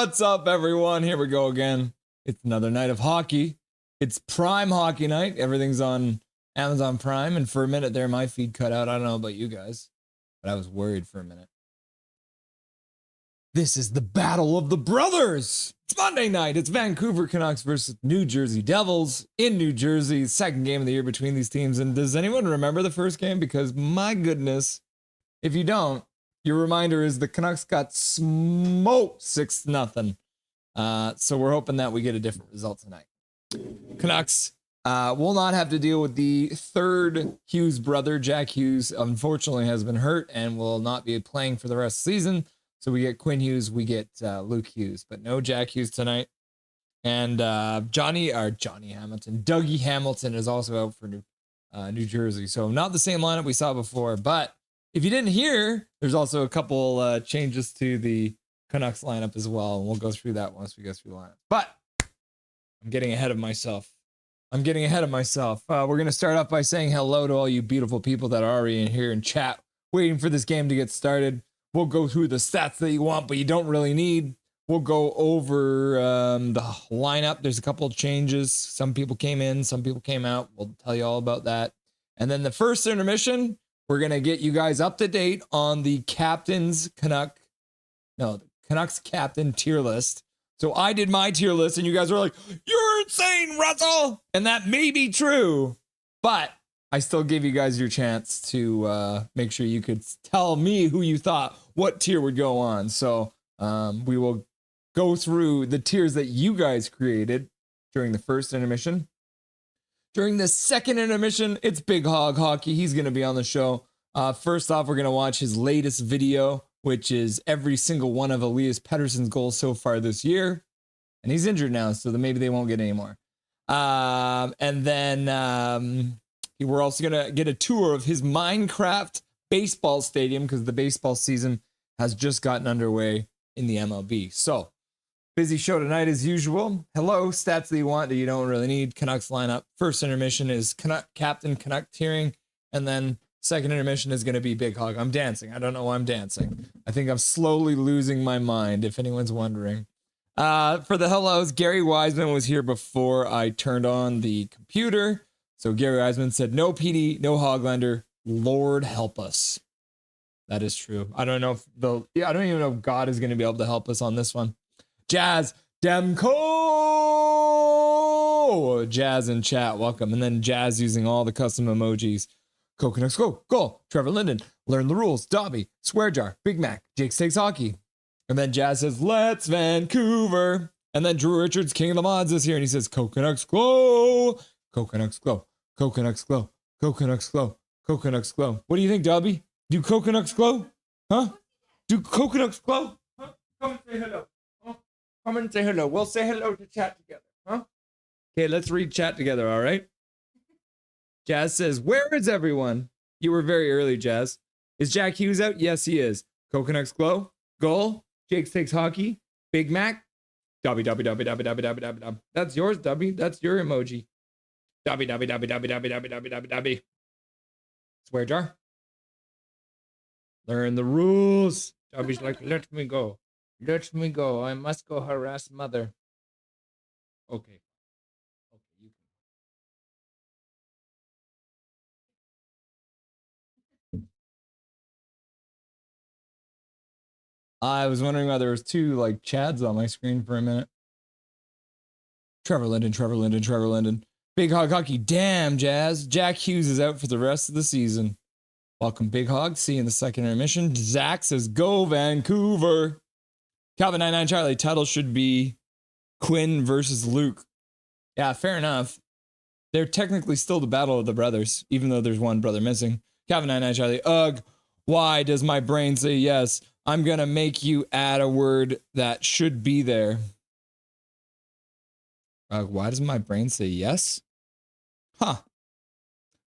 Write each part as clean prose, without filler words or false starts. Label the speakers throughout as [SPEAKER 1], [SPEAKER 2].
[SPEAKER 1] What's up, everyone? Here we go again. It's another night of hockey. It's Prime Hockey Night. Everything's on Amazon Prime. And for a minute there, my feed cut out. I don't know about you guys, but I was worried for a minute. This is the Battle of the Brothers. It's Monday night. It's Vancouver Canucks versus New Jersey Devils in New Jersey. Second game of the year between these teams. And does anyone remember the first game? Because my goodness, if you don't, your reminder is the Canucks got smoked 6-0. So we're hoping that we get a different result tonight. Canucks will not have to deal with the third Hughes brother. Jack Hughes, unfortunately, has been hurt and will not be playing for the rest of the season. So we get Quinn Hughes, we get Luke Hughes, but no Jack Hughes tonight. And Dougie Hamilton is also out for New Jersey. So not the same lineup we saw before, but if you didn't hear, there's also a couple changes to the Canucks lineup as well. And we'll go through that once we go through the lineup. But I'm getting ahead of myself. We're going to start off by saying hello to all you beautiful people that are already in here in chat, waiting for this game to get started. We'll go through the stats that you want, but you don't really need. We'll go over the lineup. There's a couple of changes. Some people came in, some people came out. We'll tell you all about that. And then the first intermission, we're going to get you guys up to date on the Canucks captain tier list. So I did my tier list and you guys were like, you're insane, Russell. And that may be true, but I still give you guys your chance to make sure you could tell me who you thought what tier would go on. So we will go through the tiers that you guys created during the first intermission. During the second intermission, it's Big Hog Hockey. He's going to be on the show. First off, we're going to watch his latest video, which is every single one of ELIAS PETTERSSON'S goals so far this year. And he's injured now, so maybe they won't get any more. And then we're also going to get a tour of his Minecraft baseball stadium because the baseball season has just gotten underway in the MLB. So, busy show tonight as usual. Hello, stats that you want that you don't really need. Canucks lineup. First intermission is Captain Canuck tiering. And then second intermission is going to be Big Hog. I'm dancing. I don't know why I'm dancing. I think I'm slowly losing my mind, if anyone's wondering. For the hellos, Gary Wiseman was here before I turned on the computer. So Gary Wiseman said, no PD, no Hoglander. Lord help us. That is true. I don't know if I don't even know if God is going to be able to help us on this one. Jazz Demko. Jazz in chat, welcome. And then Jazz using all the custom emojis. Coconuts go, goal. Trevor Linden, learn the rules. Dobby, swear jar. Big Mac, Jake Takes Hockey. And then Jazz says, let's Vancouver. And then Drew Richards, King of the Mods, is here. And he says, Coconuts glow. Coconuts glow. Coconuts glow. Coconuts glow. Coconuts glow. What do you think, Dobby? Do coconuts glow? Huh? Do coconuts glow? Huh? Come and say hello. Huh? Come and say hello. We'll say hello to chat together. Huh? Okay, let's read chat together, all right? Jazz says, where is everyone? You were very early, Jazz. Is Jack Hughes out? Yes, he is. Coconuts glow. Goal. Jake Takes Hockey. Big Mac. Dobby, Dobby, Dobby, Dobby, Dobby, Dobby, Dobby, Dobby. That's yours, Dobby. That's your emoji. Dobby, Dobby, Dobby, Dobby, Dobby, Dobby, Dobby, Dobby, Dobby. Swear jar. Learn the rules. Dobby's like, let me go. Let me go. I must go harass mother. Okay. Okay, you can. I was wondering why there was two like Chads on my screen for a minute. Trevor Linden, Trevor Linden, Trevor Linden. Big Hog Hockey. Damn, Jazz. Jack Hughes is out for the rest of the season. Welcome, Big Hog. See you in the second intermission. Zach says, go Vancouver. Calvin 99 Charlie. Title should be Quinn versus Luke. Yeah, fair enough. They're technically still the battle of the brothers, even though there's one brother missing. Calvin 99 Charlie. Ugh. Why does my brain say yes? I'm going to make you add a word that should be there. Why does my brain say yes? Huh.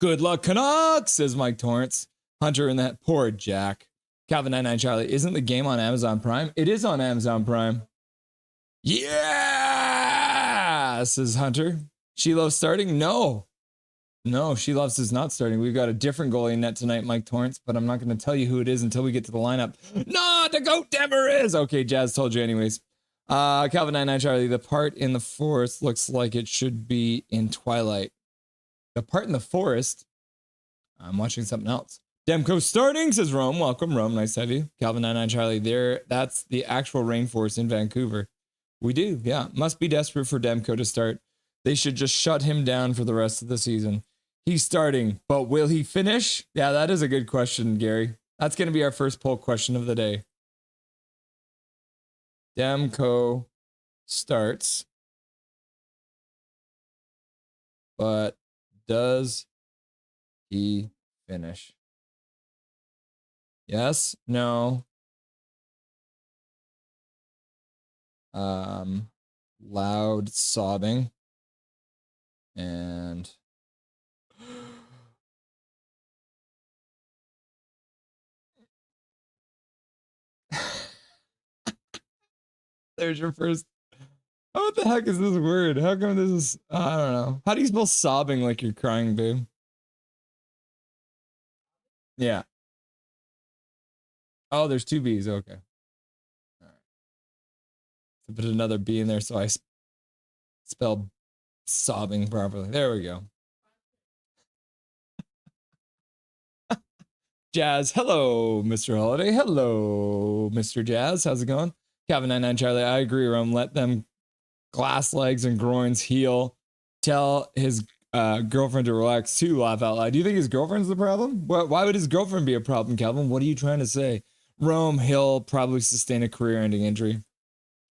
[SPEAKER 1] Good luck, Canucks, says Mike Torrance. Hunter in that poor Jack. Calvin 99 Charlie. Isn't the game on Amazon Prime? It is on Amazon Prime. Yeah, says Hunter. She loves starting? No. No, She Loves is not starting. We've got a different goalie in net tonight, Mike Torrance, but I'm not going to tell you who it is until we get to the lineup. No, the goat Demmer is. Okay, Jazz told you anyways. Calvin 99 Charlie. The part in the forest looks like it should be in Twilight. The part in the forest? I'm watching something else. Demko starting, says Rome. Welcome, Rome. Nice to have you. Calvin 99 Charlie. There, that's the actual rainforest in Vancouver. We do, yeah. Must be desperate for Demko to start. They should just shut him down for the rest of the season. He's starting, but will he finish? Yeah, that is a good question, Gary. That's going to be our first poll question of the day. Demko starts, but does he finish? Yes, no. Loud sobbing. And there's your first. Oh, what the heck is this word? How come this is, I don't know. How do you spell sobbing like you're crying, babe? Yeah. Oh, there's two B's. Okay. All right. So put another B in there so I spell sobbing properly. There we go. Jazz. Hello, Mr. Holiday. Hello, Mr. Jazz. How's it going? Calvin 99 Charlie. I agree, Rome. Let them glass legs and groins heal. Tell his girlfriend to relax too, laugh out loud. Do you think his girlfriend's the problem? Why would his girlfriend be a problem, Calvin? What are you trying to say? Rome, he'll probably sustain a career-ending injury.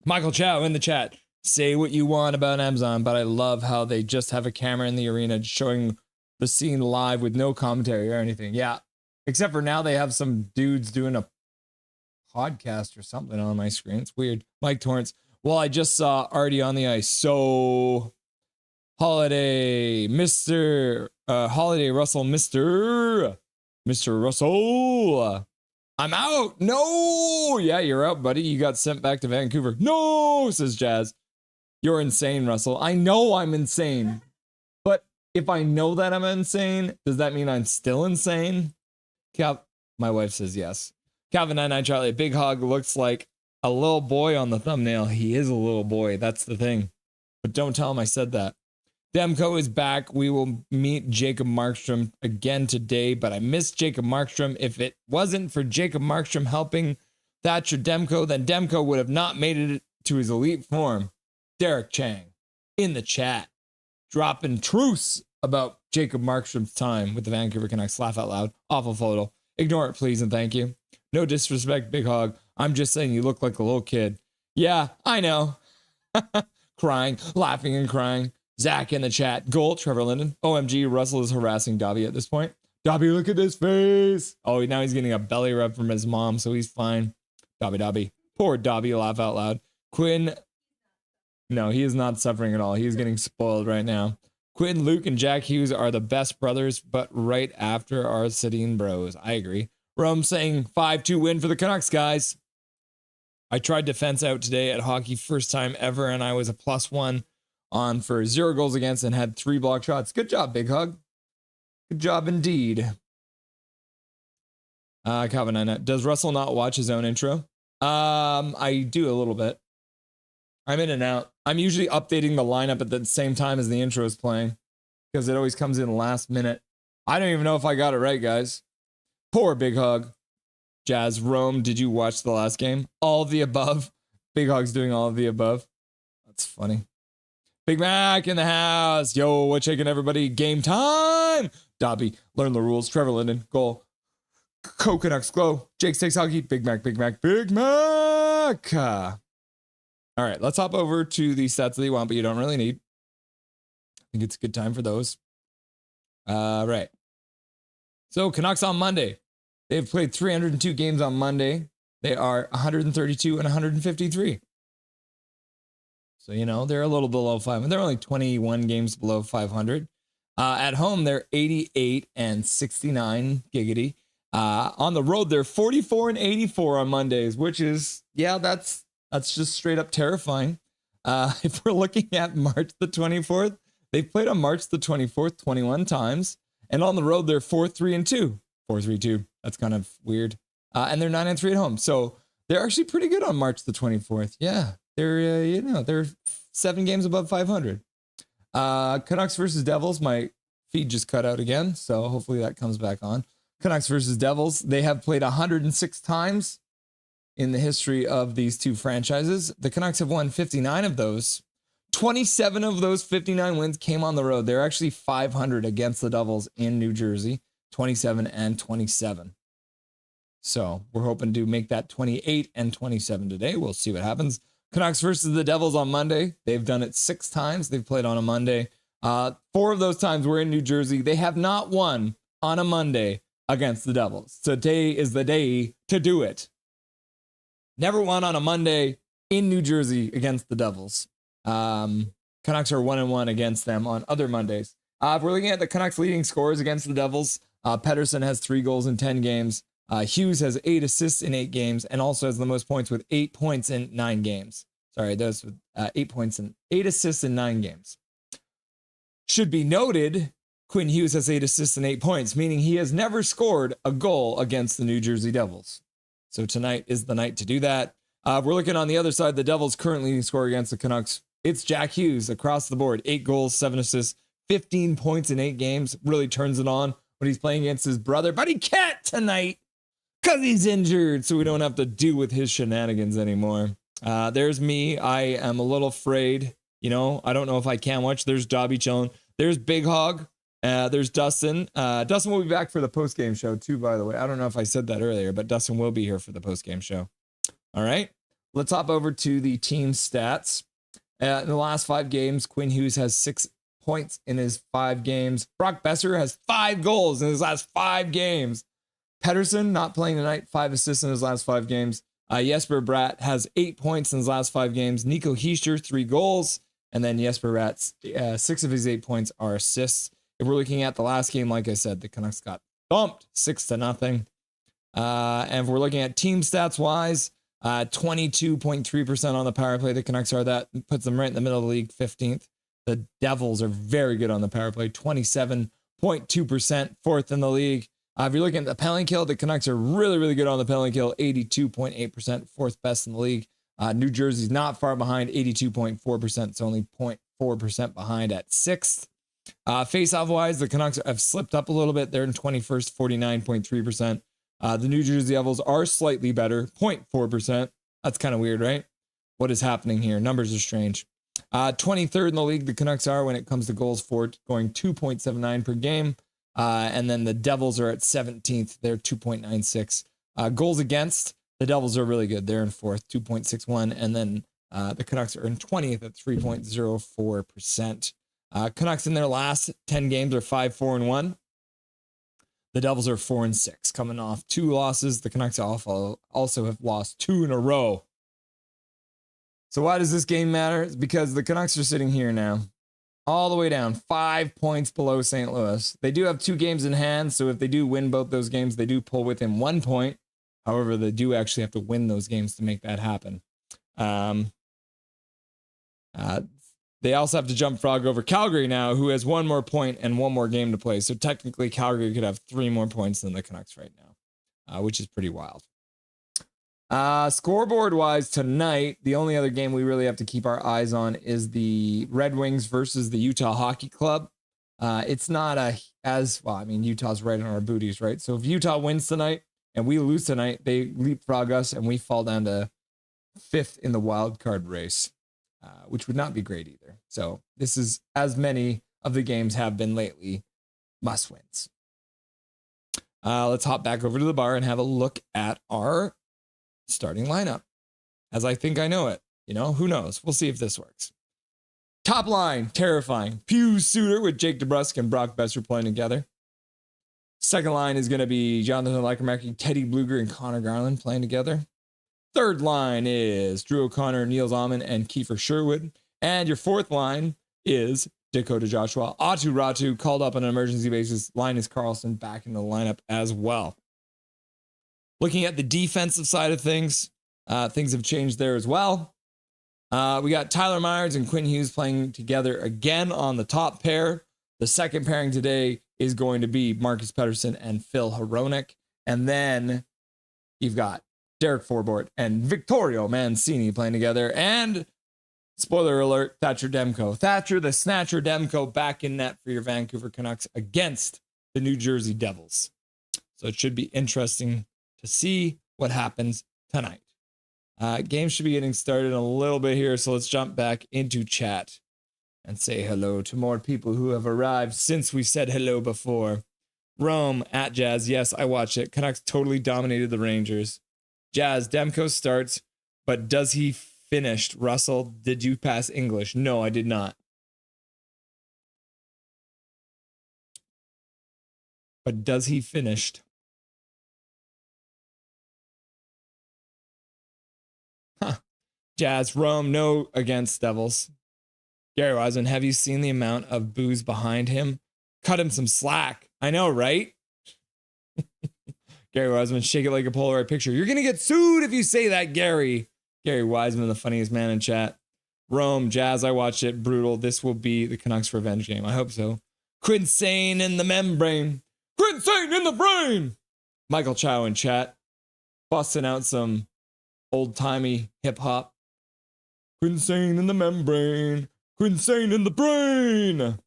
[SPEAKER 1] Michael Chow in the chat. Say what you want about Amazon, but I love how they just have a camera in the arena showing the scene live with no commentary or anything. Yeah, except for now they have some dudes doing a podcast or something on my screen. It's weird. Mike Torrance. Well, I just saw Artie on the ice. So Holiday, Mr. Holiday Russell, Mr. Russell. I'm out. No. Yeah, you're out, buddy. You got sent back to Vancouver. No, says Jazz. You're insane, Russell. I know I'm insane. But if I know that I'm insane, does that mean I'm still insane? My wife says yes. Calvin 99 Charlie, Big Hog looks like a little boy on the thumbnail. He is a little boy. That's the thing. But don't tell him I said that. Demko is back. We will meet Jacob Markstrom again today, but I missed Jacob Markstrom. If it wasn't for Jacob Markstrom helping Thatcher Demko, then Demko would have not made it to his elite form. Derek Chang in the chat, dropping truths about Jacob Markstrom's time with the Vancouver Canucks. Laugh out loud. Awful photo. Ignore it, please, and thank you. No disrespect, Big Hog. I'm just saying you look like a little kid. Yeah, I know. Crying, laughing and crying. Zach in the chat. Goal, Trevor Linden. OMG, Russell is harassing Dobby at this point. Dobby, look at this face. Oh, now he's getting a belly rub from his mom, so he's fine. Dobby. Poor Dobby, laugh out loud. Quinn. No, he is not suffering at all. He's getting spoiled right now. Quinn, Luke, and Jack Hughes are the best brothers, but right after are Sedin bros. I agree. Rome saying 5-2 win for the Canucks, guys. I tried defense out today at hockey, first time ever, and I was a +1 on for 0 goals against and had 3 block shots. Good job, Big Hug. Good job indeed. Calvin, does Russell not watch his own intro? I do a little bit. I'm in and out. I'm usually updating the lineup at the same time as the intro is playing because it always comes in last minute. I don't even know if I got it right, guys. Poor Big Hug. Jazz, Rome, did you watch the last game? All of the above. Big Hug's doing all of the above. That's funny. Big Mac in the house. Yo, what's shaking, everybody? Game time. Dobby, learn the rules. Trevor Linden, goal. Canucks glow. Jake Stakes Hockey. Big Mac. All right, let's hop over to the stats that you want, but you don't really need. I think it's a good time for those. Right. So Canucks on Monday. They've played 302 games on Monday. They are 132 and 153. So, you know, they're a little below 500. They're only 21 games below 500. At home, they're 88 and 69 giggity. On the road, they're 44 and 84 on Mondays, which is, yeah, that's just straight up terrifying. If we're looking at March the 24th, they've played on March the 24th 21 times. And on the road, they're 4-3-2. 4-3-2. That's kind of weird. And they're 9-3 at home. So they're actually pretty good on March the 24th. Yeah. They're 7 games above 500. Canucks versus Devils. My feed just cut out again. So hopefully that comes back on. Canucks versus Devils. They have played 106 times in the history of these two franchises. The Canucks have won 59 of those. 27 of those 59 wins came on the road. They're actually 500 against the Devils in New Jersey. 27 and 27. So we're hoping to make that 28 and 27 today. We'll see what happens. Canucks versus the Devils on Monday. They've done it 6 times. They've played on a Monday. 4 of those times were in New Jersey. They have not won on a Monday against the Devils. Today is the day to do it. Never won on a Monday in New Jersey against the Devils. Canucks are 1-1 against them on other Mondays. If we're looking at the Canucks leading scorers against the Devils, Pettersson has 3 goals in 10 games. Hughes has 8 assists in 8 games and also has the most points with 8 points in 9 games. Sorry, those with 8 points and 8 assists in 9 games. Should be noted, Quinn Hughes has 8 assists and 8 points, meaning he has never scored a goal against the New Jersey Devils. So tonight is the night to do that. We're looking on the other side. The Devils currently leading scorer against the Canucks. It's Jack Hughes across the board. 8 goals, 7 assists, 15 points in 8 games. Really turns it on when he's playing against his brother, but he can't tonight because he's injured, so we don't have to deal with his shenanigans anymore. There's me. I am a little afraid. You know, I don't know if I can watch. There's Dobby chilling. There's Big Hog. There's Dustin. Dustin will be back for the post-game show too, by the way. I don't know if I said that earlier, but Dustin will be here for the post-game show. All right. Let's hop over to the team stats. In the last 5 games, Quinn Hughes has 6 points in his 5 games. Brock Besser has 5 goals in his last 5 games. Pettersson, not playing tonight, 5 assists in his last 5 games. Jesper Bratt has 8 points in his last 5 games. Nico Hischier, 3 goals. And then Jesper Bratt's 6 of his 8 points are assists. If we're looking at the last game, like I said, the Canucks got bumped 6-0. And if we're looking at team stats wise, 22.3% on the power play. The Canucks are. That puts them right in the middle of the league, 15th. The Devils are very good on the power play, 27.2%, 4th in the league. If you're looking at the penalty kill, the Canucks are really, really good on the penalty kill, 82.8%, 4th best in the league. New Jersey's not far behind, 82.4%. It's only 0.4% behind at 6th. Face-off wise, the Canucks have slipped up a little bit. They're in 21st, 49.3%. The New Jersey Devils are slightly better, 0.4%. That's kind of weird, right? What is happening here? Numbers are strange. 23rd in the league, the Canucks are when it comes to goals for, going 2.79 per game. And then the Devils are at 17th. They're 2.96. Goals against, the Devils are really good. They're in 4th, 2.61. And then the Canucks are in 20th at 3.04%. Canucks in their last 10 games are 5-4-1. The Devils are 4-6, coming off 2 losses. The Canucks also have lost 2 in a row. So why does this game matter? It's because the Canucks are sitting here now, all the way down, 5 points below St. Louis. They do have 2 games in hand, so if they do win both those games, they do pull within 1 point. However, they do actually have to win those games to make that happen. They also have to jump frog over Calgary now, who has 1 more point and 1 more game to play. So technically, Calgary could have 3 more points than the Canucks right now, which is pretty wild. Scoreboard-wise tonight, the only other game we really have to keep our eyes on is the Red Wings versus the Utah Hockey Club. It's not well, I mean, Utah's right on our booties, right? So if Utah wins tonight and we lose tonight, they leapfrog us and we fall down to 5th in the wild card race. Which would not be great either. So this is, as many of the games have been lately, must wins. Let's hop back over to the bar and have a look at our starting lineup. As I think I know it. You know, who knows? We'll see if this works. Top line, terrifying. Pius Suter with Jake DeBrusk and Brock Besser playing together. Second line is going to be Jonathan Leitermark, Teddy Bluger, and Connor Garland playing together. Third line is Drew O'Connor, Niels Alman, and Kiefer Sherwood. And your fourth line is Dakota Joshua. Atu Ratu called up on an emergency basis. Linus Carlson back in the lineup as well. Looking at the defensive side of things, things have changed there as well. We got Tyler Myers and Quinn Hughes playing together again on the top pair. The second pairing today is going to be Marcus Pettersson and Phil Hronek. And then you've got Derek Forbort and Victorio Mancini playing together. And spoiler alert, Thatcher Demko. Thatcher the Snatcher Demko back in net for your Vancouver Canucks against the New Jersey Devils. So it should be interesting to see what happens tonight. Game should be getting started in a little bit here. So let's jump back into chat and say hello to more people who have arrived since we said hello before. Rome at Jazz. Yes, I watched it. Canucks totally dominated the Rangers. Jazz, Demko starts, but does he finished? Russell, did you pass English? No, I did not. But does he finished? Huh. Jazz, Rome, no against Devils. Gary Wiseman, have you seen the amount of booze behind him? Cut him some slack. I know, right? Gary Wiseman, shake it like a Polaroid picture. You're going to get sued if you say that, Gary. Gary Wiseman, the funniest man in chat. Rome, Jazz, I watched it. Brutal. This will be the Canucks revenge game. I hope so. Quinsane in the membrane. Quinsane in the brain. Michael Chow in chat. Busting out some old-timey hip-hop. Quinsane in the membrane. Quinsane in the brain.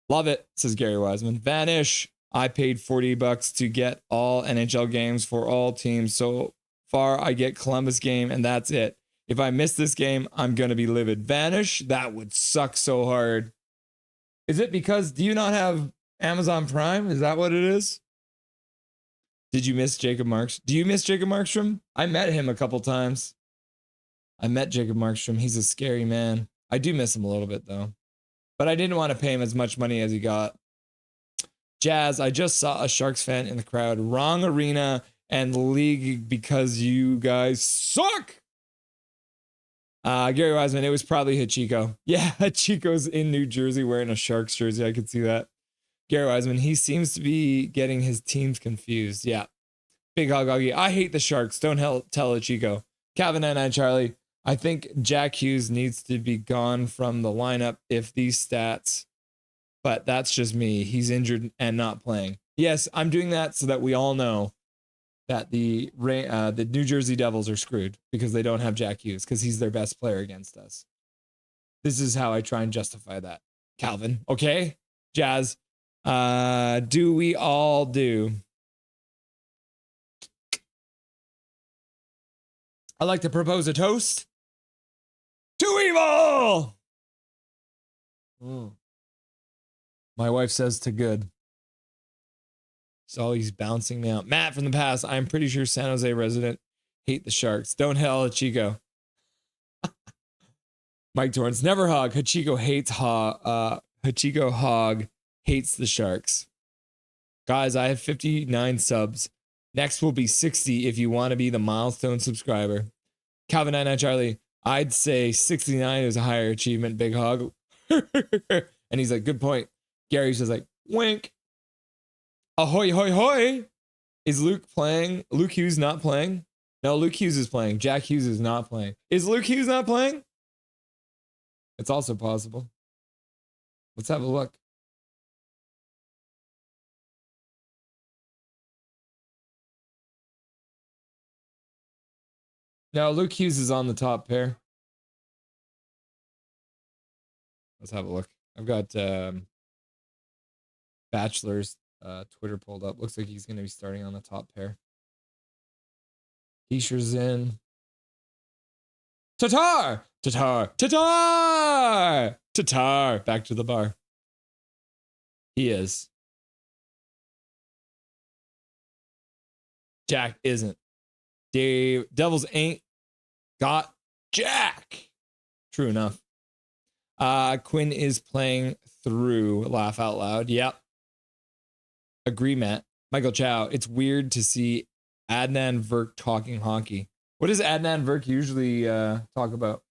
[SPEAKER 1] Love it, says Gary Wiseman. Vanish. I paid $40 to get all NHL games for all teams. So far, I get Columbus game, and that's it. If I miss this game, I'm going to be livid. Vanish? That would suck so hard. Is it because do you not have Amazon Prime? Is that what it is? Did you miss Jacob Markstrom? Do you miss Jacob Markstrom? I met him a couple times. I met Jacob Markstrom. He's a scary man. I do miss him a little bit though. But I didn't want to pay him as much money as he got. Jazz, I just saw a Sharks fan in the crowd. Wrong arena and league because you guys suck. Gary Wiseman, it was probably Hachiko. Yeah, Hachiko's in New Jersey wearing a Sharks jersey. I could see that. Gary Wiseman, he seems to be getting his teams confused. Yeah. Big Hog Hoggy, I hate the Sharks. Don't tell Hachiko. Calvin 99 Charlie, I think Jack Hughes needs to be gone from the lineup if these stats, but that's just me. He's injured and not playing. Yes, I'm doing that so that we all know that the New Jersey Devils are screwed because they don't have Jack Hughes because he's their best player against us. This is how I try and justify that. Calvin, okay? Jazz, do we all do? I'd like to propose a toast to evil. My wife says to good. So he's bouncing me out. Matt from the past. I'm pretty sure San Jose resident hate the Sharks. Don't hell Hachiko. Mike Torrance. Never hog. Hachiko hates Hachiko Hog hates the Sharks. Guys, I have 59 subs. Next will be 60 if you want to be the milestone subscriber. Calvin 99 Charlie. I'd say 69 is a higher achievement, Big Hog. And he's like, good point. Gary's just like, wink. Ahoy, hoy, hoy. Is Luke playing? Luke Hughes not playing? No, Luke Hughes is playing. Jack Hughes is not playing. Is Luke Hughes not playing? It's also possible. Let's have a look. No, Luke Hughes is on the top pair. Let's have a look. I've got Bachelor's Twitter pulled up. Looks like he's going to be starting on the top pair. Heischer's in. Tatar! Tatar! Tatar! Tatar! Back to the bar. He is. Jack isn't. Devils ain't got Jack. True enough. Quinn is playing through. Laugh out loud. Yep. Agree, Matt. Michael Chow. It's weird to see Adnan Virk talking hockey. What does Adnan Virk usually talk about?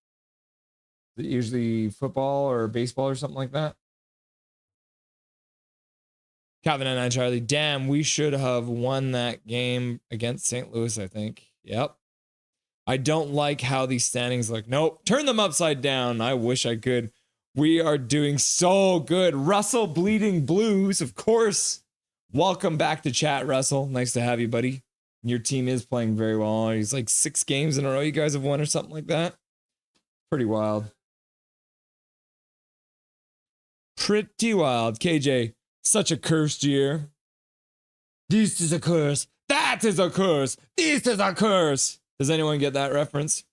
[SPEAKER 1] Is it usually football or baseball or something like that? Calvin and I, Charlie. Damn, we should have won that game against St. Louis, I think. Yep. I don't like how these standings look. Nope. Turn them upside down. I wish I could. We are doing so good. Russell Bleeding Blues, of course. Welcome back to chat, Russell. Nice to have you, buddy. Your team is playing very well. He's like 6 games in a row you guys have won or something like that. Pretty wild. Pretty wild. KJ, such a cursed year. This is a curse. That is a curse. This is a curse. Does anyone get that reference?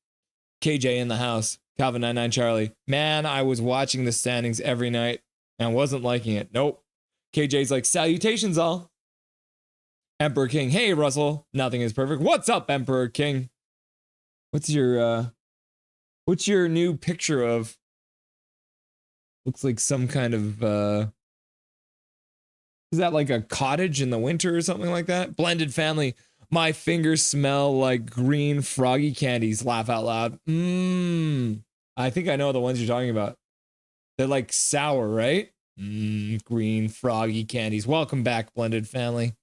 [SPEAKER 1] KJ in the house. Calvin 99 Charlie. Man, I was watching the standings every night and wasn't liking it. Nope. KJ's like, salutations all. Emperor King. Hey, Russell. Nothing is perfect. What's up, Emperor King? What's your new picture of? Looks like some kind of is that like a cottage in the winter or something like that? Blended family. My fingers smell like green froggy candies. Laugh out loud. I think I know the ones you're talking about. They're like sour, right? Green froggy candies. Welcome back, blended family.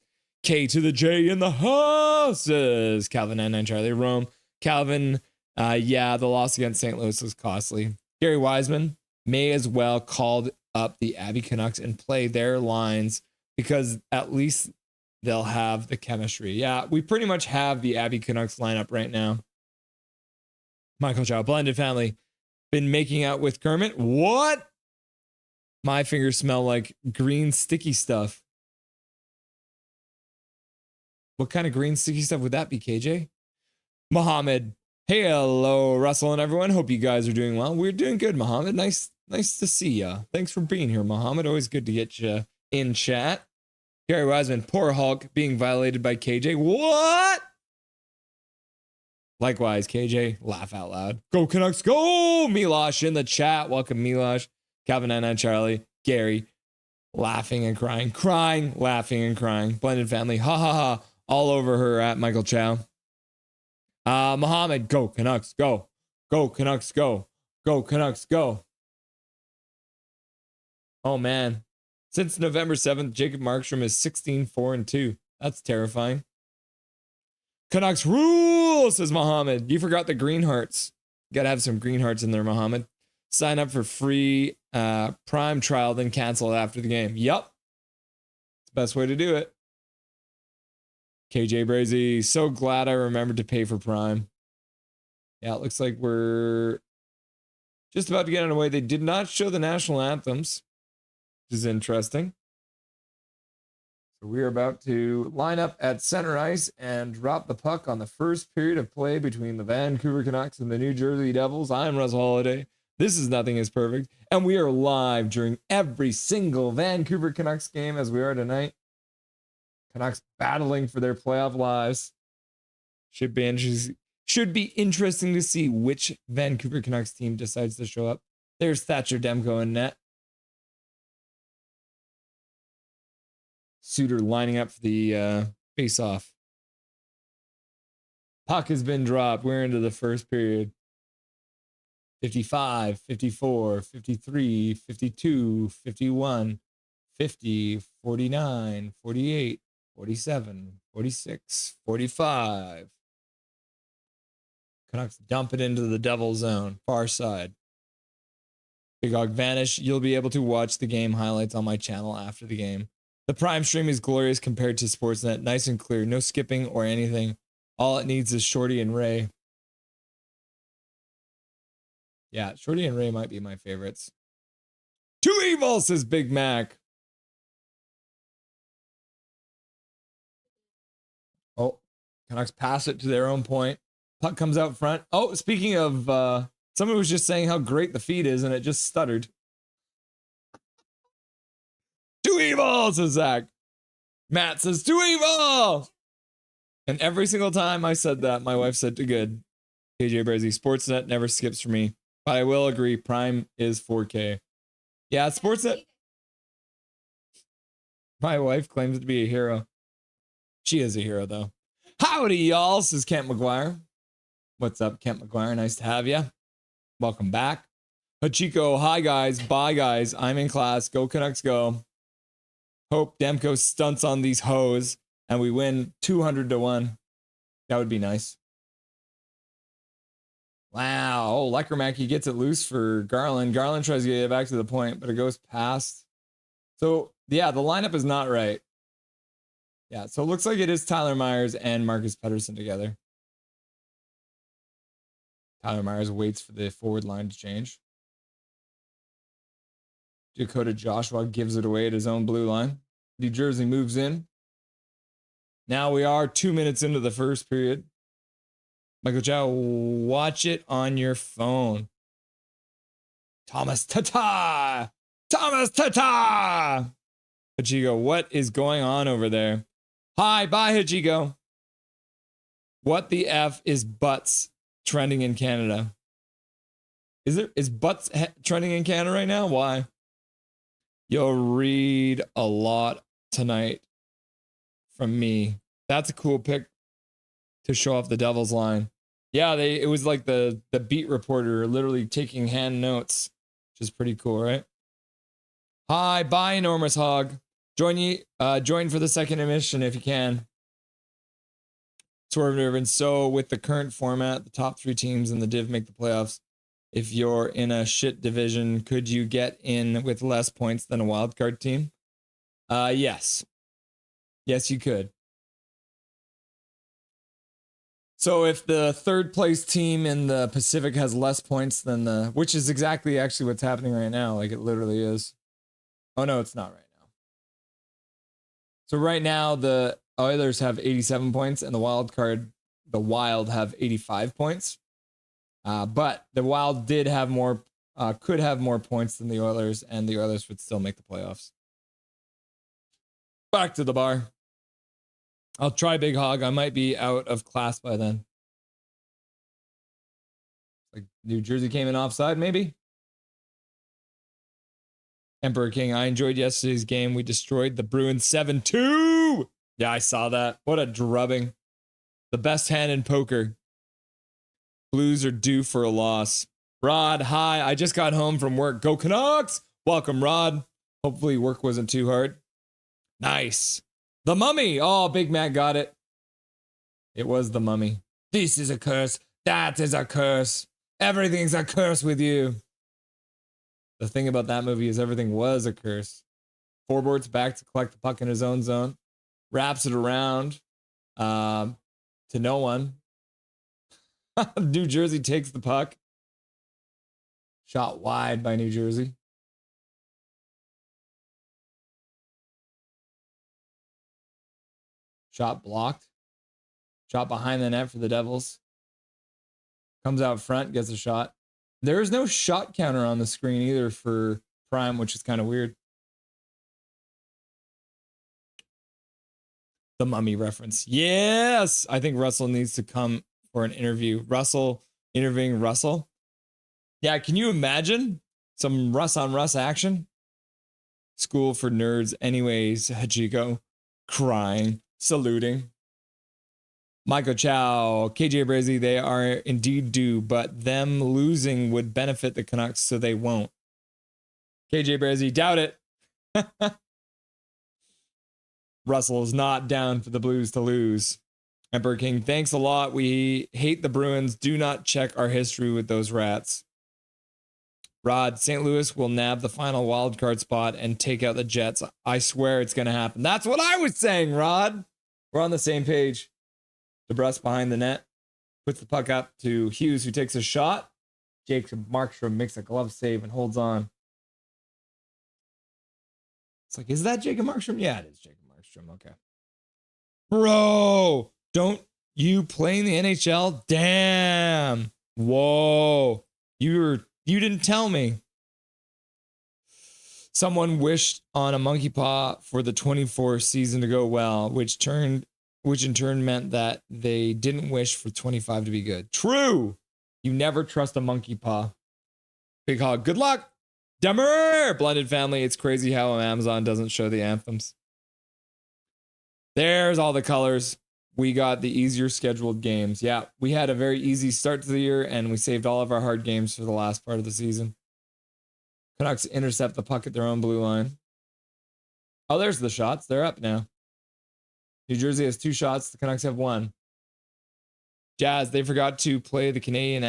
[SPEAKER 1] K to the J in the houses. Calvin 99 Charlie Rome. Calvin, yeah, the loss against St. Louis was costly. Gary Wiseman may as well called up the Abbey Canucks and play their lines because at least they'll have the chemistry. Yeah, we pretty much have the Abbey Canucks lineup right now. Michael Chow, blended family. Been making out with Kermit? What? My fingers smell like green sticky stuff. What kind of green sticky stuff would that be, KJ? Mohammed. Hey, hello, Russell and everyone. Hope you guys are doing well. We're doing good, Mohammed. Nice Nice to see ya. Thanks for being here, Mohammed. Always good to get you in chat. Gary Wiseman, poor Hulk being violated by KJ. What? Likewise, KJ, laugh out loud. Go Canucks, go! Milosh in the chat. Welcome, Milosh. Calvin 99 Charlie, Gary, laughing and crying. Crying, laughing and crying. Blended family, ha ha ha. All over her at Michael Chow. Mohammed, go Canucks, go. Go Canucks, go. Go Canucks, go. Oh, man. Since November 7th, Jacob Markstrom is 16-4-2. That's terrifying. Canucks rule, says Mohammed. You forgot the green hearts. Got to have some green hearts in there, Mohammed. Sign up for free Prime trial, then cancel it after the game. Yup. It's the best way to do it. KJ Brazy, so glad I remembered to pay for Prime. Yeah, it looks like we're just about to get underway. They did not show the national anthems, which is interesting. So we are about to line up at center ice and drop the puck on the first period of play between the Vancouver Canucks and the New Jersey Devils. I'm Russ Holiday. This is Nothing is Perfect. And we are live during every single Vancouver Canucks game as we are tonight. Canucks battling for their playoff lives. Should be interesting to see which Vancouver Canucks team decides to show up. There's Thatcher Demko in net. Suter lining up for the face-off. Puck has been dropped. We're into the first period. 55, 54, 53, 52, 51, 50, 49, 48, 47, 46, 45. Canucks dump it into the Devil zone, far side. Big Hog vanish. You'll be able to watch the game highlights on my channel after the game. The Prime stream is glorious compared to Sportsnet. Nice and clear. No skipping or anything. All it needs is Shorty and Ray. Yeah, Shorty and Ray might be my favorites. Too evil, says Big Mac. Oh, Canucks pass it to their own point. Puck comes out front. Oh, speaking of, someone was just saying how great the feed is, and it just stuttered. Too evil, says Zach. Matt says, too evil! And every single time I said that, my wife said, too good. KJ Brazy, Sportsnet never skips for me. But I will agree, Prime is 4K. Yeah, Sportsnet. My wife claims to be a hero. She is a hero, though. Howdy, y'all, says Kent McGuire. What's up, Kent McGuire? Nice to have you. Welcome back. Hachiko, hi, guys. Bye, guys. I'm in class. Go Canucks, go. Hope Demko stunts on these hoes and we win 200-1. That would be nice. Wow. Oh, Leckermack, gets it loose for Garland. Garland tries to get it back to the point, but it goes past. So, yeah, the lineup is not right. Yeah, so it looks like it is Tyler Myers and Marcus Pettersson together. Tyler Myers waits for the forward line to change. Dakota Joshua gives it away at his own blue line. New Jersey moves in. Now we are 2 minutes into the first period. Michael Chow, watch it on your phone. Thomas Tata! Thomas Tata! Hachigo, what is going on over there? Hi, bye, Hachigo. What the F is butts trending in Canada? Is butts trending in Canada right now? Why? You'll read a lot tonight from me. That's a cool pick to show off the Devils line. Yeah, it was like the beat reporter literally taking hand notes, which is pretty cool, right? Hi, bye, Enormous Hog. Join for the second emission if you can. Swerve Nervin. So with the current format, the top 3 teams in the div make the playoffs. If you're in a shit division, could you get in with less points than a wildcard team? Yes. Yes, you could. So if the third place team in the Pacific has less points than which is exactly actually what's happening right now. Like it literally is. Oh no, it's not right now. So right now the Oilers have 87 points and the Wild have 85 points. But the Wild did have more could have more points than the Oilers, and the Oilers would still make the playoffs. Back to the bar. I'll try Big Hog. I might be out of class by then. Like New Jersey came in offside, maybe? Emperor King, I enjoyed yesterday's game. We destroyed the Bruins 7-2. Yeah, I saw that. What a drubbing. The best hand in poker. Blues are due for a loss. Rod, hi. I just got home from work. Go Canucks. Welcome, Rod. Hopefully work wasn't too hard. Nice. The Mummy. Oh, Big Mac got it. It was the Mummy. This is a curse. That is a curse. Everything's a curse with you. The thing about that movie is everything was a curse. Forward's back to collect the puck in his own zone. Wraps it around to no one. New Jersey takes the puck. Shot wide by New Jersey. Shot blocked. Shot behind the net for the Devils. Comes out front, gets a shot. There is no shot counter on the screen either for Prime, which is kind of weird. The Mummy reference. Yes! I think Russell needs to come for an interview. Russell interviewing Russell. Yeah, can you imagine some Russ on Russ action? School for nerds anyways, Hachiko. Crying. Saluting. Michael Chow, KJ Brizzy, they are indeed due, but them losing would benefit the Canucks, so they won't. KJ Brizzy, doubt it. Russell is not down for the Blues to lose. Emperor King, thanks a lot. We hate the Bruins. Do not check our history with those rats. Rod, St. Louis will nab the final wildcard spot and take out the Jets. I swear it's going to happen. That's what I was saying, Rod. We're on the same page. DeBrus behind the net. Puts the puck up to Hughes, who takes a shot. Jacob Markstrom makes a glove save and holds on. It's like, is that Jacob Markstrom? Yeah, it is Jacob Markstrom. Okay. Bro, don't you play in the NHL? Damn. Whoa. You didn't tell me. Someone wished on a monkey paw for the 24 season to go well, which in turn meant that they didn't wish for 25 to be good. True. You never trust a monkey paw. Big Hog, good luck. Demmer, blended family. It's crazy how Amazon doesn't show the anthems. There's all the colors. We got the easier scheduled games. Yeah, we had a very easy start to the year, and we saved all of our hard games for the last part of the season. Canucks intercept the puck at their own blue line. Oh, there's the shots. They're up now. New Jersey has 2 shots. The Canucks have 1. Jazz, they forgot to play the Canadian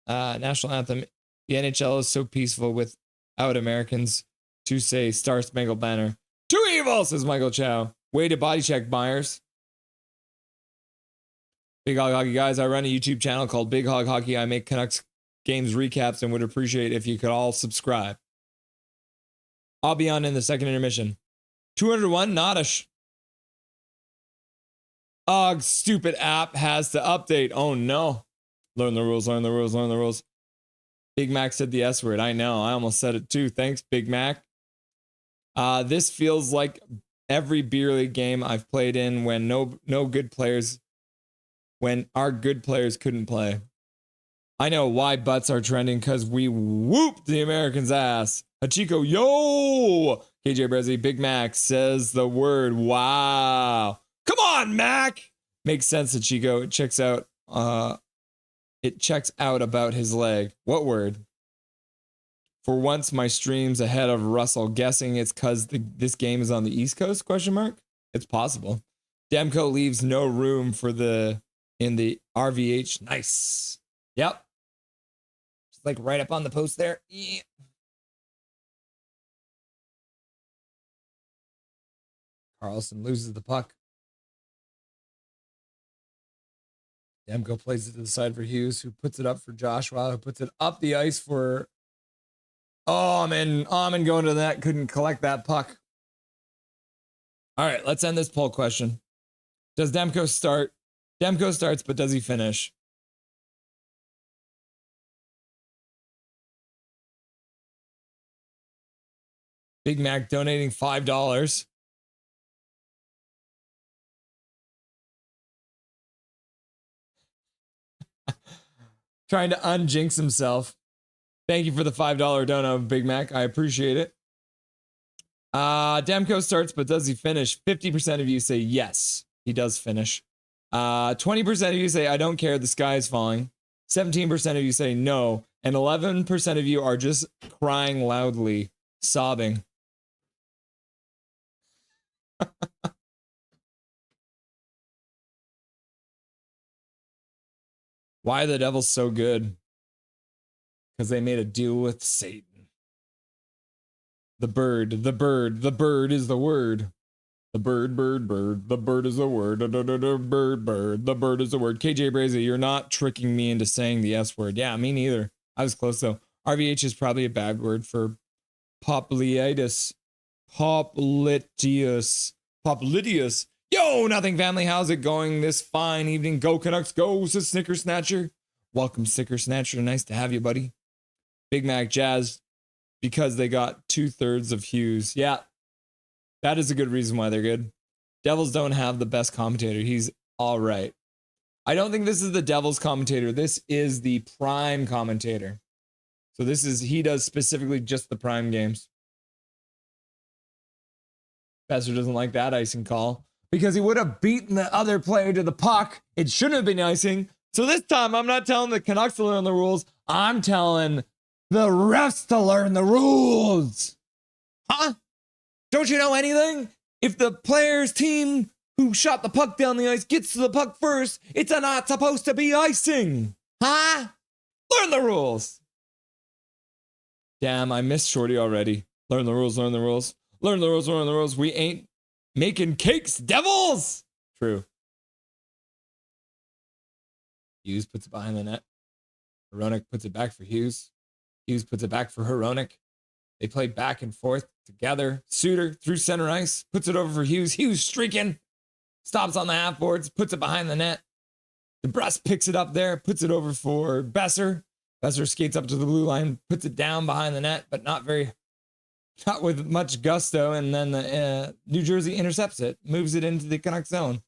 [SPEAKER 1] national anthem. The NHL is so peaceful without Americans to say Star Spangled Banner. Too evil, says Michael Chow. Way to body check, Myers. Big Hog Hockey, guys. I run a YouTube channel called Big Hog Hockey. I make Canucks games recaps and would appreciate if you could all subscribe. I'll be on in the second intermission. 201, not a stupid app has to update. Oh no. Learn the rules, learn the rules, learn the rules. Big Mac said the S word. I know. I almost said it too. Thanks, Big Mac. This feels like every beer league game I've played in when no good players, when our good players couldn't play. I know why butts are trending, because we whooped the Americans' ass. Hachiko, yo! KJ Brezzi, Big Mac says the word wow. Come on, Mac! Makes sense, Hachiko. It checks out about his leg. What word? For once, my stream's ahead of Russell. Guessing it's because this game is on the East Coast, question mark? It's possible. Demko leaves no room for in the RVH. Nice. Yep. Just like right up on the post there. Yeah. Carlson loses the puck. Demko plays it to the side for Hughes, who puts it up for Joshua, who puts it up the ice for Almond going to the net, couldn't collect that puck. All right, let's end this poll question. Does Demko start? Demko starts, but does he finish? Big Mac donating $5. Trying to unjinx himself. Thank you for the $5 dono, Big Mac. I appreciate it. Demko starts, but does he finish? 50% of you say yes, he does finish. 20% of you say I don't care, the sky is falling. 17% of you say no, and 11% of you are just crying loudly, sobbing. Why are the Devils so good? Because they made a deal with Satan. The bird is the word. The bird, the bird is the word. The bird is the word. KJ Brazy, you're not tricking me into saying the S word. Yeah, me neither. I was close though. RVH is probably a bad word for popliteus. Popliteus. Yo, nothing family. How's it going this fine evening? Go Canucks, go, says Snicker Snatcher. Welcome, Snicker Snatcher. Nice to have you, buddy. Big Mac Jazz, because they got 2/3 of Hughes. Yeah, that is a good reason why they're good. Devils don't have the best commentator. He's all right. I don't think this is the Devils commentator. This is the Prime commentator. So he does specifically just the Prime games. Besser doesn't like that icing call because he would have beaten the other player to the puck. It shouldn't have been icing. So this time I'm not telling the Canucks to learn the rules. I'm telling the refs to learn the rules. Huh? Don't you know anything? If the player's team who shot the puck down the ice gets to the puck first, it's not supposed to be icing. Huh? Learn the rules. Damn, I missed Shorty already. Learn the rules, learn the rules. Learn the rules, learn the rules. We ain't making cakes, Devils. True. Hughes puts it behind the net. Hronek puts it back for Hughes. Hughes puts it back for Hronek. They play back and forth together. Suter through center ice. Puts it over for Hughes. Hughes streaking. Stops on the half boards. Puts it behind the net. DeBrus picks it up there. Puts it over for Besser. Besser skates up to the blue line. Puts it down behind the net, but not with much gusto. And then the New Jersey intercepts it. Moves it into the Canucks zone.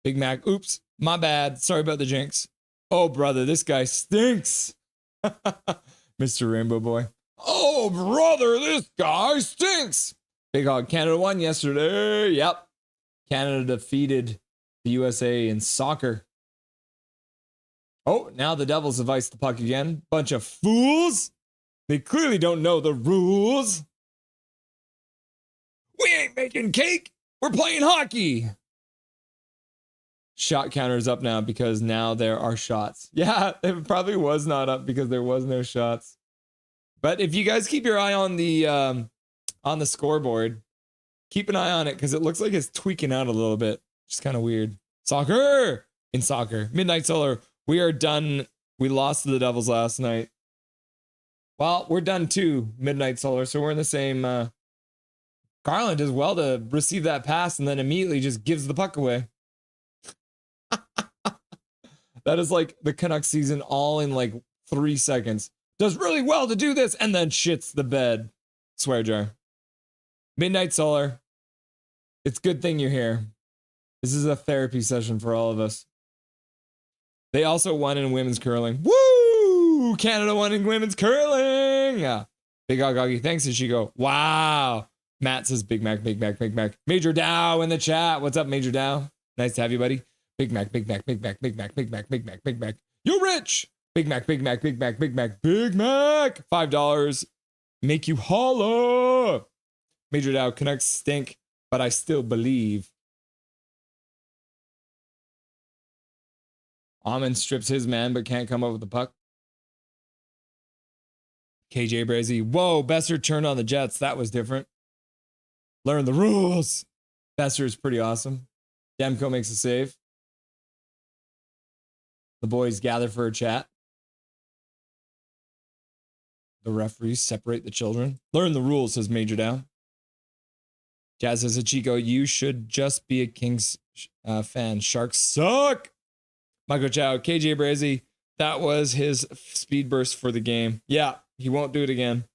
[SPEAKER 1] Big Mac. Oops. My bad. Sorry about the jinx. Oh, brother. This guy stinks. Mr. Rainbow Boy. Oh, brother, this guy stinks. Big Hog. Canada won yesterday. Yep. Canada defeated the USA in soccer. Oh, now the Devils have iced the puck again. Bunch of fools. They clearly don't know the rules. We ain't making cake. We're playing hockey. Shot counter is up now because now there are shots. Yeah, it probably was not up because there was no shots. But if you guys keep your eye on the scoreboard, keep an eye on it because it looks like it's tweaking out a little bit. Just kind of weird. Soccer in soccer. Midnight Solar. We are done. We lost to the Devils last night. Well, we're done too, Midnight Solar. So we're in the same. Garland does well to receive that pass and then immediately just gives the puck away. That is like the Canucks season all in like 3 seconds. Does really well to do this and then shits the bed. Swear jar. Midnight Solar. It's a good thing you're here. This is a therapy session for all of us. They also won in women's curling. Woo! Canada won in women's curling. Yeah. Big Oggy. Thanks, Ishiko. Wow. Matt says Big Mac, Big Mac, Big Mac. Major Dow in the chat. What's up, Major Dow? Nice to have you, buddy. Big Mac, Big Mac, Big Mac, Big Mac, Big Mac, Big Mac, Big Mac. You're rich. Big Mac, Big Mac, Big Mac, Big Mac, Big Mac. $5. Make you holla. Major Dow, Canucks stink, but I still believe. Amon strips his man, but can't come up with the puck. KJ Brazy. Whoa, Besser turned on the Jets. That was different. Learn the rules. Besser is pretty awesome. Demko makes a save. The boys gather for a chat. The referees separate the children. Learn the rules, says Major Down. Jazz says, Chico, you should just be a Kings fan. Sharks suck. Michael Chow, KJ Brazy, that was his speed burst for the game. Yeah, he won't do it again.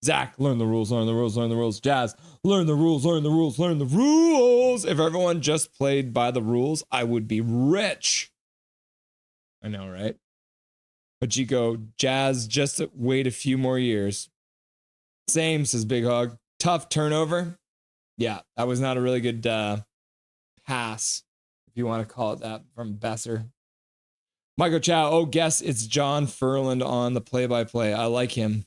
[SPEAKER 1] Zach, learn the rules, learn the rules, learn the rules. Jazz, learn the rules, learn the rules, learn the rules. If everyone just played by the rules, I would be rich. I know, right? But Chico, Jazz, just wait a few more years. Same, says Big Hog. Tough turnover. Yeah, that was not a really good pass, if you want to call it that, from Besser. Michael Chow, oh, guess it's John Furland on the play-by-play. I like him.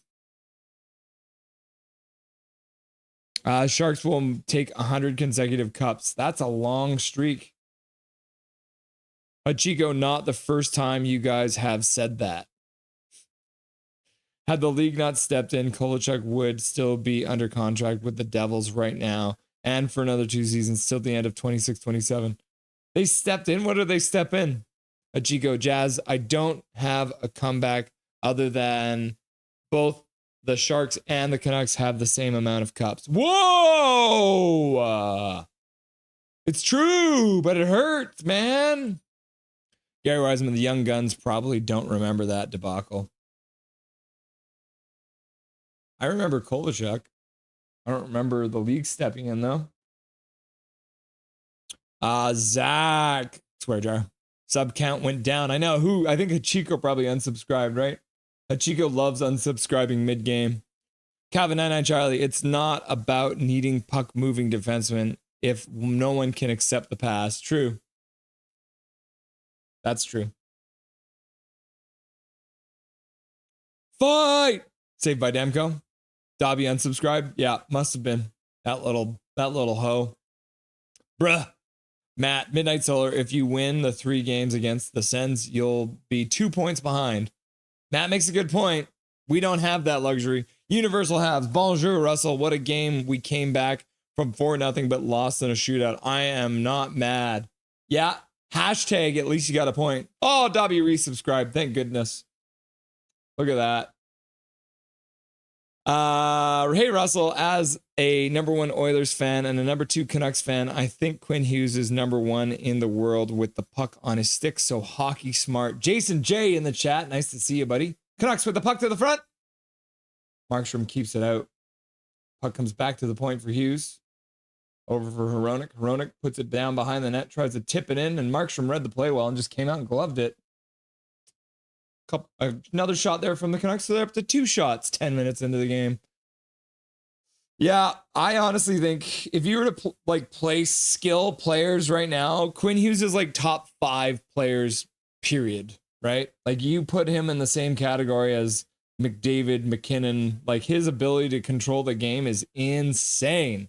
[SPEAKER 1] Sharks will take 100 consecutive cups. That's a long streak. Chico, not the first time you guys have said that. Had the league not stepped in, Kovalchuk would still be under contract with the Devils right now and for another 2 seasons, till the end of 26-27. They stepped in? What did they step in? Chico, Jazz, I don't have a comeback other than both the Sharks and the Canucks have the same amount of cups. Whoa! It's true, but it hurts, man. Gary Wiseman, the Young Guns probably don't remember that debacle. I remember Kovalchuk. I don't remember the league stepping in, though. Zach. Swear jar. Sub count went down. I know who. I think Hachiko probably unsubscribed, right? Hachiko loves unsubscribing mid-game. Calvin 99 Charlie, it's not about needing puck-moving defensemen if no one can accept the pass. True. That's true. Fight! Saved by Demko. Dobby unsubscribed. Yeah, must have been that little hoe. Bruh. Matt, Midnight Solar, if you win the 3 games against the Sens, you'll be 2 points behind. Matt makes a good point. We don't have that luxury. Universal halves. Bonjour, Russell. What a game. We came back from 4-0 but lost in a shootout. I am not mad. Yeah. Hashtag, at least you got a point. Oh, Dobby resubscribed. Thank goodness. Look at that. Hey, Russell, as a #1 Oilers fan and a #2 Canucks fan, I think Quinn Hughes is #1 in the world with the puck on his stick. So hockey smart. Jason J in the chat. Nice to see you, buddy. Canucks with the puck to the front. Markstrom keeps it out. Puck comes back to the point for Hughes. Over for Hronek. Hronek puts it down behind the net, tries to tip it in, and Markstrom read the play well and just came out and gloved it. Another shot there from the Canucks, so they're up to 2 shots 10 minutes into the game. Yeah, I honestly think if you were to play skill players right now, Quinn Hughes is like top 5 players, period, right? Like you put him in the same category as McDavid, McKinnon. Like his ability to control the game is insane.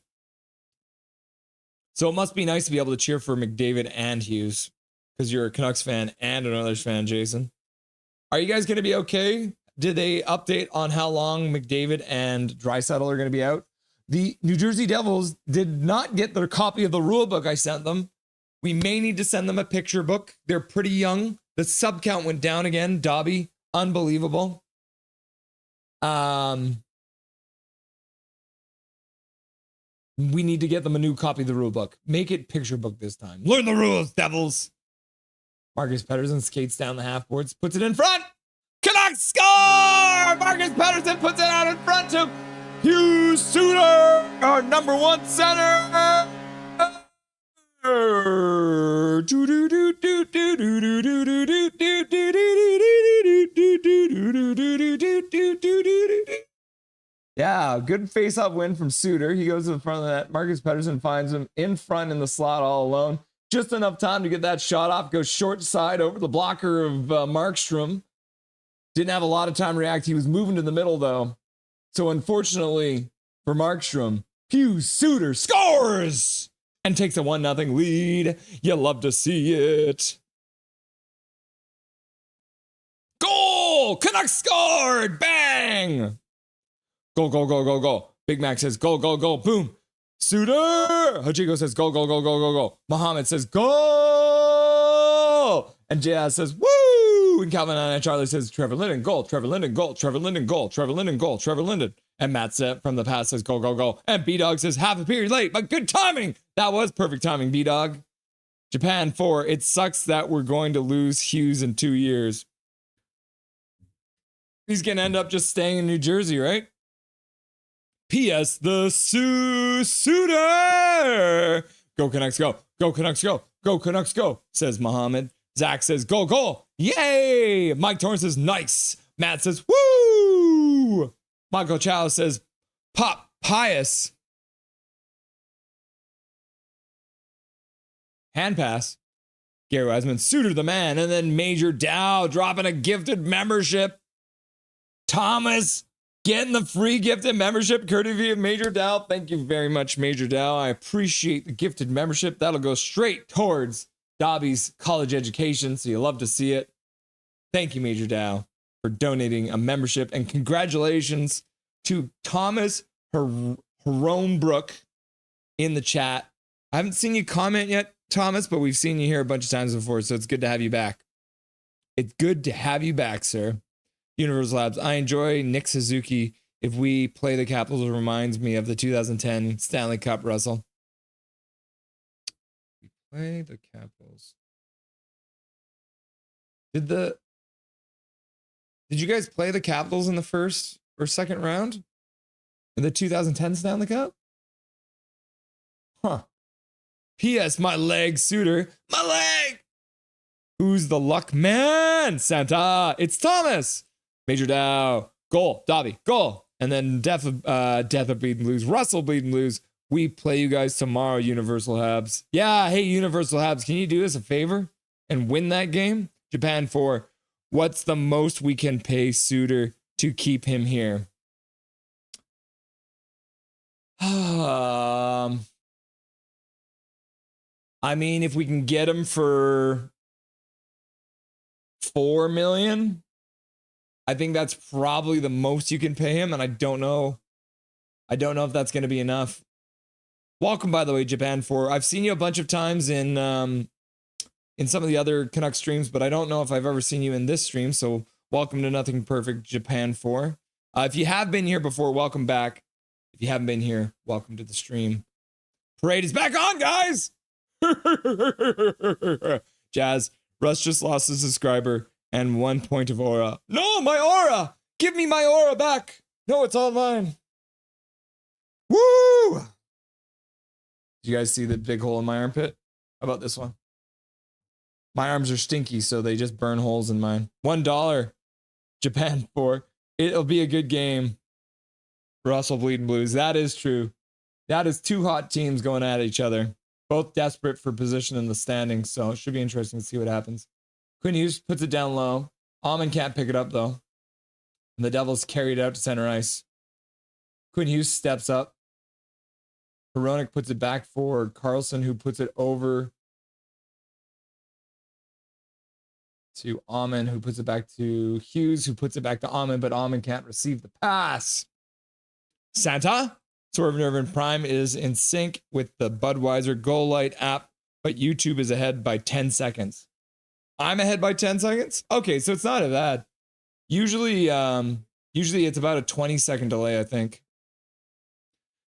[SPEAKER 1] So it must be nice to be able to cheer for McDavid and Hughes because you're a Canucks fan and an Oilers fan, Jason. Are you guys going to be okay? Did they update on how long McDavid and Draisaitl are going to be out? The New Jersey Devils did not get their copy of the rule book I sent them. We may need to send them a picture book. They're pretty young. The sub count went down again. Dobby, unbelievable. We need to get them a new copy of the rule book. Make it picture book this time. Learn the rules, Devils. Marcus Pettersson skates down the half boards, puts it in front. Canucks score! Marcus Pettersson puts it out in front to Hughes Suter, our #1 center. Yeah, good face-off win from Suter. He goes to the front of the net. Marcus Pettersson finds him in front in the slot all alone. Just enough time to get that shot off. Goes short side over the blocker of Markstrom. Didn't have a lot of time to react. He was moving to the middle, though. So unfortunately for Markstrom, Hughes Suter scores and takes a 1-0 lead. You love to see it. Goal! Canucks scored! Bang! Go, go, go, go, go. Big Mac says go, go, go. Boom. Suter! Hachiko says go, go, go, go, go, go. Muhammad says go! And Jazz says woo! And Calvin and Charlie says Trevor Linden, goal. Trevor Linden, goal. Trevor Linden, goal. Trevor Linden, goal. Trevor Linden. And Matt Set from the past says go, go, go. And B-Dog says half a period late, but good timing. That was perfect timing, B-Dog. Japan 4. It sucks that we're going to lose Hughes in 2 years. He's going to end up just staying in New Jersey, right? P.S. The Suitor. Go Canucks, go. Go Canucks, go. Go Canucks, go, says Muhammad. Zach says, go, go. Yay. Mike Torrance says, nice. Matt says, woo. Michael Chow says, pop, pious. Hand pass. Gary Wiseman, Suitor the man. And then Major Dow dropping a gifted membership. Thomas getting the free gifted membership courtesy of Major Dow. Thank you very much, Major Dow. I appreciate the gifted membership. That'll go straight towards Dobby's college education, so you'll love to see it. Thank you, Major Dow, for donating a membership. And congratulations to Thomas Heronbrook in the chat. I haven't seen you comment yet, Thomas, but we've seen you here a bunch of times before, so it's good to have you back. It's good to have you back, sir. Universal Labs, I enjoy Nick Suzuki. If we play the Capitals, it reminds me of the 2010 Stanley Cup, Russell. We play the Capitals. Did you guys play the Capitals in the first or second round in the 2010 Stanley Cup? Huh. P.S. My leg, Suitor. My leg! Who's the luck man? Santa. It's Thomas. Major Dow. Goal. Dobby. Goal. And then Death of Bleed and Lose. Russell Bleed and Lose. We play you guys tomorrow, Universal Habs. Yeah, hey, Universal Habs, can you do us a favor and win that game? Japan 4. What's the most we can pay Suitor to keep him here? I mean, if we can get him for $4 million, I think that's probably the most you can pay him, and I don't know if that's going to be enough. Welcome, by the way, Japan 4. I've seen you a bunch of times in some of the other Canucks streams, but I don't know if I've ever seen you in this stream. So welcome to Nothing Perfect, Japan 4. If you have been here before, welcome back. If you haven't been here, welcome to the stream. Parade is back on, guys. Jazz, Russ just lost a subscriber and 1 point of aura. No, my aura! Give me my aura back! No, it's all mine. Woo! Did you guys see the big hole in my armpit? How about this one? My arms are stinky, so they just burn holes in mine. $1. Japan 4. It'll be a good game. Russell Bleeding Blues. That is true. That is two hot teams going at each other. Both desperate for position in the standings, so it should be interesting to see what happens. Quinn Hughes puts it down low. Almond can't pick it up, though. And the Devils carry it out to center ice. Quinn Hughes steps up. Hronek puts it back for Carlson, who puts it over to Almond, who puts it back to Hughes, who puts it back to Almond, but Almond can't receive the pass. Santa? Swerve Nerve Prime is in sync with the Budweiser Goal Light app, but YouTube is ahead by 10 seconds. I'm ahead by 10 seconds? Okay, so it's not a bad. Usually it's about a 20-second delay, I think.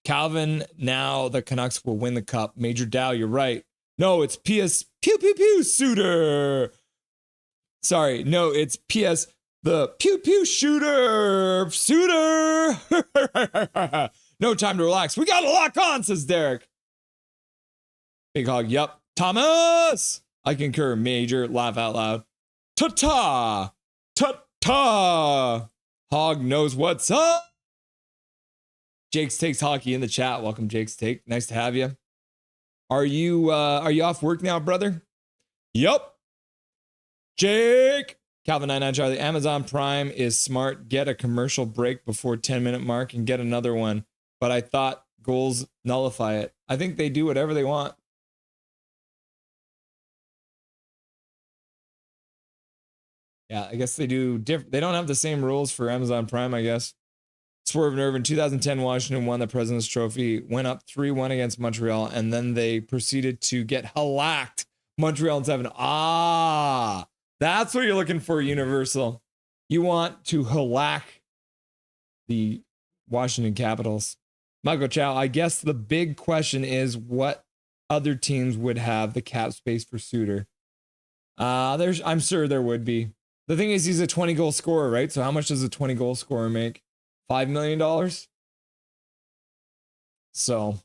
[SPEAKER 1] Calvin, now the Canucks will win the cup. Major Dow, you're right. No, it's PS Pew Pew Pew Suitor. Sorry, no, it's PS the Pew Pew Shooter Suitor. No time to relax. We got to lock on, says Derek. Big Hog, yup. Thomas! I concur, Major. Laugh out loud. Ta-ta! Ta-ta! Hog knows what's up. Jake's Takes Hockey in the chat. Welcome, Jake's Take. Nice to have you. Are you off work now, brother? Yup. Jake! Calvin 99 Charlie. Amazon Prime is smart. Get a commercial break before 10-minute mark and get another one. But I thought goals nullify it. I think they do whatever they want. Yeah, I guess they do. They don't have the same rules for Amazon Prime, I guess. Swerve Nerve in 2010, Washington won the President's Trophy, went up 3-1 against Montreal, and then they proceeded to get shellacked Montreal in 7. Ah, that's what you're looking for, Universal. You want to shellac the Washington Capitals. Michael Chow, I guess the big question is what other teams would have the cap space for Suitor. I'm sure there would be. The thing is, he's a 20-goal scorer, right? So how much does a 20-goal scorer make? $5 million? So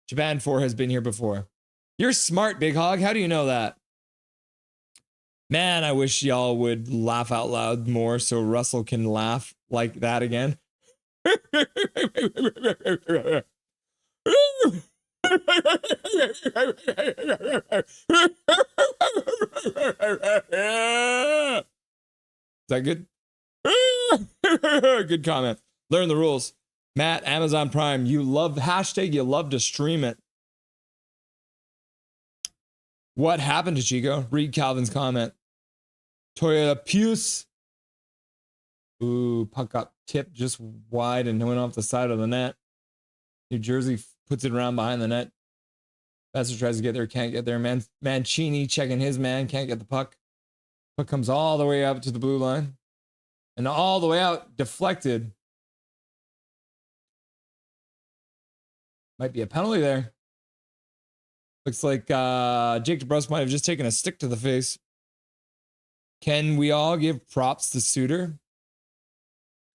[SPEAKER 1] Japan 4 has been here before. You're smart, Big Hog. How do you know that? Man, I wish y'all would laugh out loud more so Russell can laugh like that again. Is that good? Good comment. Learn the rules. Matt, Amazon Prime, you love hashtag, you love to stream it. What happened to Chico? Read Calvin's comment. Toyota Puce. Ooh, puck got tipped just wide and went off the side of the net. New Jersey puts it around behind the net. Besser tries to get there, can't get there. Mancini checking his man, can't get the puck. Puck comes all the way up to the blue line. And all the way out, deflected. Might be a penalty there. Looks like Jake DeBrusk might have just taken a stick to the face. Can we all give props to Suter?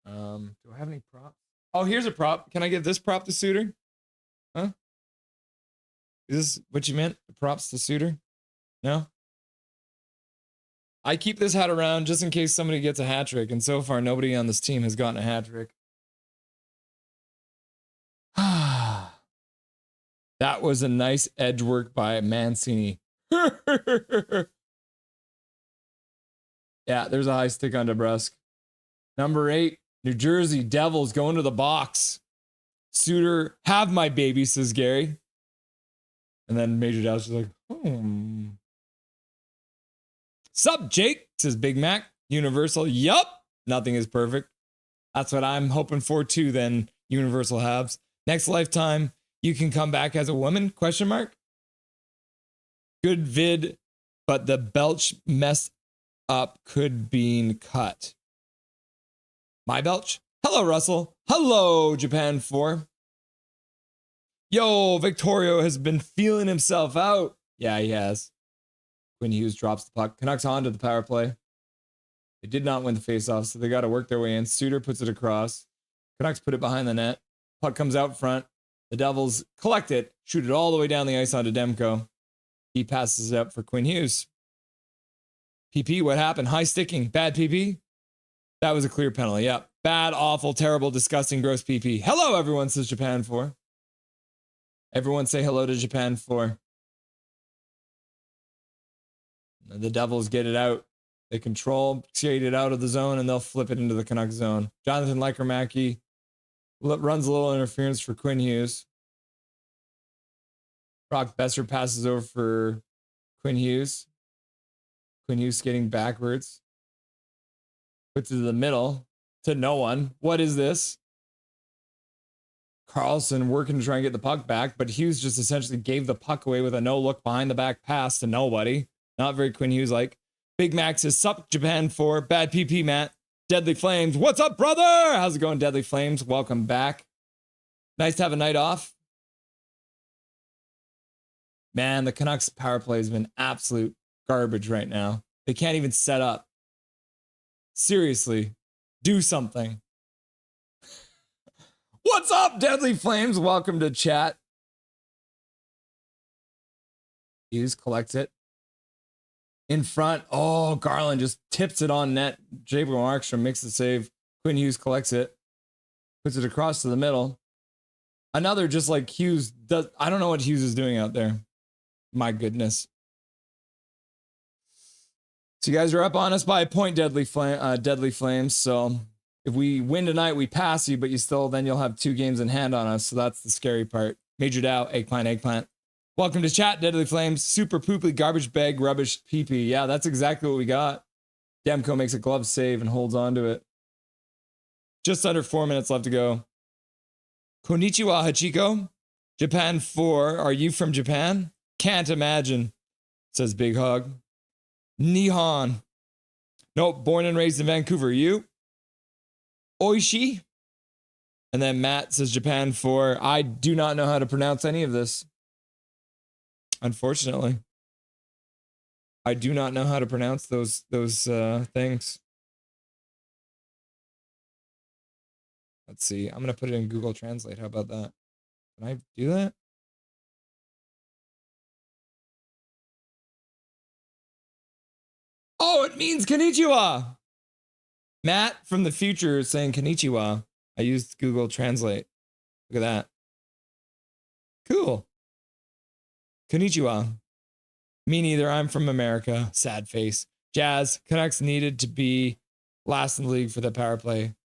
[SPEAKER 1] Do I have any props? Oh, here's a prop. Can I give this prop to Suter? Huh? Is this what you meant? Props to Suter? No? I keep this hat around just in case somebody gets a hat trick, and so far nobody on this team has gotten a hat trick. That was a nice edge work by Mancini. Yeah, there's a high stick on DeBrusk. Number 8, New Jersey Devils going to the box. Suter, have my baby, says Gary. And then Major Dallas is like, Sup, Jake, says Big Mac. Universal, yup. Nothing is perfect. That's what I'm hoping for too, then, Universal Habs. Next lifetime, you can come back as a woman, question mark. Good vid, but the belch messed up could be cut. My belch? Hello, Russell. Hello, Japan 4. Yo, Victorio has been feeling himself out. Yeah, he has. Quinn Hughes drops the puck. Canucks on to the power play. They did not win the faceoff, so they got to work their way in. Suter puts it across. Canucks put it behind the net. Puck comes out front. The Devils collect it, shoot it all the way down the ice onto Demko. He passes it up for Quinn Hughes. PP, what happened? High sticking. Bad PP? That was a clear penalty. Yep. Bad, awful, terrible, disgusting, gross PP. Hello, everyone, says Japan 4. Everyone say hello to Japan 4. The Devils get it out. They control, skate it out of the zone, and they'll flip it into the Canucks zone. Jonathan Likermacki runs a little interference for Quinn Hughes. Brock Besser passes over for Quinn Hughes. Quinn Hughes skating backwards. Puts it in the middle to no one. What is this? Carlson working to try and get the puck back, but Hughes just essentially gave the puck away with a no-look behind-the-back pass to nobody. Not very Quinn Hughes-like. Big Max says, sup, Japan 4. Bad PP, Matt. Deadly Flames. What's up, brother? How's it going, Deadly Flames? Welcome back. Nice to have a night off. Man, the Canucks power play has been absolute garbage right now. They can't even set up. Seriously, do something. What's up, Deadly Flames? Welcome to chat. Hughes collects it. In front. Oh, Garland just tips it on net. Jacob Markstrom makes the save. Quinn Hughes collects it. Puts it across to the middle. Another just like Hughes does. I don't know what Hughes is doing out there. My goodness. So you guys are up on us by a point, Deadly Flames. So if we win tonight, we pass you, but then you'll have 2 games in hand on us. So that's the scary part. Major Dow, eggplant. Welcome to chat, Deadly Flames. Super poopy, garbage bag, rubbish, PP. Yeah, that's exactly what we got. Demko makes a glove save and holds on to it. Just under 4 minutes left to go. Konnichiwa, Hachiko. Japan 4. Are you from Japan? Can't imagine, says Big Hog. Nihon. Nope, born and raised in Vancouver. You? Oishi? And then Matt says Japan 4. I do not know how to pronounce any of this. Unfortunately. I do not know how to pronounce those things. Let's see. I'm going to put it in Google Translate. How about that? Can I do that? Oh, it means konnichiwa. Matt from the future is saying konnichiwa. I used Google Translate. Look at that. Cool. Konnichiwa. Me neither. I'm from America. Sad face. Jazz. Canucks needed to be last in the league for the power play.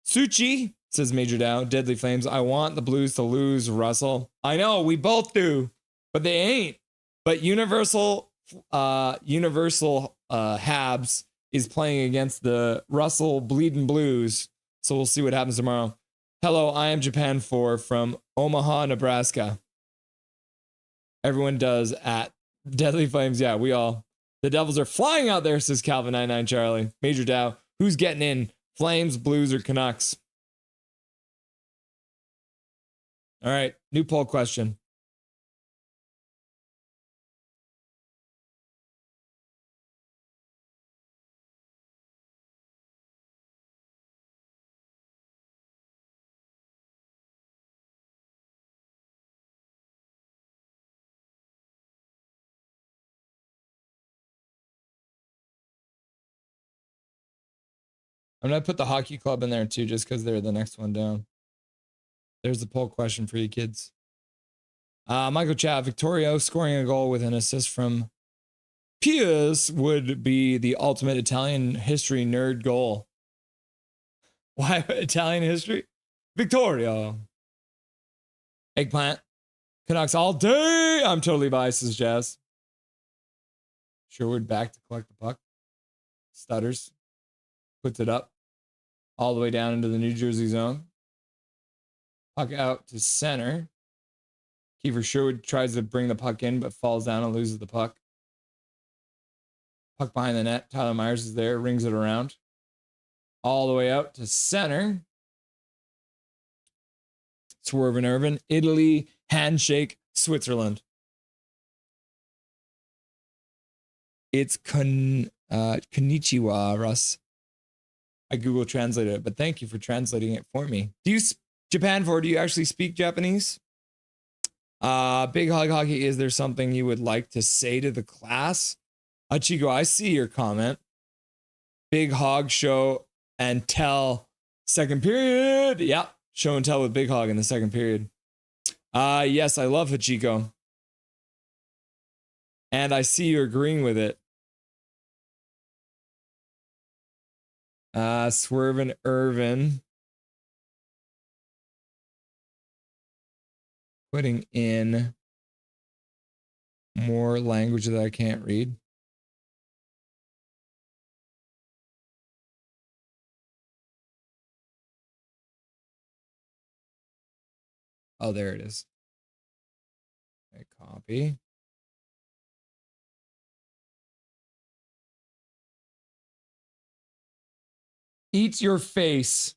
[SPEAKER 1] Suchi, says Major Dow. Deadly Flames. I want the Blues to lose, Russell. I know, we both do, but they ain't. But Universal Habs is playing against the Russell Bleeding Blues. So we'll see what happens tomorrow. Hello, I am Japan 4 from Omaha, Nebraska. Everyone does at Deadly Flames. Yeah, we all. The Devils are flying out there, says Calvin99 Charlie. Major Dow. Who's getting in? Flames, Blues, or Canucks? All right, new poll question. I'm going to put the hockey club in there too, just because they're the next one down. There's the poll question for you kids. Michael Chat, Victorio scoring a goal with an assist from Pius would be the ultimate Italian history nerd goal. Why Italian history? Victorio. Eggplant. Canucks all day. I'm totally biased, says Jazz. Sherwood back to collect the puck. Stutters. Puts it up all the way down into the New Jersey zone. Puck out to center. Kiefer Sherwood tries to bring the puck in, but falls down and loses the puck. Puck behind the net. Tyler Myers is there, rings it around. All the way out to center. Swerve and Irvin. Italy, handshake, Switzerland. It's konnichiwa, Russ. I Google translated it, but thank you for translating it for me. Do you, Japan 4, do you actually speak Japanese? Big Hog Hockey, is there something you would like to say to the class? Chigo, I see your comment. Big Hog show and tell second period. Yeah, show and tell with Big Hog in the second period. Yes, I love Hachiko. And I see you agreeing with it. Swerve and Irvin. Putting in more language that I can't read. Oh, there it is. Okay, copy. Eat your face.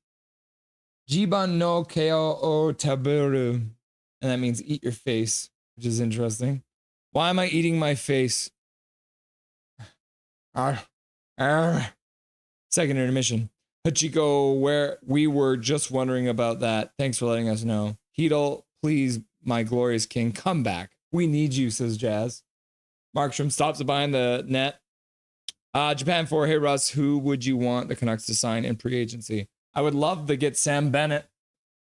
[SPEAKER 1] Jiban no keo o taberu. And that means eat your face, which is interesting. Why am I eating my face? Second intermission. Hachiko, where we were just wondering about that. Thanks for letting us know. Heedle, please, my glorious king, come back. We need you, says Jazz. Markstrom stops behind the net. Japan 4, hey Russ, who would you want the Canucks to sign in pre-agency? I would love to get Sam Bennett.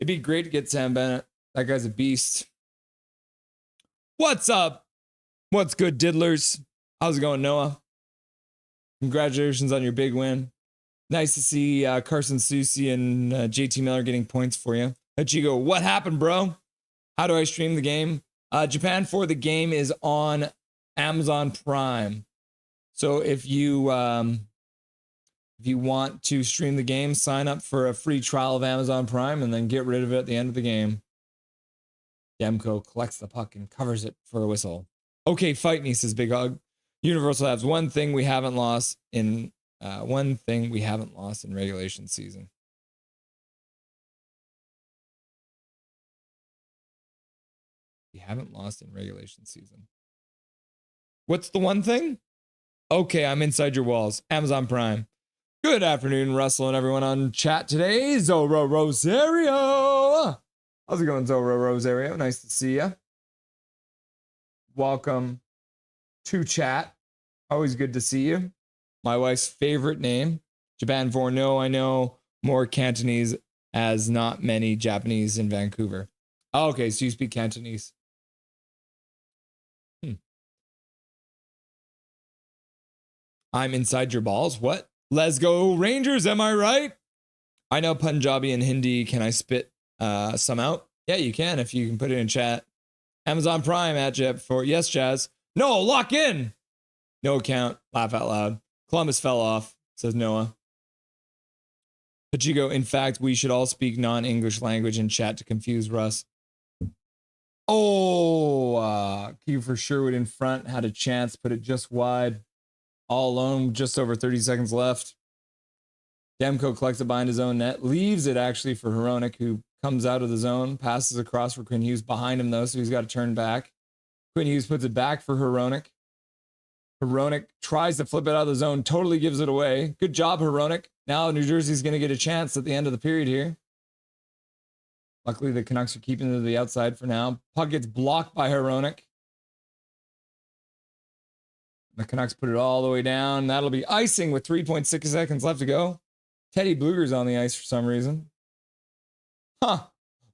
[SPEAKER 1] It'd be great to get Sam Bennett. That guy's a beast. What's up? What's good, diddlers? How's it going, Noah? Congratulations on your big win. Nice to see Carson Soucy and JT Miller getting points for you. Hachigo, what happened, bro? How do I stream the game? Japan 4, the game is on Amazon Prime. So if you want to stream the game, sign up for a free trial of Amazon Prime and then get rid of it at the end of the game. Demko collects the puck and covers it for a whistle. Okay, fight me, says Big Hug. Universal Labs, one thing we haven't lost in regulation season. We haven't lost in regulation season. What's the one thing? Okay, I'm inside your walls. Amazon Prime. Good afternoon, Russell and everyone on chat today. Zoro Rosario. How's it going, Zoro Rosario? Nice to see you. Welcome to chat. Always good to see you. My wife's favorite name, Japan for no, I know more Cantonese as not many Japanese in Vancouver. Oh, okay, so you speak Cantonese. I'm inside your balls. What? Let's go Rangers, am I right? I know Punjabi and Hindi. Can I spit some out? Yeah, you can if you can put it in chat. Amazon Prime at Jet for yes, Jazz. No, lock in. No account. Laugh out loud. Columbus fell off, says Noah. Pachico, in fact, we should all speak non-English language in chat to confuse Russ. Oh, Q for Sherwood in front had a chance, put it just wide. All alone, just over 30 seconds left. Demko collects it behind his own net, leaves it actually for Hronek, who comes out of the zone, passes across for Quinn Hughes behind him, though, so he's got to turn back. Quinn Hughes puts it back for Hronek. Hronek tries to flip it out of the zone, totally gives it away. Good job, Hronek. Now New Jersey's going to get a chance at the end of the period here. Luckily, the Canucks are keeping it to the outside for now. Puck gets blocked by Hronek. The Canucks put it all the way down. That'll be icing with 3.6 seconds left to go. Teddy Bluger's on the ice for some reason. Huh.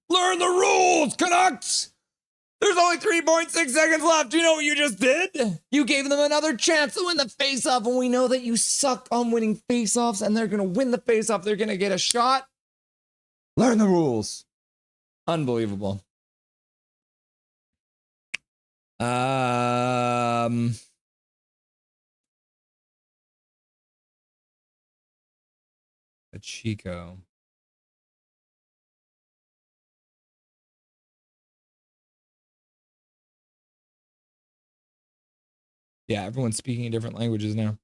[SPEAKER 1] Learn the rules, Canucks! There's only 3.6 seconds left. Do you know what you just did? You gave them another chance to win the faceoff, and we know that you suck on winning faceoffs, and they're going to win the faceoff. They're going to get a shot. Learn the rules. Unbelievable. A Chico. Yeah, everyone's speaking different languages now.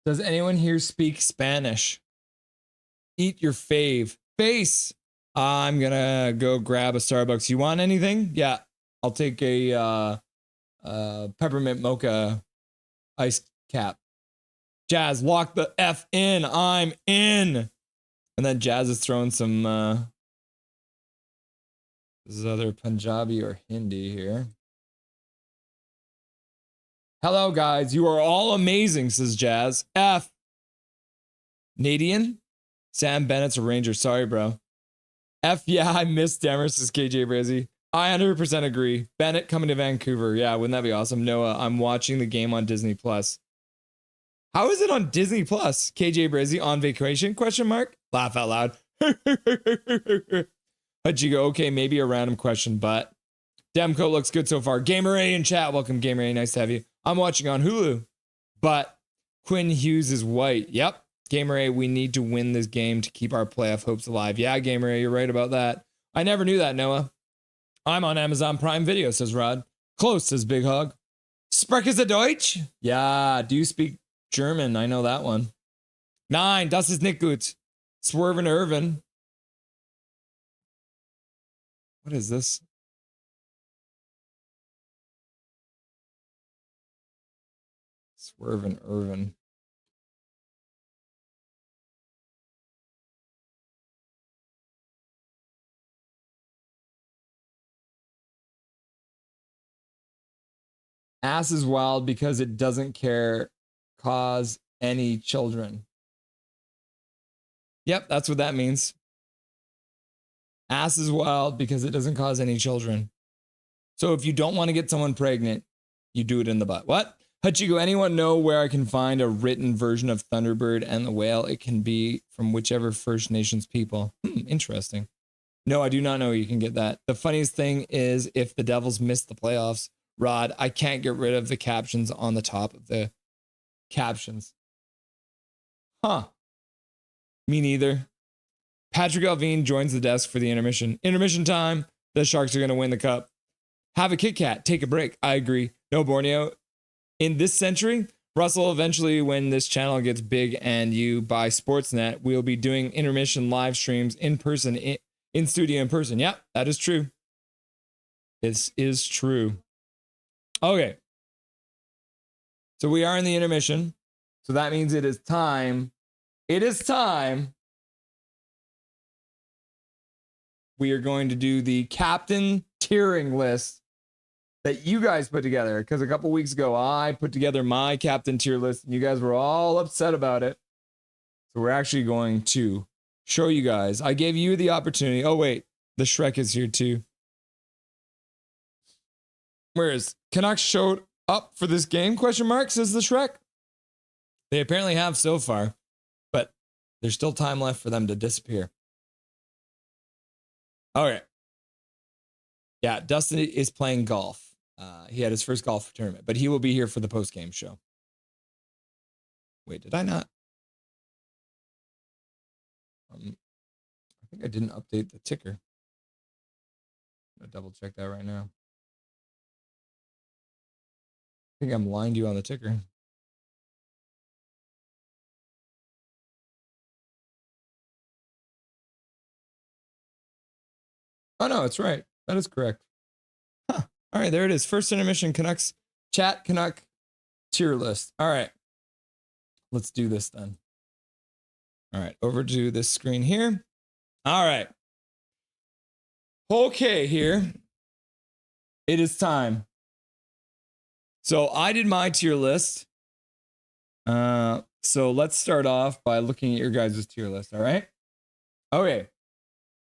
[SPEAKER 1] Does anyone here speak Spanish? Eat your fave. Face. I'm gonna go grab a Starbucks. You want anything? Yeah, I'll take a peppermint mocha ice cap. Jazz, lock the F in. I'm in. And then Jazz is throwing some this is other Punjabi or Hindi here. Hello, guys. You are all amazing, says Jazz. F. Nadian? Sam Bennett's a Ranger. Sorry, bro. F, yeah, I missed Demers, says KJ Brizzy. I 100% agree. Bennett coming to Vancouver. Yeah, wouldn't that be awesome? Noah, I'm watching the game on Disney+. Plus. How is it on Disney+? Plus? KJ Brizzy on vacation? Question mark? Laugh out loud. How'd you go? Okay, maybe a random question, but Demko looks good so far. Gamer A in chat. Welcome, Gamer A. Nice to have you. I'm watching on Hulu, but Quinn Hughes is white. Yep. Gamer A, we need to win this game to keep our playoff hopes alive. Yeah, Gamer A, you're right about that. I never knew that, Noah. I'm on Amazon Prime Video, says Rod. Close, says Big Hog. Sprechen Sie Deutsch? Yeah, do you speak German? I know that one. 9, das ist nicht gut. Swervin' Irvin. What is this? Swervin' Irvin. Ass is wild because it doesn't care cause any children. Yep, that's what that means. Ass is wild because it doesn't cause any children. So if you don't want to get someone pregnant, you do it in the butt. What? Hachiko, anyone know where I can find a written version of Thunderbird and the Whale? It can be from whichever First Nations people. Interesting. No, I do not know you can get that. The funniest thing is if the Devils miss the playoffs, Rod, I can't get rid of the captions on the top of the captions. Huh. Me neither. Patrick Alvine joins the desk for the intermission. Intermission time. The Sharks are going to win the cup. Have a Kit Kat. Take a break. I agree. No Borneo. In this century, Russell, eventually when this channel gets big and you buy Sportsnet, we'll be doing intermission live streams in person, in studio in person. Yep, that is true. This is true. Okay. So we are in the intermission. So that means it is time. It is time. We are going to do the captain tiering list that you guys put together, because a couple weeks ago I put together my captain tier list and you guys were all upset about it. So we're actually going to show you guys. I gave you the opportunity. Oh wait, the Shrek is here too. Where is Canucks showed up for this game? Question mark, says the Shrek. They apparently have so far, but there's still time left for them to disappear. All right. Yeah, Dustin is playing golf. He had his first golf tournament, but he will be here for the post-game show. Wait, did I not? I think I didn't update the ticker. I'm going to double check that right now. I think I'm lying to you on the ticker. Oh, no, it's right. That is correct. Huh. All right, there it is. First intermission Canucks chat Canuck tier list. All right. Let's do this then. All right, over to this screen here. All right. Okay, here. It is time. So I did my tier list. So let's start off by looking at your guys' tier list, all right? Okay.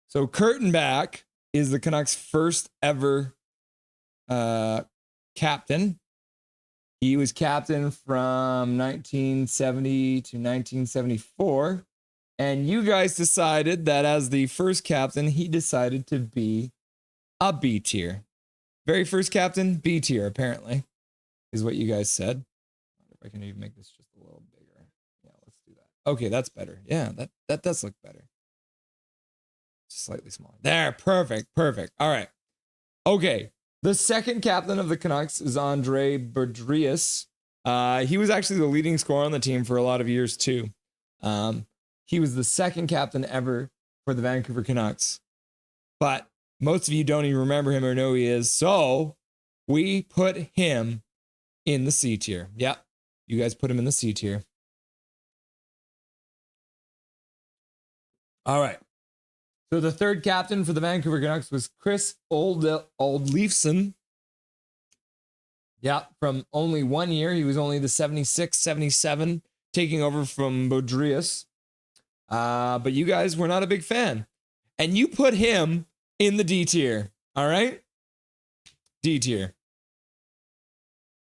[SPEAKER 1] So Curtin back is the Canucks' first ever captain. He was captain from 1970 to 1974. And you guys decided that as the first captain, he decided to be a B tier. Very first captain, B tier, apparently, is what you guys said. I wonder if I can even make this just a little bigger. Yeah, let's do that. Okay, that's better. Yeah, that does look better. Just slightly smaller. There, perfect, perfect. All right. Okay, the second captain of the Canucks is Andre Berdrius. He was actually the leading scorer on the team for a lot of years, too. He was the second captain ever for the Vancouver Canucks. But most of you don't even remember him or know who he is. So we put him in the C tier. Yep. You guys put him in the C tier. All right. So the third captain for the Vancouver Canucks was Chris Oldleifson. Yeah, from only 1 year. He was only the 76, 77, taking over from Baudrias. But you guys were not a big fan. And you put him in the D tier. All right? D tier.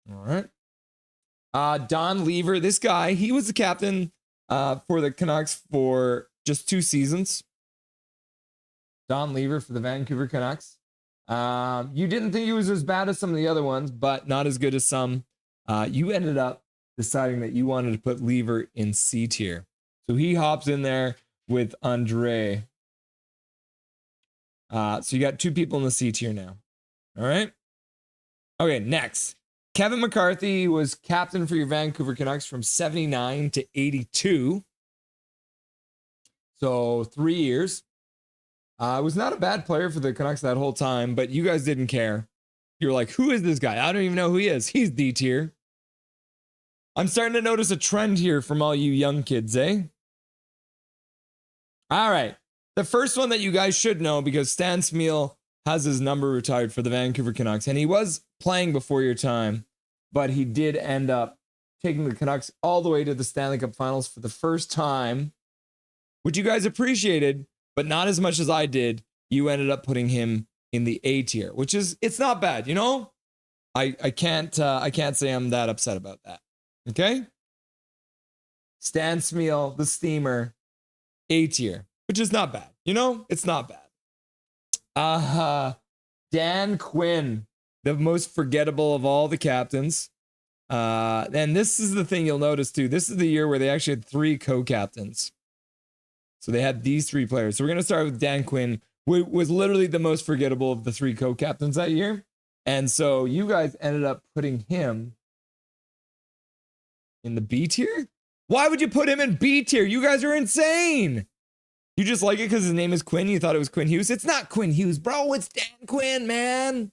[SPEAKER 1] All right. Don Lever, this guy, he was the captain for the Canucks for just 2 seasons. Don Lever for the Vancouver Canucks. You didn't think he was as bad as some of the other ones, but not as good as some. You ended up deciding that you wanted to put Lever in C tier. So he hops in there with Andre. So you got 2 people in the C tier now. All right. Okay, next. Kevin McCarthy was captain for your Vancouver Canucks from 79 to 82. So 3 years. Was not a bad player for the Canucks that whole time, but you guys didn't care. You were like, who is this guy? I don't even know who he is. He's D tier. I'm starting to notice a trend here from all you young kids, eh? All right. The first one that you guys should know, because Stan Smeel has his number retired for the Vancouver Canucks, and he was playing before your time, but he did end up taking the Canucks all the way to the Stanley Cup Finals for the first time, which you guys appreciated, but not as much as I did. You ended up putting him in the A tier, which is, it's not bad, you know? I can't say I'm that upset about that. Okay? Stan Smeel, the Steamer, A tier, which is not bad. You know, it's not bad. Dan Quinn, the most forgettable of all the captains. And this is the thing you'll notice too. This is the year where they actually had 3 co-captains. So they had these 3 players. So we're going to start with Dan Quinn, who was literally the most forgettable of the 3 co-captains that year. And so you guys ended up putting him In the B tier? Why would you put him in B tier? You guys are insane. You just like it because his name is Quinn? You thought it was Quinn Hughes? It's not Quinn Hughes, bro. It's Dan Quinn, man.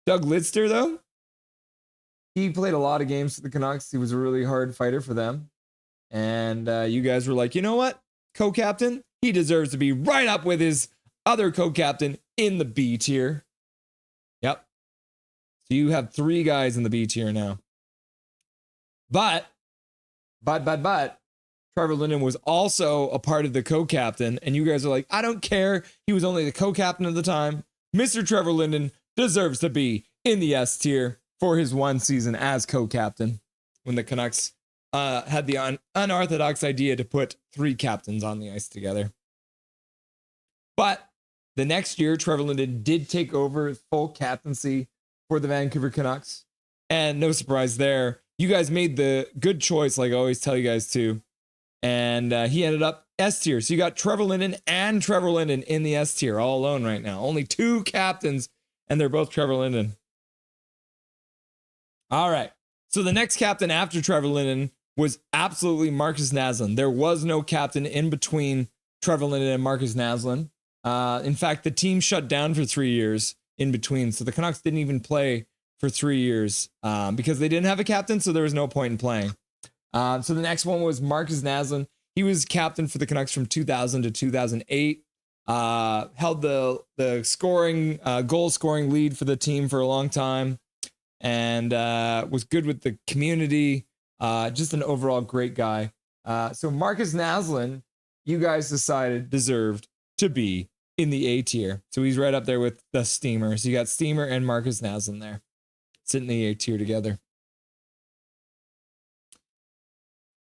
[SPEAKER 1] Doug Lidster, though. He played a lot of games for the Canucks. He was a really hard fighter for them. And you guys were like, you know what? Co-captain, he deserves to be right up with his other co-captain in the B tier. Yep. So you have 3 guys in the B tier now. But, Trevor Linden was also a part of the co-captain, and you guys are like, I don't care. He was only the co-captain at the time. Mr. Trevor Linden deserves to be in the S tier for his 1 season as co-captain when the Canucks had the unorthodox idea to put 3 captains on the ice together. But the next year, Trevor Linden did take over full captaincy for the Vancouver Canucks. And no surprise there. You guys made the good choice, like I always tell you guys to. And he ended up S tier. So you got Trevor Linden and Trevor Linden in the S tier all alone right now. Only 2 captains, and they're both Trevor Linden. All right. So the next captain after Trevor Linden was absolutely Marcus Naslund. There was no captain in between Trevor Linden and Marcus Naslund. In fact, the team shut down for 3 years in between. So the Canucks didn't even play for 3 years because they didn't have a captain. So there was no point in playing. So the next one was Marcus Naslund. He was captain for the Canucks from 2000 to 2008. Held the scoring, goal scoring lead for the team for a long time. And was good with the community. Just an overall great guy. So Marcus Naslund, you guys decided deserved to be in the A tier. So he's right up there with the Steamer. So you got Steamer and Marcus Naslund there, sitting in the A tier together.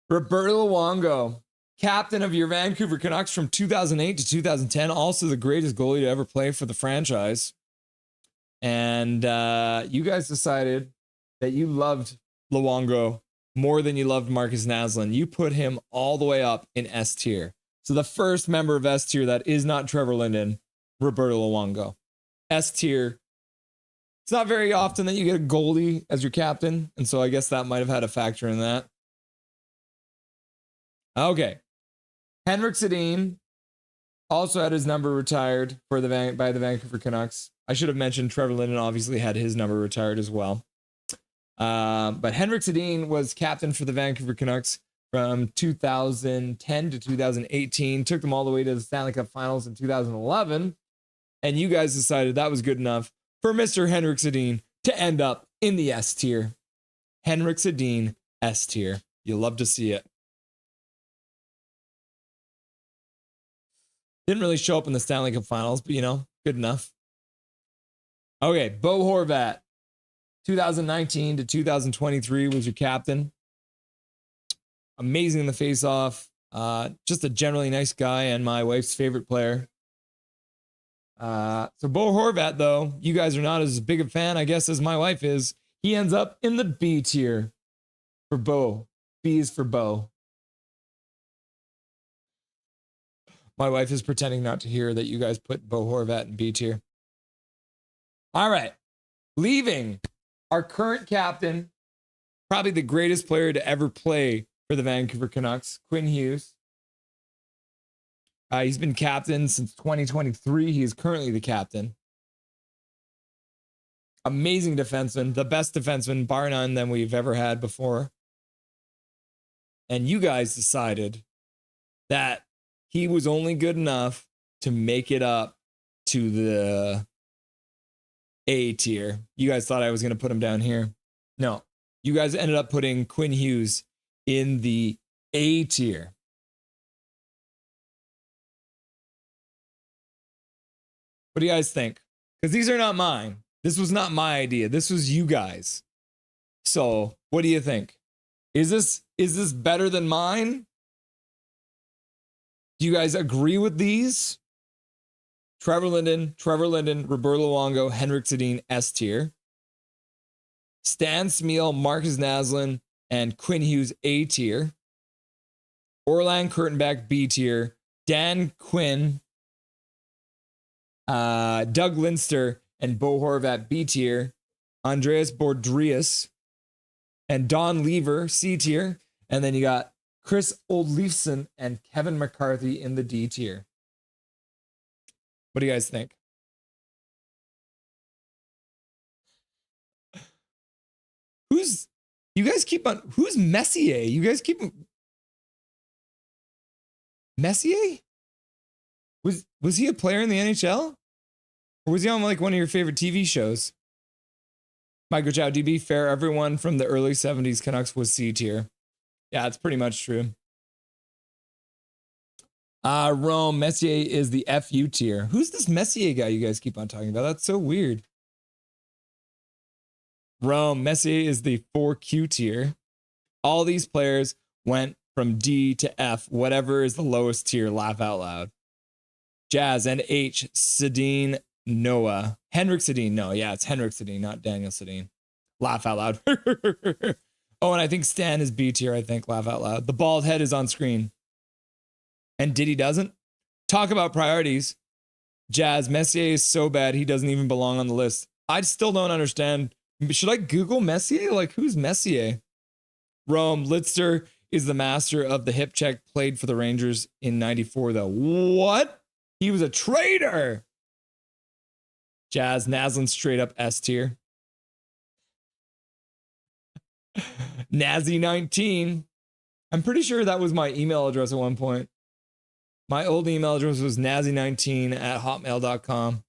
[SPEAKER 1] Roberto Luongo, captain of your Vancouver Canucks from 2008 to 2010, also the greatest goalie to ever play for the franchise. And you guys decided that you loved Luongo more than you loved Marcus Naslund. You put him all the way up in S tier. So the first member of S tier that is not Trevor Linden, Roberto Luongo. S tier. It's not very often that you get a goalie as your captain, and so I guess that might have had a factor in that. Okay. Henrik Sedin also had his number retired for by the Vancouver Canucks. I should have mentioned Trevor Linden obviously had his number retired as well. But Henrik Sedin was captain for the Vancouver Canucks from 2010 to 2018. Took them all the way to the Stanley Cup Finals in 2011. And you guys decided that was good enough for Mr. Henrik Sedin to end up in the S tier. Henrik Sedin, S tier. You love to see it. Didn't really show up in the Stanley Cup Finals, but, you know, good enough. Okay, Bo Horvat, 2019 to 2023 was your captain. Amazing in the face-off. Just a generally nice guy and my wife's favorite player. So Bo Horvat, though, you guys are not as big a fan, I guess, as my wife is. He ends up in the B tier for Bo. B is for Bo. My wife is pretending not to hear that you guys put Bo Horvat in B tier. All right. Leaving our current captain, probably the greatest player to ever play for the Vancouver Canucks, Quinn Hughes. He's been captain since 2023. He is currently the captain. Amazing defenseman, the best defenseman, bar none, than we've ever had before. And you guys decided that he was only good enough to make it up to the A tier. You guys thought I was going to put him down here. No, you guys ended up putting Quinn Hughes in the A tier. What do you guys think? Because these are not mine. This was not my idea. This was you guys. So what do you think? Is this better than mine? Do you guys agree with these? Trevor Linden, Roberto Luongo, Henrik Sedin, S tier. Stan Smeel, Marcus Naslund, and Quinn Hughes, A tier. Orland Kurtenbach, B tier. Dan Quinn, Doug Linster, and Bo Horvat, B tier. Andreas Bordrius and Don Lever, C tier. And then you got Chris Oldleifson and Kevin McCarthy in the D tier. What do you guys think? Who's Messier? You guys keep Messier? Was he a player in the NHL? Or was he on like one of your favorite TV shows? Michael Chow, DB, fair. Everyone from the early 70s Canucks was C tier. Yeah, it's pretty much true. Rome, Messier is the FU tier. Who's this Messier guy you guys keep on talking about? That's so weird. Rome, Messier is the 4Q tier. All these players went from D to F, whatever is the lowest tier, laugh out loud. Jazz and H, Sedin, Noah. Henrik Sedin, no, yeah, it's Henrik Sedin, not Daniel Sedin. Laugh out loud. Oh, and I think Stan is B tier, I think, laugh out loud. The bald head is on screen. And Diddy doesn't? Talk about priorities. Jazz, Messier is so bad he doesn't even belong on the list. I still don't understand. Should I Google Messier? Like, who's Messier? Rome, Litster is the master of the hip check, played for the Rangers in 94, though. What? He was a traitor. Jazz, Naslin straight up S tier. Nazi19. I'm pretty sure that was my email address at one point. My old email address was nazi19@hotmail.com.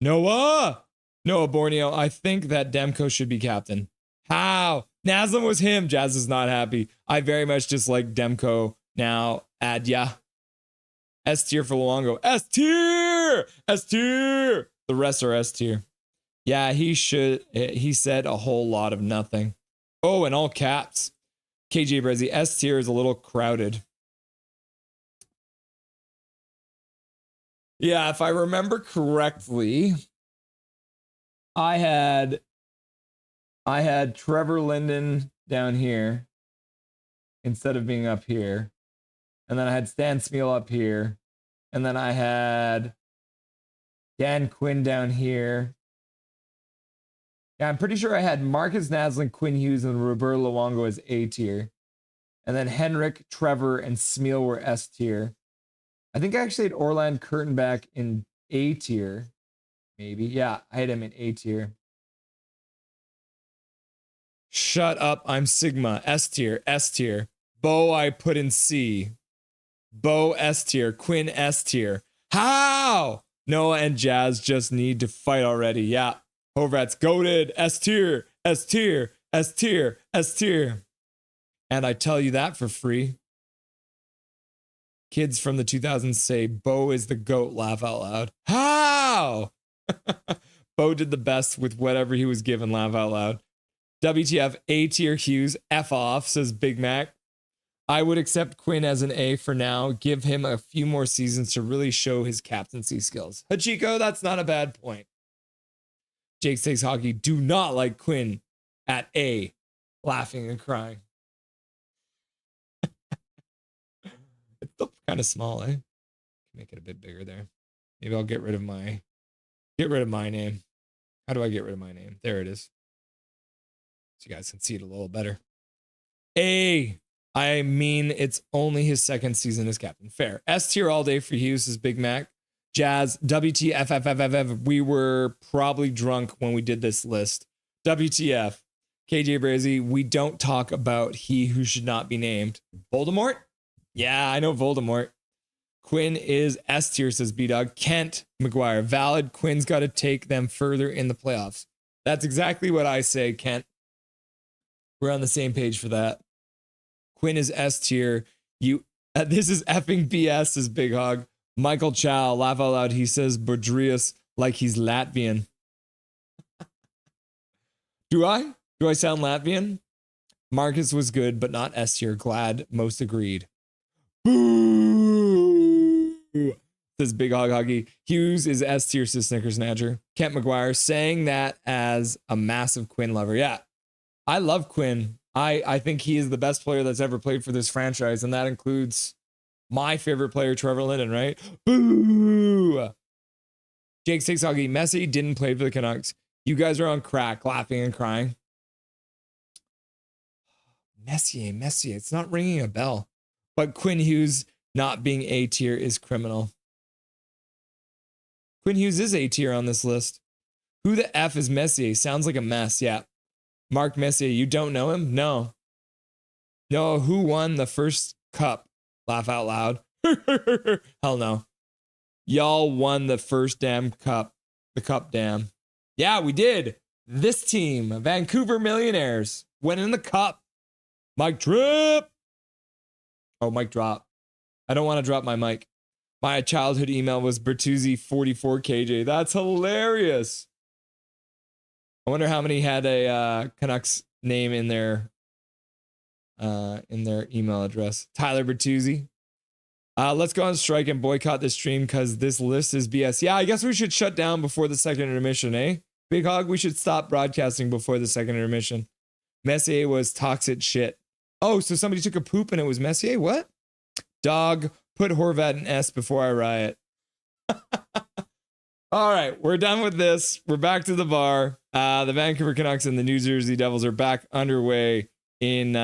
[SPEAKER 1] Noah Borneo, I think that Demko should be captain. How? Naslin was him. Jazz is not happy. I very much dislike Demko now. Adya. S tier for Luongo. S tier. The rest are S tier. Yeah, he should. He said a whole lot of nothing. Oh, and all caps. KJ Brezzi, S tier is a little crowded. Yeah, if I remember correctly, I had Trevor Linden down here instead of being up here. And then I had Stan Smeal up here. And then I had Dan Quinn down here. Yeah, I'm pretty sure I had Marcus Naslin, Quinn Hughes, and Roberto Luongo as A tier. And then Henrik, Trevor, and Smeal were S tier. I think I actually had Orland Kurtenbach in A tier. Maybe. Yeah, I had him in A tier. Shut up. I'm Sigma. S tier. Bo, I put in C. Bo, S tier. Quinn, S tier. How? Noah and Jazz just need to fight already. Yeah. Hovat's goated. S tier. And I tell you that for free. Kids from the 2000s say Bo is the GOAT, laugh out loud. How? Bo did the best with whatever he was given, laugh out loud. WTF, A tier Hughes, F off, says Big Mac. I would accept Quinn as an A for now. Give him a few more seasons to really show his captaincy skills. Hachiko, that's not a bad point. Jake Stakes Hockey, do not like Quinn at A, laughing and crying. It's still kind of small, eh? Make it a bit bigger there. Maybe I'll get rid of my name. How do I get rid of my name? There it is. So you guys can see it a little better. A. I mean, it's only his second season as captain. Fair. S tier all day for Hughes is Big Mac. Jazz, WTF. We were probably drunk when we did this list. WTF. KJ Brazy, we don't talk about he who should not be named. Voldemort? Yeah, I know Voldemort. Quinn is S tier, says B-Dog. Kent McGuire, valid. Quinn's got to take them further in the playoffs. That's exactly what I say, Kent. We're on the same page for that. Quinn is S tier. This is effing BS, says Big Hog. Michael Chow, laugh out loud. He says Bodrius like he's Latvian. Do I? Do I sound Latvian? Marcus was good, but not S tier. Glad most agreed. Boo! Says Big Hog Hoggy. Hughes is S tier, says Snicker Snatcher. Kent McGuire saying that as a massive Quinn lover. Yeah, I love Quinn. I think he is the best player that's ever played for this franchise, and that includes my favorite player, Trevor Linden, right? Boo! Jake Six Hoggy, Messi didn't play for the Canucks. You guys are on crack, laughing and crying. Messier. It's not ringing a bell. But Quinn Hughes not being A tier is criminal. Quinn Hughes is A tier on this list. Who the F is Messier? Sounds like a mess. Yeah. Mark Messier. You don't know him? No. No. Who won the first cup? Laugh out loud. Hell no. Y'all won the first damn cup. The cup damn. Yeah, we did. This team, Vancouver Millionaires, went in the cup. Mic drop. Oh, mic drop. I don't want to drop my mic. My childhood email was Bertuzzi44KJ. That's hilarious. I wonder how many had a Canucks name in their email address. Tyler Bertuzzi. Let's go on strike and boycott this stream because this list is BS. Yeah, I guess we should shut down before the second intermission, eh? Big Hog, we should stop broadcasting before the second intermission. Messier was toxic shit. Oh, so somebody took a poop and it was Messier? What? Dog, put Horvat in S before I riot. All right, we're done with this. We're back to the bar. The Vancouver Canucks and the New Jersey Devils are back underway in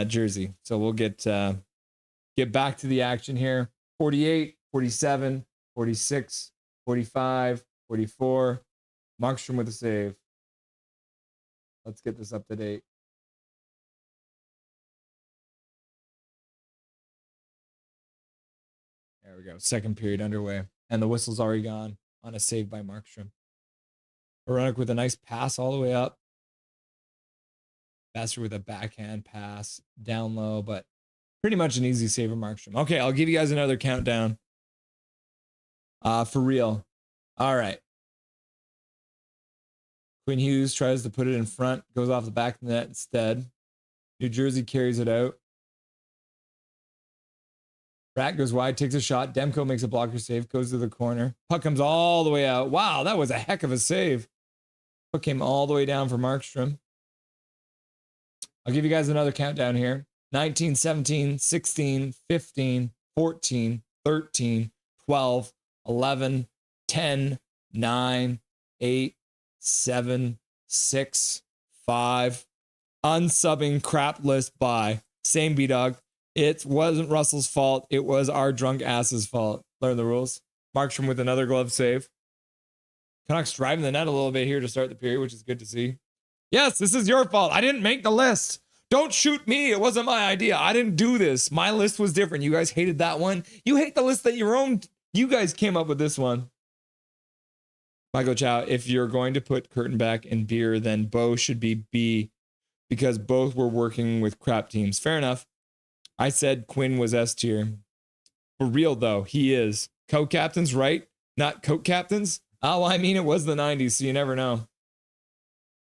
[SPEAKER 1] Jersey. So we'll get back to the action here. 48, 47, 46, 45, 44. Markstrom with a save. Let's get this up to date. There we go. Second period underway. And the whistle's already gone on a save by Markstrom. Hronek with a nice pass all the way up. Baster with a backhand pass down low, but pretty much an easy save of Markstrom. Okay, I'll give you guys another countdown. For real. All right. Quinn Hughes tries to put it in front, goes off the back of the net instead. New Jersey carries it out. Rat goes wide, takes a shot. Demko makes a blocker save, goes to the corner. Puck comes all the way out. Wow, that was a heck of a save. Puck came all the way down for Markstrom. I'll give you guys another countdown here. 19, 17, 16, 15, 14, 13, 12, 11, 10, 9, 8, 7, 6, 5. Unsubbing crap list by same B-Dog. It wasn't Russell's fault. It was our drunk ass's fault. Learn the rules. Markstrom with another glove save. Canucks driving the net a little bit here to start the period, which is good to see. Yes, this is your fault. I didn't make the list. Don't shoot me. It wasn't my idea. I didn't do this. My list was different. You guys hated that one. You hate the list that your own. You guys came up with this one. Michael Chow, if you're going to put Kurtenbach and Beer, then Bo should be B because both were working with crap teams. Fair enough. I said Quinn was S tier. For real, though, he is. Co-captains, right? Not coat captains? Oh, I mean, it was the 90s, so you never know.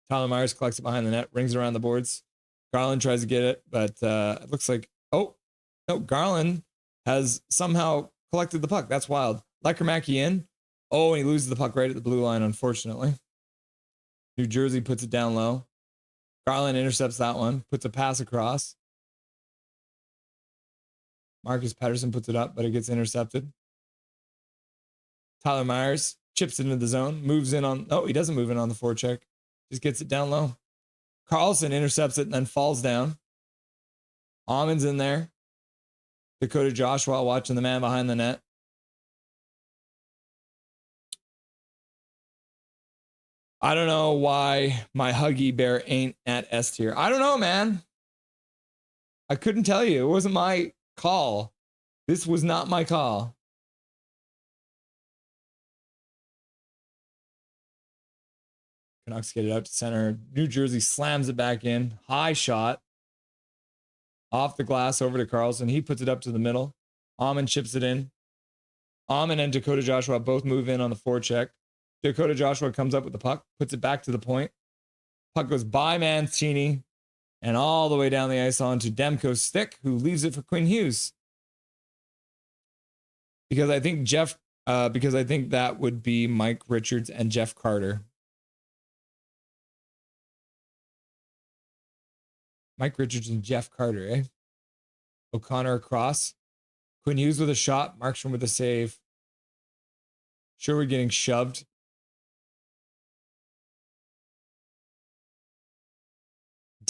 [SPEAKER 1] Tyler Myers collects it behind the net, rings it around the boards. Garland tries to get it, but it looks like, oh, no, Garland has somehow collected the puck. That's wild. Lekermacki in. Oh, and he loses the puck right at the blue line, unfortunately. New Jersey puts it down low. Garland intercepts that one, puts a pass across. Marcus Pettersson puts it up, but it gets intercepted. Tyler Myers chips it into the zone, moves in on, oh, he doesn't move in on the forecheck. Just gets it down low. Carlson intercepts it and then falls down. Almond's in there. Dakota Joshua watching the man behind the net. I don't know why my Huggy Bear ain't at S tier. I don't know, man. I couldn't tell you. It wasn't my call. This was not my call. Canucks get it out to center. New Jersey slams it back in. High shot. Off the glass over to Carlson. He puts it up to the middle. Almond chips it in. Almond and Dakota Joshua both move in on the forecheck. Dakota Joshua comes up with the puck, puts it back to the point. Puck goes by Mancini and all the way down the ice onto Demko's stick, who leaves it for Quinn Hughes. Because I think that would be Mike Richards and Jeff Carter. Mike Richards and Jeff Carter, eh? O'Connor across. Quinn Hughes with a shot. Markstrom with a save. Sure, we're getting shoved.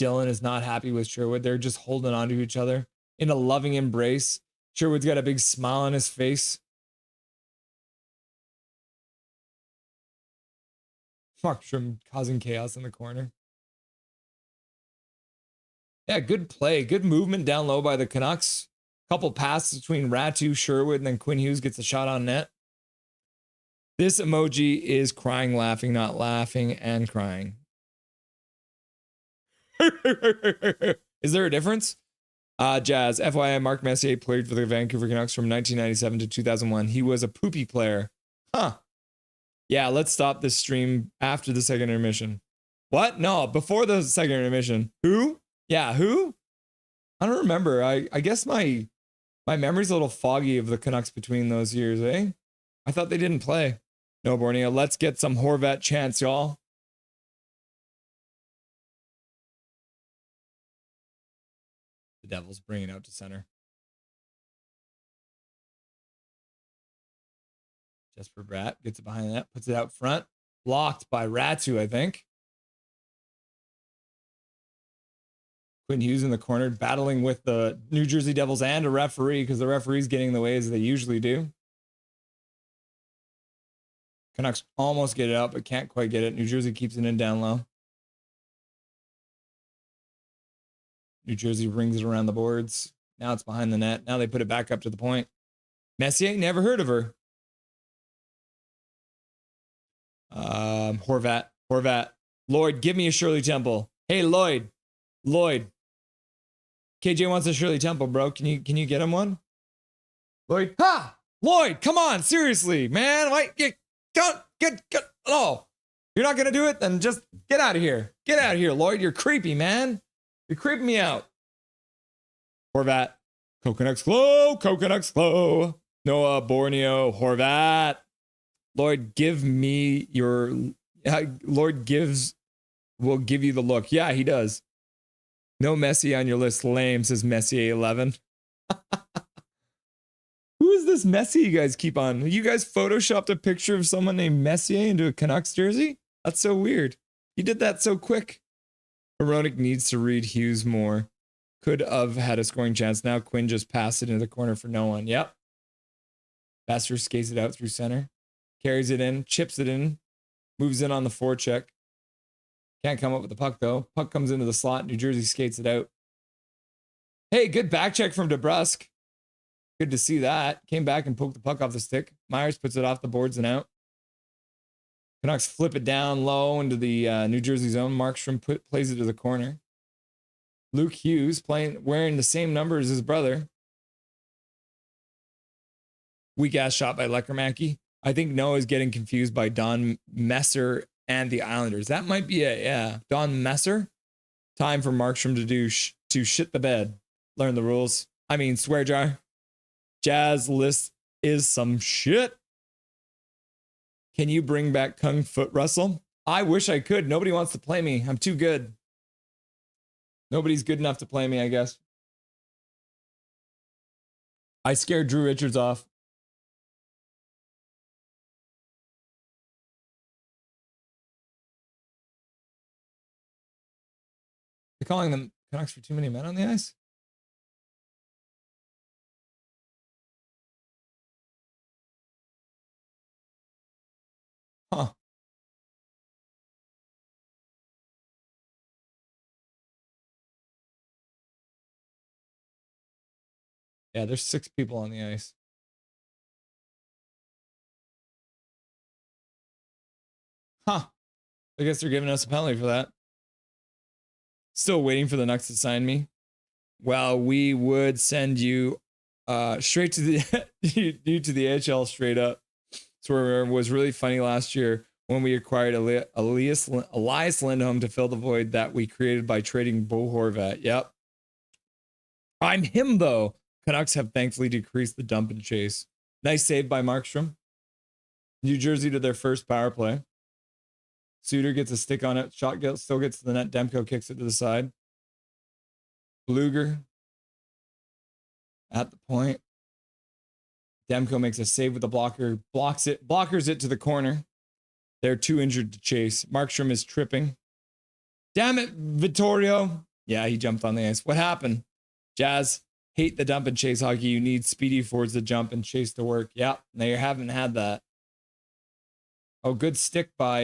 [SPEAKER 1] Dylan is not happy with Sherwood. They're just holding on to each other in a loving embrace. Sherwood's got a big smile on his face. Markstrom causing chaos in the corner. Yeah, good play. Good movement down low by the Canucks. Couple passes between Ratu, Sherwood, and then Quinn Hughes gets a shot on net. This emoji is crying, laughing, not laughing, and crying. Is there a difference? Jazz, FYI, Mark Messier played for the Vancouver Canucks from 1997 to 2001. He was a poopy player. Huh. Yeah, let's stop this stream after the second intermission. What? No, before the second intermission. Who? Yeah, who? I don't remember. I guess my memory's a little foggy of the Canucks between those years, eh? I thought they didn't play. No, Borneo. Let's get some Horvat chants, y'all. The Devils bring it out to center. Jesper Bratt gets it behind that, puts it out front. Blocked by Ratu, I think. Quinn Hughes in the corner, battling with the New Jersey Devils and a referee because the referee's getting in the way as they usually do. Canucks almost get it out, but can't quite get it. New Jersey keeps it in down low. New Jersey rings it around the boards. Now it's behind the net. Now they put it back up to the point. Messier, never heard of her. Horvat. Lloyd, give me a Shirley Temple. Hey, Lloyd. KJ wants a Shirley Temple, bro. Can you get him one? Lloyd. Ha! Lloyd, come on, seriously, man. Get. Oh, you're not gonna do it? Then just get out of here. Get out of here, Lloyd. You're creepy, man. You're creeping me out. Horvat. Coconuts glow. Noah, Borneo, Horvat. Lord, give me your... Lord will give you the look. Yeah, he does. No Messi on your list. Lame, says Messier 11. Who is this Messi you guys keep on? You guys photoshopped a picture of someone named Messier into a Canucks jersey? That's so weird. You did that so quick. Hronik needs to read Hughes more. Could have had a scoring chance. Now Quinn just passed it into the corner for no one. Yep. Baster skates it out through center. Carries it in. Chips it in. Moves in on the forecheck. Can't come up with the puck, though. Puck comes into the slot. New Jersey skates it out. Hey, good back check from DeBrusque. Good to see that. Came back and poked the puck off the stick. Myers puts it off the boards and out. Canucks flip it down low into the New Jersey zone. Markstrom plays it to the corner. Luke Hughes wearing the same number as his brother. Weak ass shot by Leckermacky. I think Noah's getting confused by Don Messer and the Islanders. That might be it. Yeah, Don Messer. Time for Markstrom to shit the bed. Learn the rules. I mean, swear jar. Jazz list is some shit. Can you bring back Kung Foot Russell? I wish I could. Nobody wants to play me. I'm too good. Nobody's good enough to play me, I guess. I scared Drew Richards off. They're calling them Canucks for too many men on the ice? Huh. Yeah, there's 6 people on the ice. Huh. I guess they're giving us a penalty for that. Still waiting for the Nucks to sign me. Well, we would send you straight to the due to the AHL straight up. So it was really funny last year when we acquired Elias Lindholm to fill the void that we created by trading Bo Horvat. Yep. I'm him, though. Canucks have thankfully decreased the dump and chase. Nice save by Markstrom. New Jersey to their first power play. Suter gets a stick on it. Shot still gets to the net. Demko kicks it to the side. Bluger at the point. Demko makes a save with the blocker. Blockers it to the corner. They're too injured to chase. Markstrom is tripping. Damn it, Vittorio. Yeah, he jumped on the ice. What happened? Jazz, hate the dump and chase hockey. You need speedy forwards to jump and chase to work. Yeah, now you haven't had that. Oh, good stick by,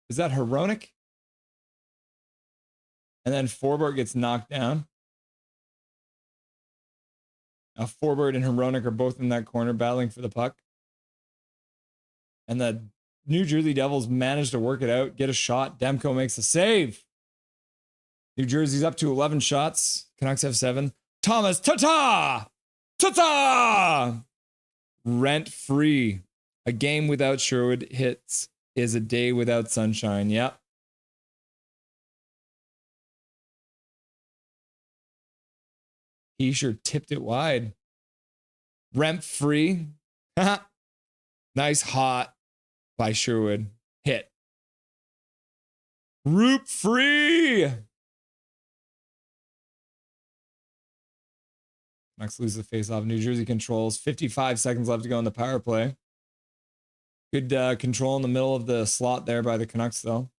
[SPEAKER 1] is that Hronek? And then Forbort gets knocked down. Forbort and Hronek are both in that corner battling for the puck. And the New Jersey Devils manage to work it out, get a shot. Demko makes a save. New Jersey's up to 11 shots. Canucks have 7. Thomas, ta-ta! Ta-ta! Rent free. A game without Sherwood hits is a day without sunshine. Yep. He sure tipped it wide. Rent free. Nice hot by Sherwood. Hit. Root free. Canucks lose the faceoff. New Jersey controls. 55 seconds left to go in the power play. Good control in the middle of the slot there by the Canucks, though.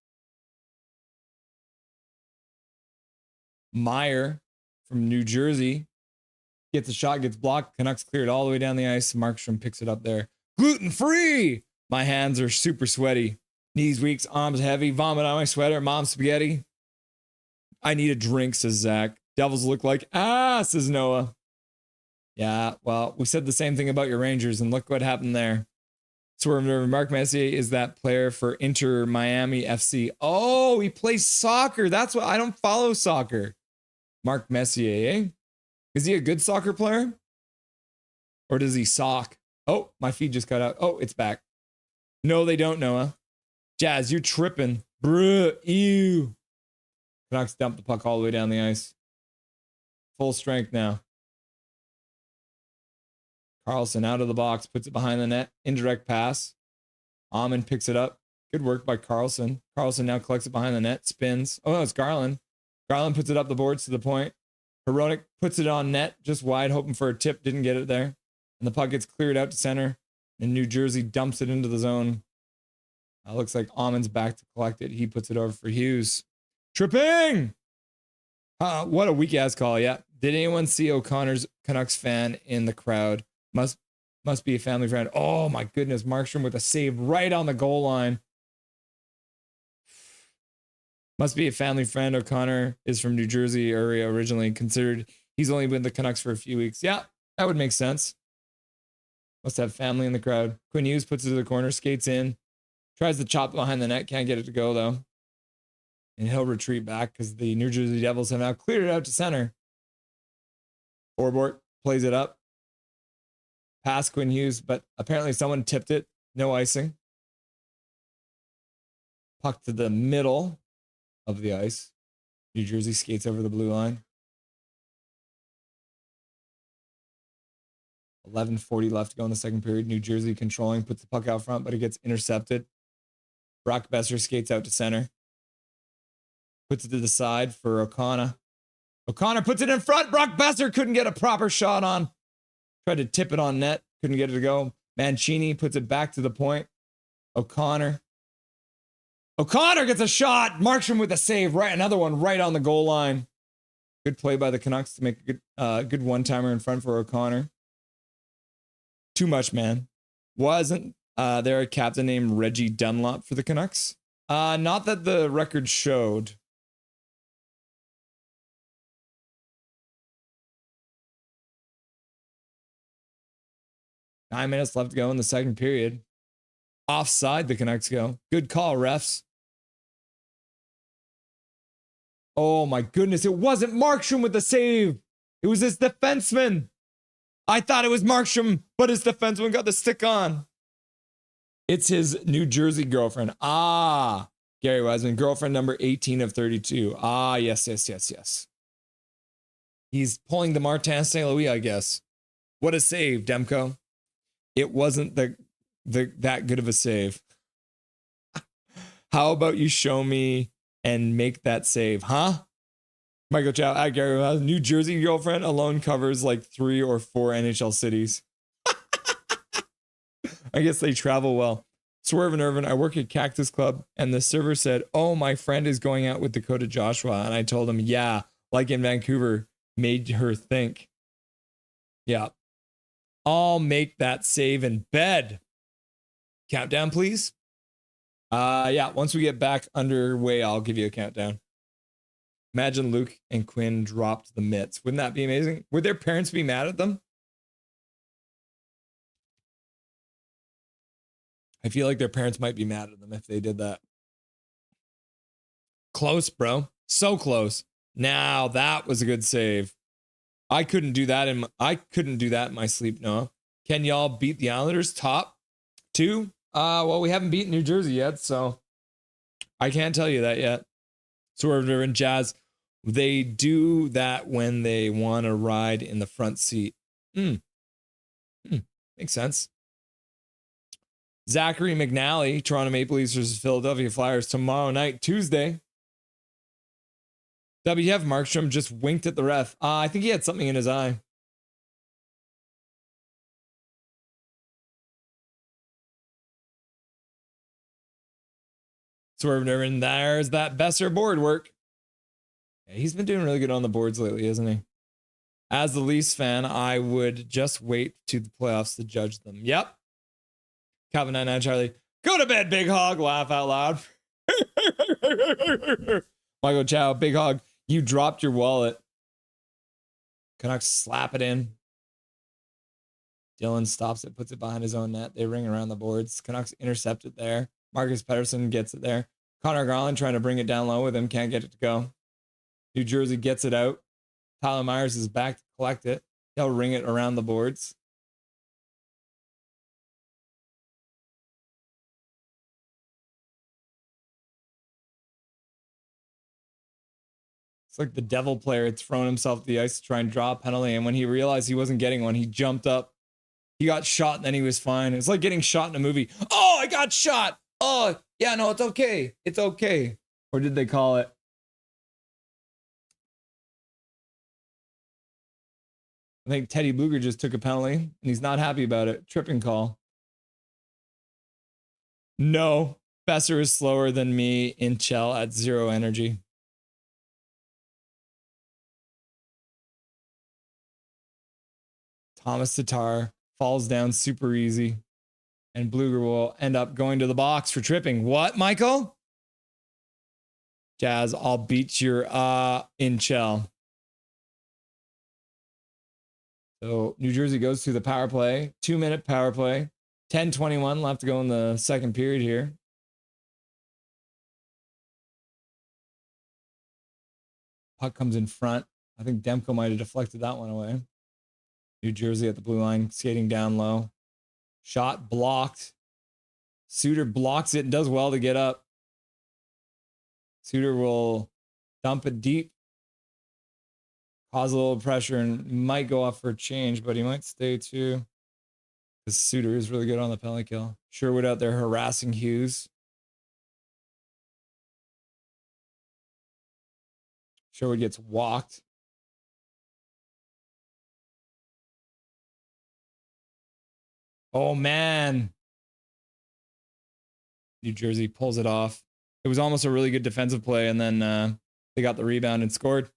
[SPEAKER 1] Meyer from New Jersey gets a shot, gets blocked. Canucks clear it all the way down the ice. Markstrom picks it up there. Gluten-free! My hands are super sweaty. Knees weak, arms heavy. Vomit on my sweater. Mom spaghetti. I need a drink, says Zach. Devils look like ass, says Noah. Yeah, well, we said the same thing about your Rangers, and look what happened there. Swerve Nerve, Mark Messier is that player for Inter Miami FC. Oh, he plays soccer. That's what I don't follow soccer. Mark Messier, eh? Is he a good soccer player? Or does he sock? Oh, my feed just cut out. Oh, it's back. No, they don't, Noah. Jazz, you're tripping. Bruh, ew. Canucks dump the puck all the way down the ice. Full strength now. Carlson out of the box, puts it behind the net. Indirect pass. Amon picks it up. Good work by Carlson. Carlson now collects it behind the net, spins. Oh, no, it's Garland. Garland puts it up the boards to the point. Hronek puts it on net, just wide, hoping for a tip. Didn't get it there. And the puck gets cleared out to center. And New Jersey dumps it into the zone. Looks like Amon's back to collect it. He puts it over for Hughes. Tripping! What a weak-ass call, yeah. Did anyone see O'Connor's Canucks fan in the crowd? Must be a family friend. Oh, my goodness. Markstrom with a save right on the goal line. Must be a family friend. O'Connor is from New Jersey area originally. Considered he's only been the Canucks for a few weeks. Yeah, that would make sense. Must have family in the crowd. Quinn Hughes puts it to the corner, skates in. Tries to chop behind the net. Can't get it to go, though. And he'll retreat back because the New Jersey Devils have now cleared it out to center. Forbort plays it up. Pass Quinn Hughes, but apparently someone tipped it. No icing. Puck to the middle of the ice. New Jersey skates over the blue line. 11:40 left to go in the second period. New Jersey controlling, puts the puck out front, but it gets intercepted. Brock Besser skates out to center. Puts it to the side for O'Connor. O'Connor puts it in front. Brock Besser couldn't get a proper shot on. Tried to tip it on net. Couldn't get it to go. Mancini puts it back to the point. O'Connor gets a shot. Markstrom with a save. Right, another one right on the goal line. Good play by the Canucks to make a good one-timer in front for O'Connor. Too much, man. Wasn't there a captain named Reggie Dunlop for the Canucks? Not that the record showed. Nine minutes left to go in the second period. Offside, the Canucks go. Good call, refs. Oh my goodness, it wasn't Markstrom with the save. It was his defenseman. I thought it was Markstrom, but his defenseman got the stick on. It's his New Jersey girlfriend. Ah, Gary Wiseman, girlfriend number 18 of 32. Ah, yes. He's pulling the Martin St. Louis, I guess. What a save, Demko. It wasn't that good of a save. How about you show me and make that save, huh? Michael Chow at Gary, New Jersey girlfriend alone covers like 3 or 4 NHL cities. I guess they travel well. Swerve and Irvin, I work at Cactus Club, and the server said, oh, my friend is going out with Dakota Joshua. And I told him, yeah, like in Vancouver, made her think. Yeah. I'll make that save in bed. Countdown, please. Yeah, once we get back underway, I'll give you a countdown. Imagine Luke and Quinn dropped the mitts. Wouldn't that be amazing? Would their parents be mad at them? I feel like their parents might be mad at them if they did that. Close, bro. So close. Now that was a good save. I couldn't do that in my sleep, Noah. Can y'all beat the Islanders top 2? Well, we haven't beaten New Jersey yet, so I can't tell you that yet. Swerve and Jazz, they do that when they want to ride in the front seat. Makes sense. Zachary McNally, Toronto Maple Leafs versus Philadelphia Flyers tomorrow night, Tuesday. WF Markstrom just winked at the ref. I think he had something in his eye. Swerve and there's that Besser board work. Yeah, he's been doing really good on the boards lately, isn't he? As the Leafs fan, I would just wait to the playoffs to judge them. Yep. Calvin 99 Charlie. Go to bed, Big Hog. Laugh out loud. Michael Chow, Big Hog. You dropped your wallet. Canucks slap it in. Dylan stops it, puts it behind his own net. They ring around the boards. Canucks intercept it there. Marcus Pettersson gets it there. Connor Garland trying to bring it down low with him. Can't get it to go. New Jersey gets it out. Tyler Myers is back to collect it. He'll ring it around the boards. It's like the devil player had thrown himself to the ice to try and draw a penalty. And when he realized he wasn't getting one, he jumped up. He got shot and then he was fine. It's like getting shot in a movie. Oh, I got shot. Oh, yeah, no, it's okay. It's okay. Or did they call it? I think Teddy Bluger just took a penalty and he's not happy about it. Tripping call. No, Besser is slower than me in Chell at 0 energy. Thomas Tatar falls down super easy. And Bluger will end up going to the box for tripping. What, Michael? Jazz, I'll beat your in Chell. So New Jersey goes to the power play. 2-minute power play. 10:21 left to go in the second period here. Puck comes in front. I think Demko might have deflected that one away. New Jersey at the blue line, skating down low. Shot blocked. Suter blocks it and does well to get up. Suter will dump it deep. Cause a little pressure and might go off for a change, but he might stay too. Because Suter is really good on the penalty kill. Sherwood out there harassing Hughes. Sherwood gets walked. Oh, man. New Jersey pulls it off. It was almost a really good defensive play, and then they got the rebound and scored.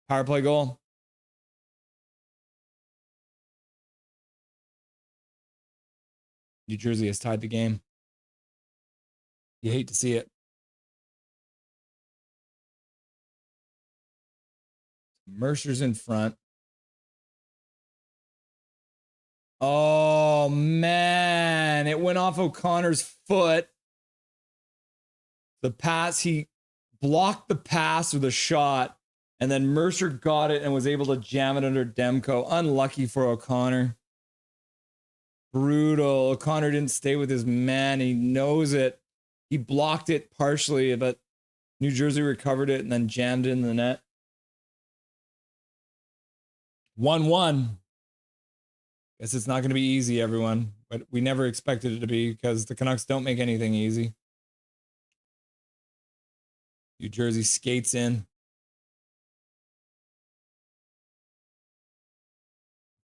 [SPEAKER 1] Power play goal. New Jersey has tied the game. You hate to see it. Mercer's in front. Oh, man. It went off O'Connor's foot. The pass, he blocked the pass with a shot, and then Mercer got it and was able to jam it under Demko. Unlucky for O'Connor. Brutal. O'Connor didn't stay with his man. He knows it. He blocked it partially, but New Jersey recovered it and then jammed it in the net. 1-1. Guess it's not going to be easy, everyone, but we never expected it to be because the Canucks don't make anything easy. New Jersey skates in.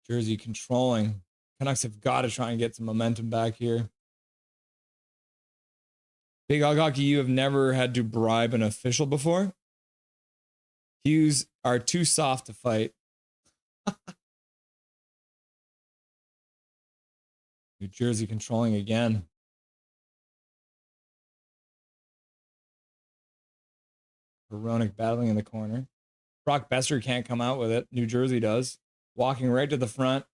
[SPEAKER 1] Jersey controlling. Canucks have got to try and get some momentum back here. Big Hog Hockey, you have never had to bribe an official before. Hughes are too soft to fight. New Jersey controlling again. Veronic battling in the corner. Brock Besser can't come out with it. New Jersey does. Walking right to the front.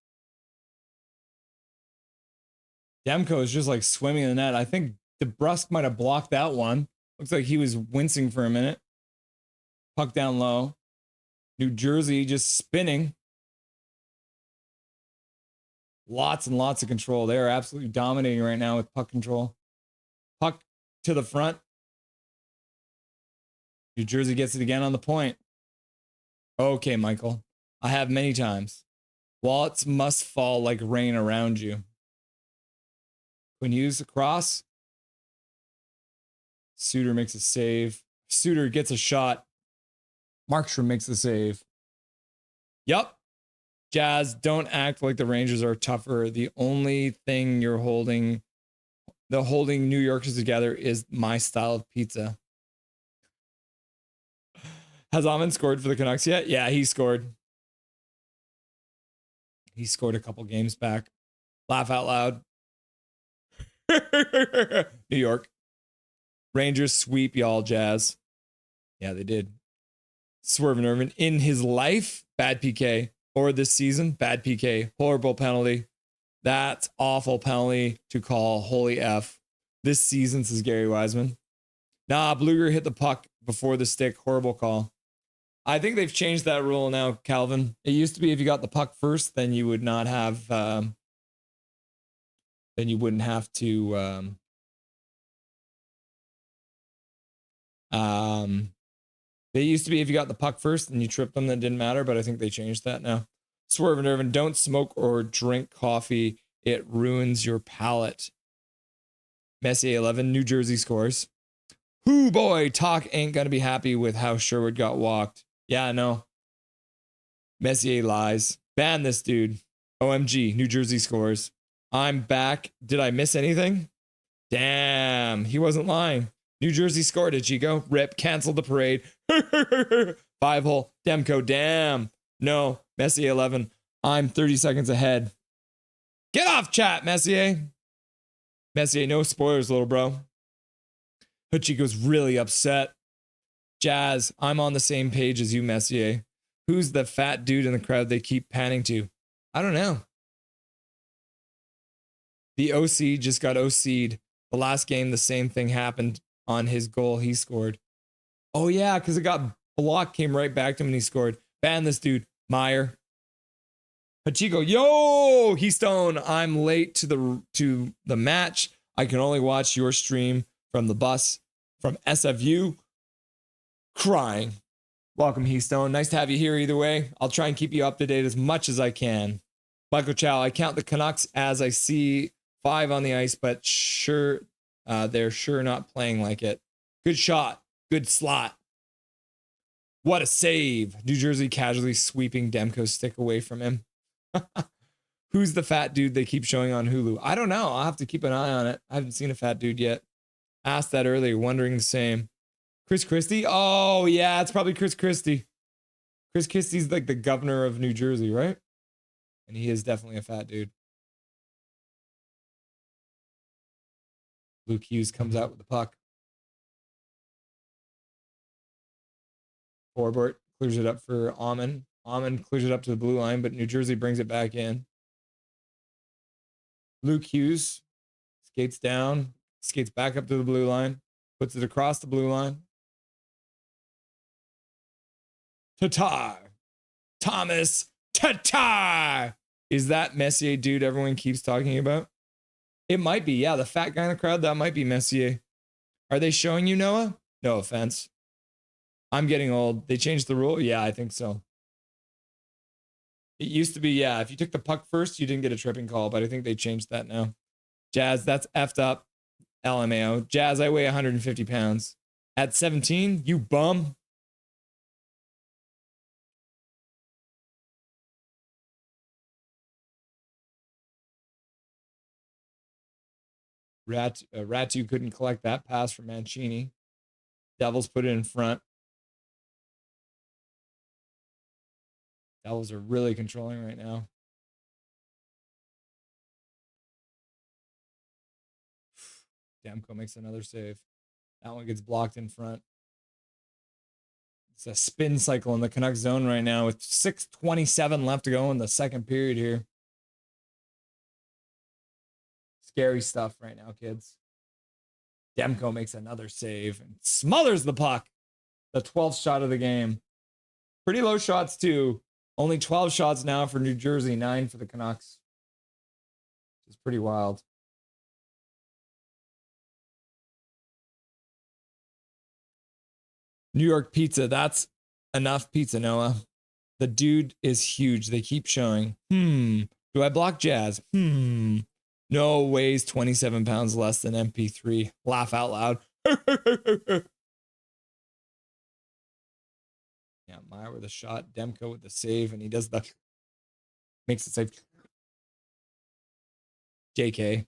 [SPEAKER 1] Demko is just like swimming in the net. I think DeBrusque might have blocked that one. Looks like he was wincing for a minute. Puck down low. New Jersey just spinning. Lots and lots of control. They are absolutely dominating right now with puck control. Puck to the front. New Jersey gets it again on the point. Okay, Michael. I have many times. Wallets must fall like rain around you. Quinn Hughes across. Suter makes a save. Suter gets a shot. Markstrom makes the save. Yup. Jazz, don't act like the Rangers are tougher. The only thing you're holding New Yorkers together is my style of pizza. Has Amon scored for the Canucks yet? Yeah, he scored. He scored a couple games back. Laugh out loud. New York. Rangers sweep y'all, Jazz. Yeah, they did. Swerve Irvin in his life, bad PK. Or this season, bad PK. Horrible penalty. That's awful penalty to call. Holy F. This season, says Gary Wiseman. Nah, Bluger hit the puck before the stick. Horrible call. I think they've changed that rule now, Calvin. It used to be if you got the puck first, then you would not have, then you wouldn't have to, they used to be if you got the puck first and you tripped them, that didn't matter, but I think they changed that now. Swerve and Irvin, don't smoke or drink coffee. It ruins your palate. Messier 11, New Jersey scores. Hoo boy, Talk ain't gonna be happy with how Sherwood got walked. Yeah, I know. Messier lies. Ban this dude. OMG, New Jersey scores. I'm back. Did I miss anything? Damn, he wasn't lying. New Jersey scored it, Chico. Rip, canceled the parade. 5-hole. Demko, damn. No, Messier 11. I'm 30 seconds ahead. Get off chat, Messier. Messier, no spoilers, little bro. Hachiko's really upset. Jazz, I'm on the same page as you, Messier. Who's the fat dude in the crowd they keep panning to? I don't know. The OC just got OC'd. The last game, the same thing happened on his goal he scored. Oh, yeah, because it got blocked, came right back to him, and he scored. Ban this dude, Meyer. Hachiko, yo, Keystone, I'm late to the match. I can only watch your stream from the bus from SFU. Crying. Welcome, Keystone. Nice to have you here either way. I'll try and keep you up to date as much as I can. Michael Chow, I count the Canucks as I see 5 on the ice, but sure, they're sure not playing like it. Good shot. Good slot. What a save. New Jersey casually sweeping Demko's stick away from him. Who's the fat dude they keep showing on Hulu? I don't know. I'll have to keep an eye on it. I haven't seen a fat dude yet. Asked that earlier, wondering the same. Chris Christie? Oh, yeah, it's probably Chris Christie. Chris Christie's like the governor of New Jersey, right? And he is definitely a fat dude. Luke Hughes comes out with the puck. Forbort clears it up for Amon. Amon clears it up to the blue line, but New Jersey brings it back in. Luke Hughes skates down, skates back up to the blue line, puts it across the blue line. Tatar. Thomas Tatar. Is that Messier dude everyone keeps talking about? It might be. Yeah, the fat guy in the crowd, that might be Messier. Are they showing you, Noah? No offense. I'm getting old. They changed the rule? Yeah, I think so. It used to be, yeah, if you took the puck first, you didn't get a tripping call, but I think they changed that now. Jazz, that's effed up. LMAO. Jazz, I weigh 150 pounds. At 17, you bum. Ratu couldn't collect that pass from Mancini. Devils put it in front. Devils are really controlling right now. Demko makes another save. That one gets blocked in front. It's a spin cycle in the Canucks zone right now with 6:27 left to go in the second period here. Scary stuff right now, kids. Demko makes another save and smothers the puck. The 12th shot of the game. Pretty low shots, too. Only 12 shots now for New Jersey, 9 for the Canucks. It's pretty wild. New York pizza. That's enough pizza, Noah. The dude is huge. They keep showing. Do I block Jazz? No, weighs 27 pounds less than MP3. Laugh out loud. Yeah, Meyer with a shot. Demko with the save, and he does the... Makes it save. JK.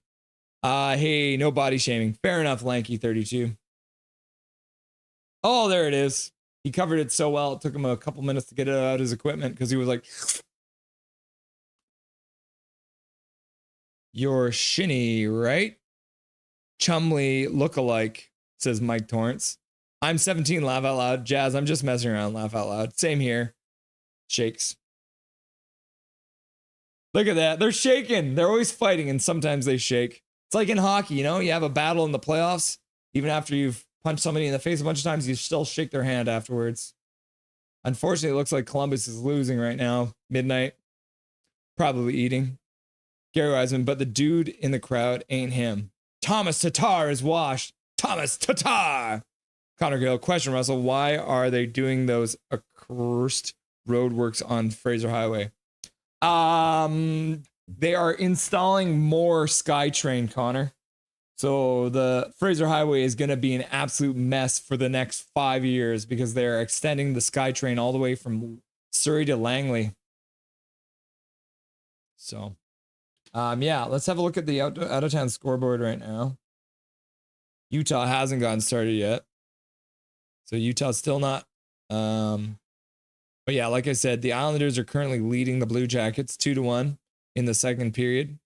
[SPEAKER 1] Hey, no body shaming. Fair enough, Lanky 32. Oh, there it is. He covered it so well. It took him a couple minutes to get it out of his equipment because he was like... You're shinny, right? Chumley look-alike, says Mike Torrance. I'm 17, laugh out loud. Jazz, I'm just messing around, laugh out loud. Same here. Shakes. Look at that. They're shaking. They're always fighting, and sometimes they shake. It's like in hockey, you know? You have a battle in the playoffs. Even after you've punched somebody in the face a bunch of times, you still shake their hand afterwards. Unfortunately, it looks like Columbus is losing right now. Midnight. Probably eating. Gary Wiseman, but the dude in the crowd ain't him. Thomas Tatar is washed. Thomas Tatar. Connor Gill, question, Russell, why are they doing those accursed roadworks on Fraser Highway? They are installing more SkyTrain, Connor. So the Fraser Highway is going to be an absolute mess for the next 5 years because they're extending the SkyTrain all the way from Surrey to Langley. So, yeah, let's have a look at the out of town scoreboard right now. Utah hasn't gotten started yet. So Utah's still not. But yeah, like I said, the Islanders are currently leading the Blue Jackets 2-1 in the second period.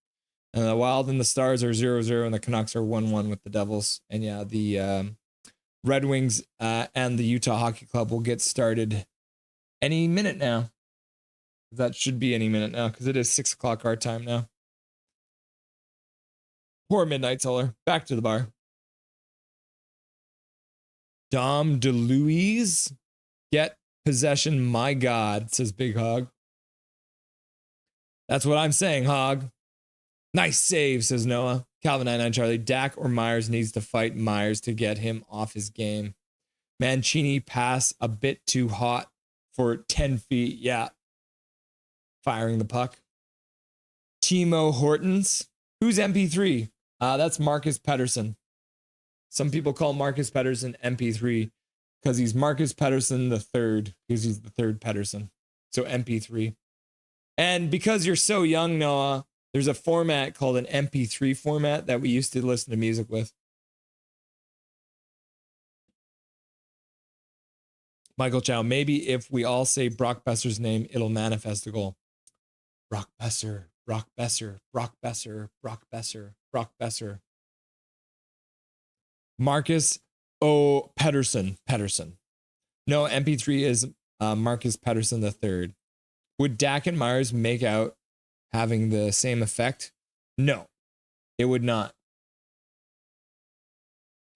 [SPEAKER 1] And the Wild and the Stars are 0-0, and the Canucks are 1-1 with the Devils. And yeah, the Red Wings and the Utah Hockey Club will get started any minute now. That should be any minute now because it is 6 o'clock our time now. Poor Midnight Solar. Back to the bar. Dom DeLuise, get possession, my God, says Big Hog. That's what I'm saying, Hog. Nice save, says Noah. Calvin 99 Charlie. Dak or Myers needs to fight Myers to get him off his game. Mancini pass a bit too hot for 10 feet. Yeah. Firing the puck. Timo Hortons. Who's MP3? That's Marcus Pettersson. Some people call Marcus Pettersson MP3 because he's Marcus Pettersson the third, because he's the third Pettersson. So MP3. And because you're so young, Noah, there's a format called an MP3 format that we used to listen to music with. Michael Chow, maybe if we all say Brock Besser's name, it'll manifest a goal. Brock Besser, Brock Besser, Brock Besser, Brock Besser, Brock Besser. Marcus O. Pettersson. No, MP3 is Marcus Pettersson the third. Would Dak and Myers make out having the same effect? No, it would not.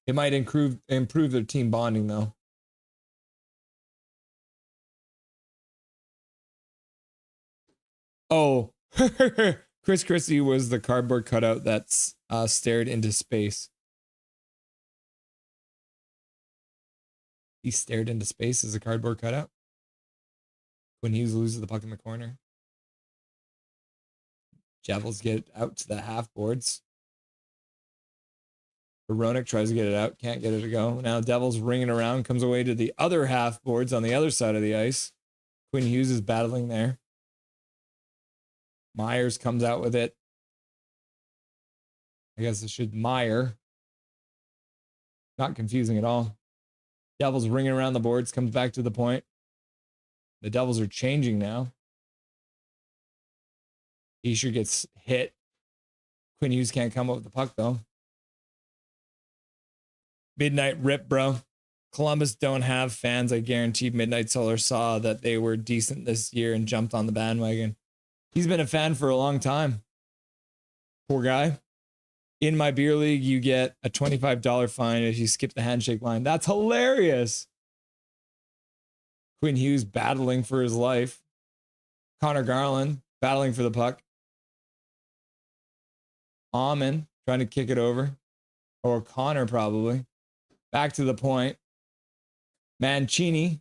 [SPEAKER 1] It might improve their team bonding, though. Oh, Chris Christie was the cardboard cutout that stared into space. He stared into space as a cardboard cutout. When Hughes loses the puck in the corner. Devils get it out to the half boards. Veronic tries to get it out. Can't get it to go. Now Devils ringing around. Comes away to the other half boards on the other side of the ice. Quinn Hughes is battling there. Myers comes out with it. I guess it should Meyer. Not confusing at all. Devils ringing around the boards, comes back to the point. The Devils are changing now. Escher gets hit. Quinn Hughes can't come up with the puck, though. Midnight rip, bro. Columbus don't have fans. I guarantee Midnight Solar saw that they were decent this year and jumped on the bandwagon. He's been a fan for a long time. Poor guy. In my beer league, you get a $25 fine if you skip the handshake line. That's hilarious. Quinn Hughes battling for his life. Connor Garland battling for the puck. Amon trying to kick it over. Or Connor probably. Back to the point. Mancini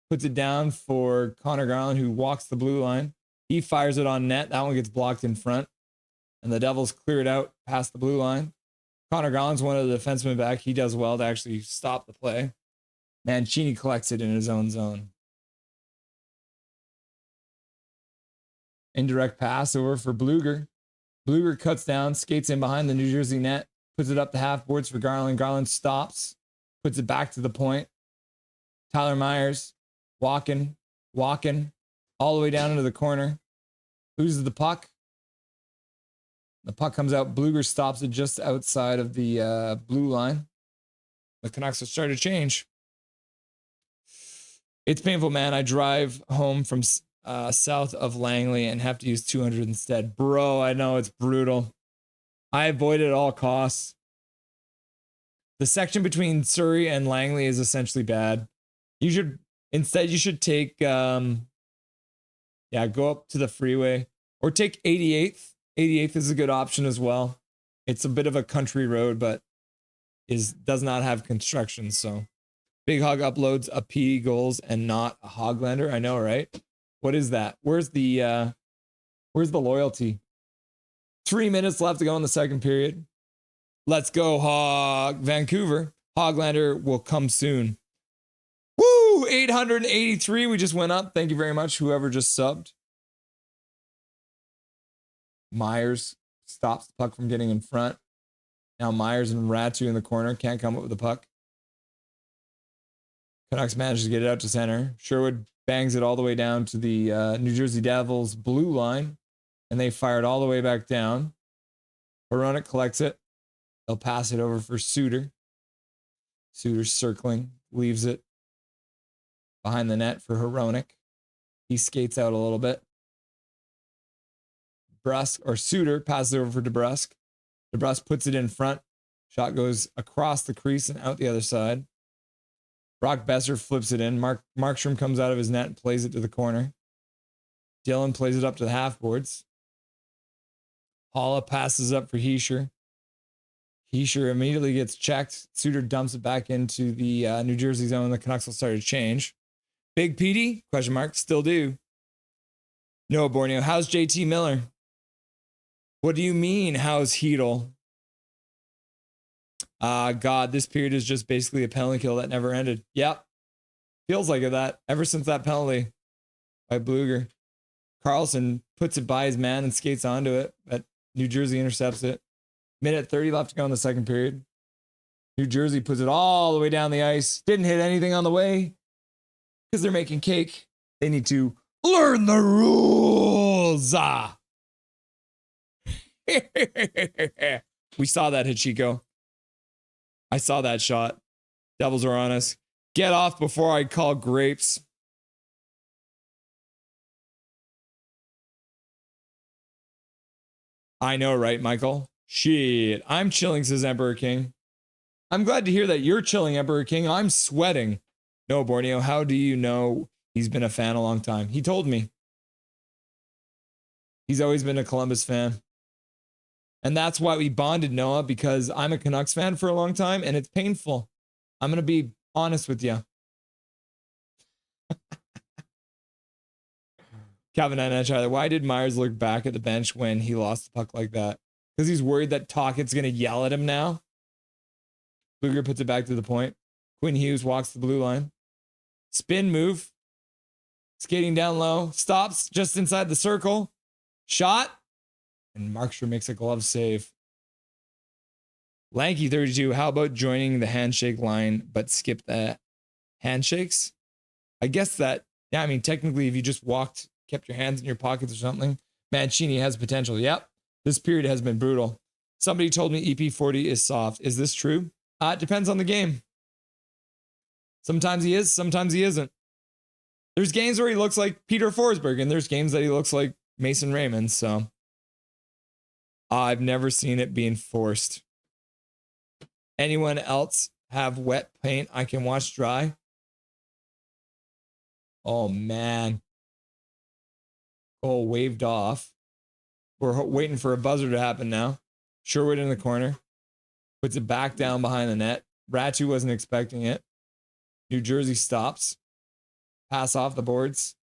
[SPEAKER 1] puts it down for Connor Garland, who walks the blue line. He fires it on net. That one gets blocked in front. And the Devils clear it out past the blue line. Connor Garland's one of the defensemen back. He does well to actually stop the play. Mancini collects it in his own zone. Indirect pass over for Bluger. Bluger cuts down, skates in behind the New Jersey net, puts it up the half boards for Garland. Garland stops, puts it back to the point. Tyler Myers walking, all the way down into the corner. Loses the puck. The puck comes out. Bluger stops it just outside of the blue line. The Canucks are starting to change. It's painful, man. I drive home from south of Langley and have to use 200 instead. Bro, I know it's brutal. I avoid it at all costs. The section between Surrey and Langley is essentially bad. You should take go up to the freeway or take 88th. 88th is a good option as well. It's a bit of a country road, but does not have construction. So Big Hog uploads a P goals and not a Hoglander. I know, right? What is that? Where's the loyalty? 3 minutes left to go in the second period. Let's go, Hog. Vancouver. Hoglander will come soon. Woo! 883. We just went up. Thank you very much, whoever just subbed. Myers stops the puck from getting in front. Now Myers and Ratu in the corner. Can't come up with the puck. Canucks manages to get it out to center. Sherwood bangs it all the way down to the New Jersey Devils blue line. And they fire it all the way back down. Hronek collects it. They'll pass it over for Suter. Suter's circling. Leaves it behind the net for Hronek. He skates out a little bit. Suter passes it over for DeBrusk. DeBrusk puts it in front. Shot goes across the crease and out the other side. Brock Besser flips it in. Markstrom comes out of his net and plays it to the corner. Dillon plays it up to the half boards. Holla passes up for Hischier. Hischier immediately gets checked. Suter dumps it back into the New Jersey zone. The Canucks will start to change. Big Petey? Question mark. Still do. No, Borneo. How's JT Miller? What do you mean, how's Hedel? God, this period is just basically a penalty kill that never ended. Yep. Feels like that ever since that penalty by Bluger. Carlson puts it by his man and skates onto it, but New Jersey intercepts it. Minute 30 left to go in the second period. New Jersey puts it all the way down the ice. Didn't hit anything on the way because they're making cake. They need to learn the rules. We saw that, Hachiko. I saw that shot. Devils are on us. Get off before I call grapes. I know, right, Michael? Shit. I'm chilling, says Emperor King. I'm glad to hear that you're chilling, Emperor King. I'm sweating. No, Borneo, how do you know he's been a fan a long time? He told me. He's always been a Columbus fan. And that's why we bonded, Noah, because I'm a Canucks fan for a long time, and it's painful. I'm going to be honest with you. Calvin Tyler, why did Myers look back at the bench when he lost the puck like that? Because he's worried that Tockett's going to yell at him now. Bluger puts it back to the point. Quinn Hughes walks the blue line. Spin move. Skating down low. Stops just inside the circle. Shot. And Markstrom makes a glove save. Lanky32, how about joining the handshake line, but skip the handshakes? I guess that, yeah, I mean, technically, if you just walked, kept your hands in your pockets or something, Mancini has potential. Yep. This period has been brutal. Somebody told me EP40 is soft. Is this true? It depends on the game. Sometimes he is, sometimes he isn't. There's games where he looks like Peter Forsberg, and there's games that he looks like Mason Raymond, so I've never seen it being forced. Anyone else have wet paint I can wash dry? Oh, man. Oh, waved off. We're waiting for a buzzer to happen now. Sherwood in the corner. Puts it back down behind the net. Ratu wasn't expecting it. New Jersey stops. Pass off the boards.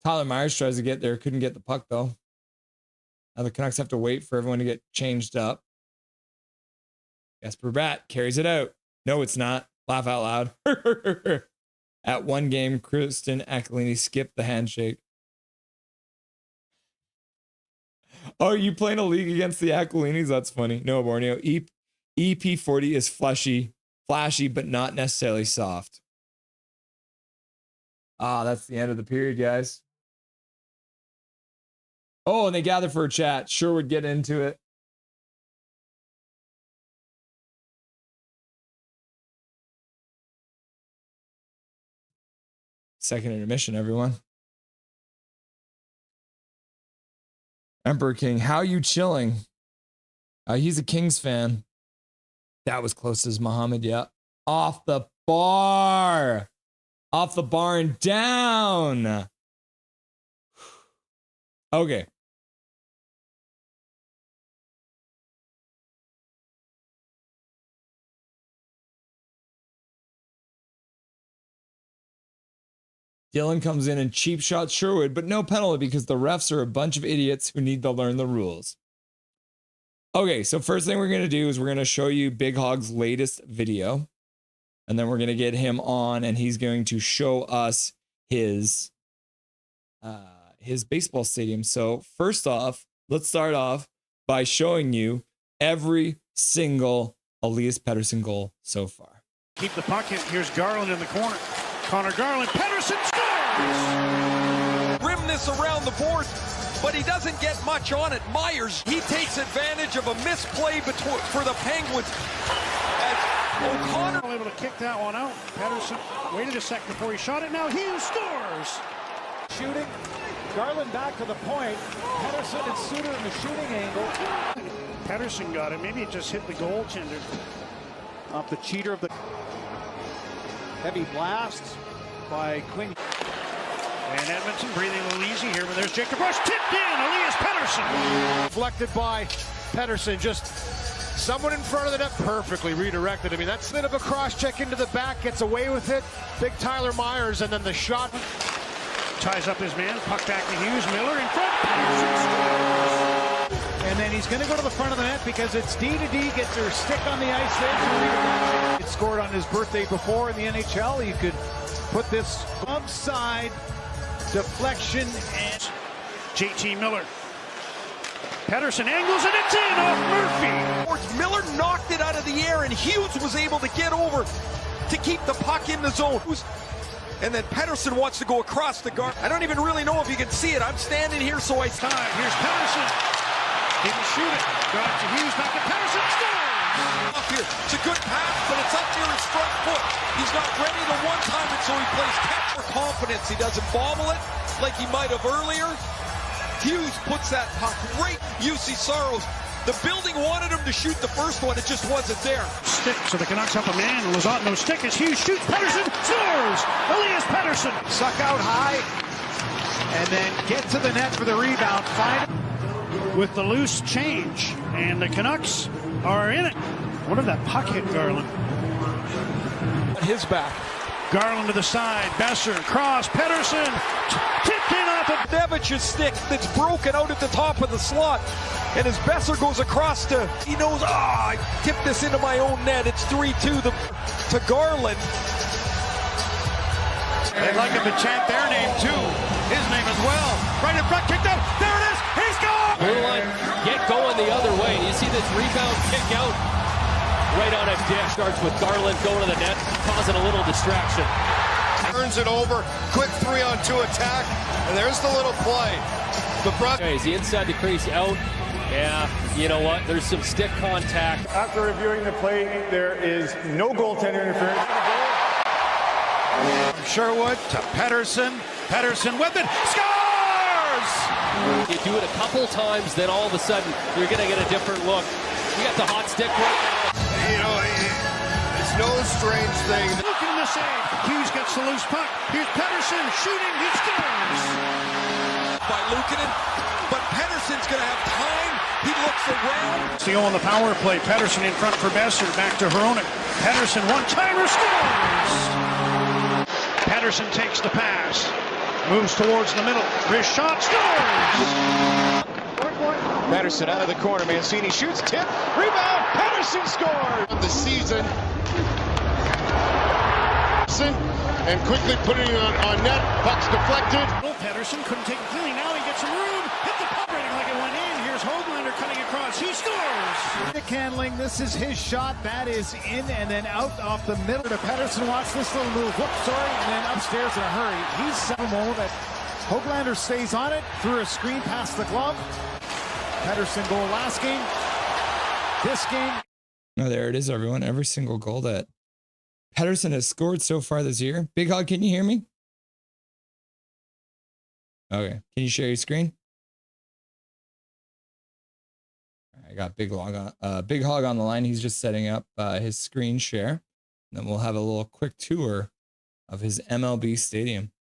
[SPEAKER 1] Tyler Myers tries to get there. Couldn't get the puck, though. Now the Canucks have to wait for everyone to get changed up. Jesper Bratt carries it out. No, it's not. Laugh out loud. At one game, Kristen Aquilini skipped the handshake. Oh, you playing a league against the Aquilinis? That's funny. No, Borneo. EP40 is flashy, but not necessarily soft. That's the end of the period, guys. Oh, and they gather for a chat. Sure would get into it. Second intermission, everyone. Emperor King, how you chilling? He's a Kings fan. That was close as Muhammad, yeah. Off the bar. Off the bar and down. Okay. Dylan comes in and cheap shots Sherwood, but no penalty because the refs are a bunch of idiots who need to learn the rules. Okay, so first thing we're going to do is we're going to show you Big Hog's latest video. And then we're going to get him on and he's going to show us his baseball stadium. So first off, let's start off by showing you every single Elias Pettersson goal so far.
[SPEAKER 2] Keep the puck in. Here's Garland in the corner. Connor Garland, Pettersson scores!
[SPEAKER 3] Rim this around the board, but he doesn't get much on it. Myers, he takes advantage of a misplay for the Penguins. As O'Connor
[SPEAKER 2] able to kick that one out. Pettersson waited a second before he shot it. Now Hughes scores!
[SPEAKER 4] Shooting. Garland back to the point. Pettersson and Suter in the shooting angle.
[SPEAKER 2] Pettersson got it. Maybe it just hit the goaltender.
[SPEAKER 4] Up the cheater of the heavy blast by Quinn.
[SPEAKER 2] And Edmonton breathing a little easy here, but there's Jacob Rush tipped in. Elias Pettersson.
[SPEAKER 5] Deflected by Pettersson, just someone in front of the net, perfectly redirected. I mean, that's a bit of a cross-check into the back, gets away with it. Big Tyler Myers, and then the shot.
[SPEAKER 2] Ties up his man, puck back to Hughes, Miller in front. Pettersson scores.
[SPEAKER 4] And then he's going to go to the front of the net because it's D-to-D, gets her stick on the ice there. It scored on his birthday before in the NHL. You could put this upside deflection and
[SPEAKER 2] JT Miller. Pettersson angles and it's in off Murphy.
[SPEAKER 3] Miller knocked it out of the air and Hughes was able to get over to keep the puck in the zone. And then Pettersson wants to go across the guard. I don't even really know if you can see it. I'm standing here, so I...
[SPEAKER 2] Time. Here's Pettersson. Didn't shoot it. Got it to Hughes. Back to Pettersson. Scores!
[SPEAKER 3] Up here. It's a good pass, but it's up near his front foot. He's not ready to one-time it, so he plays catch for confidence. He doesn't bobble it like he might have earlier. Hughes puts that puck right. UC Saros. The building wanted him to shoot the first one. It just wasn't there.
[SPEAKER 2] Stick. So the Canucks up a man. Lizotte no stick as Hughes shoots. Pettersson scores. Elias Pettersson.
[SPEAKER 4] suck out high and then get to the net for the rebound. Find
[SPEAKER 2] with the loose change, and the Canucks are in it. What if that puck hit Garland?
[SPEAKER 3] His back.
[SPEAKER 2] Garland to the side. Besser cross. Pettersson tipped in off of
[SPEAKER 3] Devich's stick that's broken out at the top of the slot. And as Besser goes across to, he knows, I tipped this into my own net. It's 3-2 to Garland.
[SPEAKER 5] They'd like him to chant their name too. His name as well. Right in front, kicked out. There it is. He's gone.
[SPEAKER 6] Blue line, get going the other way. You see this rebound kick out. right on a dish. Starts with Garland going to the net, causing a little distraction.
[SPEAKER 5] Turns it over, quick 3-on-2 attack, and there's the little play.
[SPEAKER 6] Okay, is he inside the crease out? Yeah, you know what? There's some stick contact.
[SPEAKER 7] After reviewing the play, there is no goaltender interference.
[SPEAKER 2] Sherwood to Pettersson. Pettersson with it. Scores!
[SPEAKER 6] You do it a couple times, then all of a sudden, you're going to get a different look. You got the hot stick right now.
[SPEAKER 5] You know, it's no strange thing.
[SPEAKER 2] Looking in the save. Hughes gets the loose puck. Here's Pettersson shooting. He scores!
[SPEAKER 3] By Luukkonen, but Pettersson's going to have time. He looks around.
[SPEAKER 2] Steele on the power play. Pettersson in front for Besser. Back to Hronek. Pettersson one-timer scores! Pettersson takes the pass. Moves towards the middle. Wrist shot scores!
[SPEAKER 5] Pettersson out of the corner. Mancini shoots, tip, rebound. Pettersson scores! Of the season. And quickly putting it on net. Puck's deflected.
[SPEAKER 2] Pettersson couldn't take it cleanly. Now he gets some room. Hit the puck rating like it went in. Here's Hoglander cutting across. He scores!
[SPEAKER 4] Stick handling. This is his shot. That is in and then out off the middle to Pettersson. Watch this little move. Whoops, sorry. And then upstairs in a hurry. He's set a moment that Hoglander stays on it. Through a screen past the glove. Pettersson goal last game. This game.
[SPEAKER 1] Oh, there it is, everyone. Every single goal that Pettersson has scored so far this year. Big Hog, can you hear me? Okay. Can you share your screen? I got Big Hog on the line. He's just setting up his screen share. And then we'll have a little quick tour of his MLB stadium.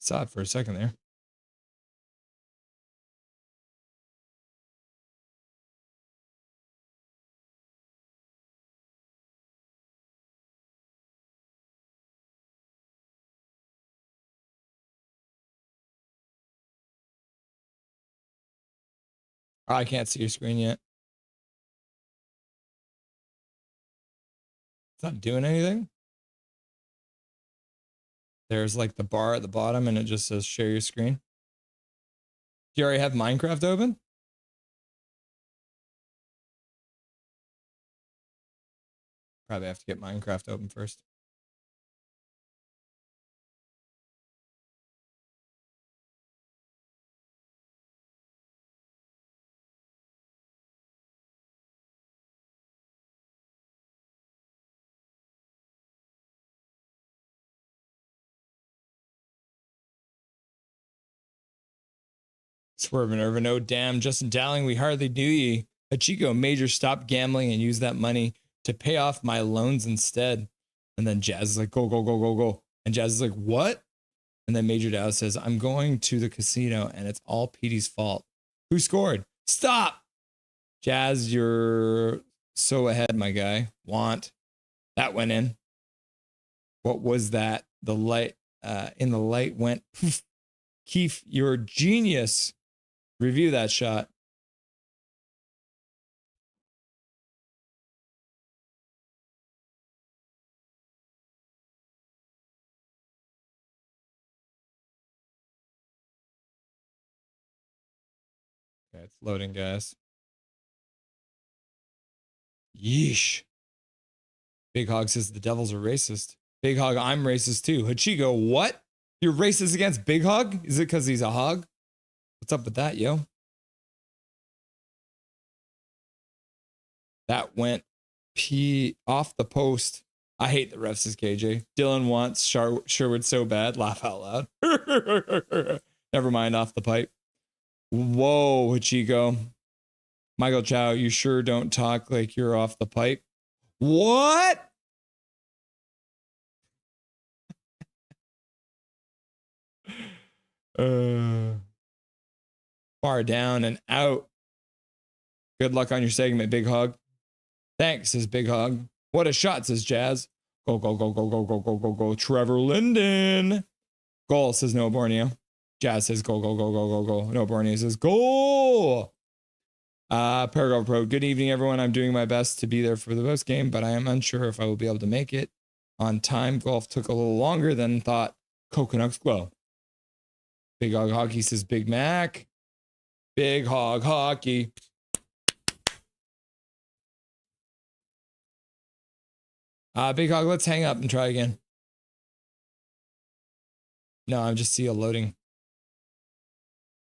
[SPEAKER 1] Saw it for a second there. Oh, I can't see your screen yet. It's not doing anything. There's like the bar at the bottom and it just says share your screen. Do you already have Minecraft open? Probably have to get Minecraft open first. Swerve and Irvin, oh damn, Justin Dowling, we hardly knew ye. Hachiko, Major, stop gambling and use that money to pay off my loans instead. And then Jazz is like, go, go, go, go, go. And Jazz is like, what? And then Major Dow says, I'm going to the casino and it's all Petey's fault. Who scored? Stop! Jazz, you're so ahead, my guy. Want. That went in. What was that? The light, in the light went, Keith, you're a genius. Review that shot. Okay, it's loading, guys. Yeesh. Big Hog says the Devils are racist. Big Hog, I'm racist too. Hachigo, what? You're racist against Big Hog? Is it because he's a hog? What's up with that, yo? That went off the post. I hate the refs, says KJ. Dylan wants Sherwood so bad. Laugh out loud. Never mind, off the pipe. Whoa, Hachiko. Michael Chow, you sure don't talk like you're off the pipe. What? Far down and out. Good luck on your segment, Big Hog. Thanks, says Big Hog. What a shot, says Jazz. Go, go, go, go, go, go, go, go, go. Trevor Linden. Goal, says No Borneo. Jazz says go, go, go, go, go, go. No Borneo says goal. Paragraph Pro. Good evening, everyone. I'm doing my best to be there for the post game, but I am unsure if I will be able to make it on time. Golf took a little longer than thought. Canucks glow. Big Hog Hockey says Big Mac. Big Hog Hockey. Big Hog, let's hang up and try again. No, I'm just still loading.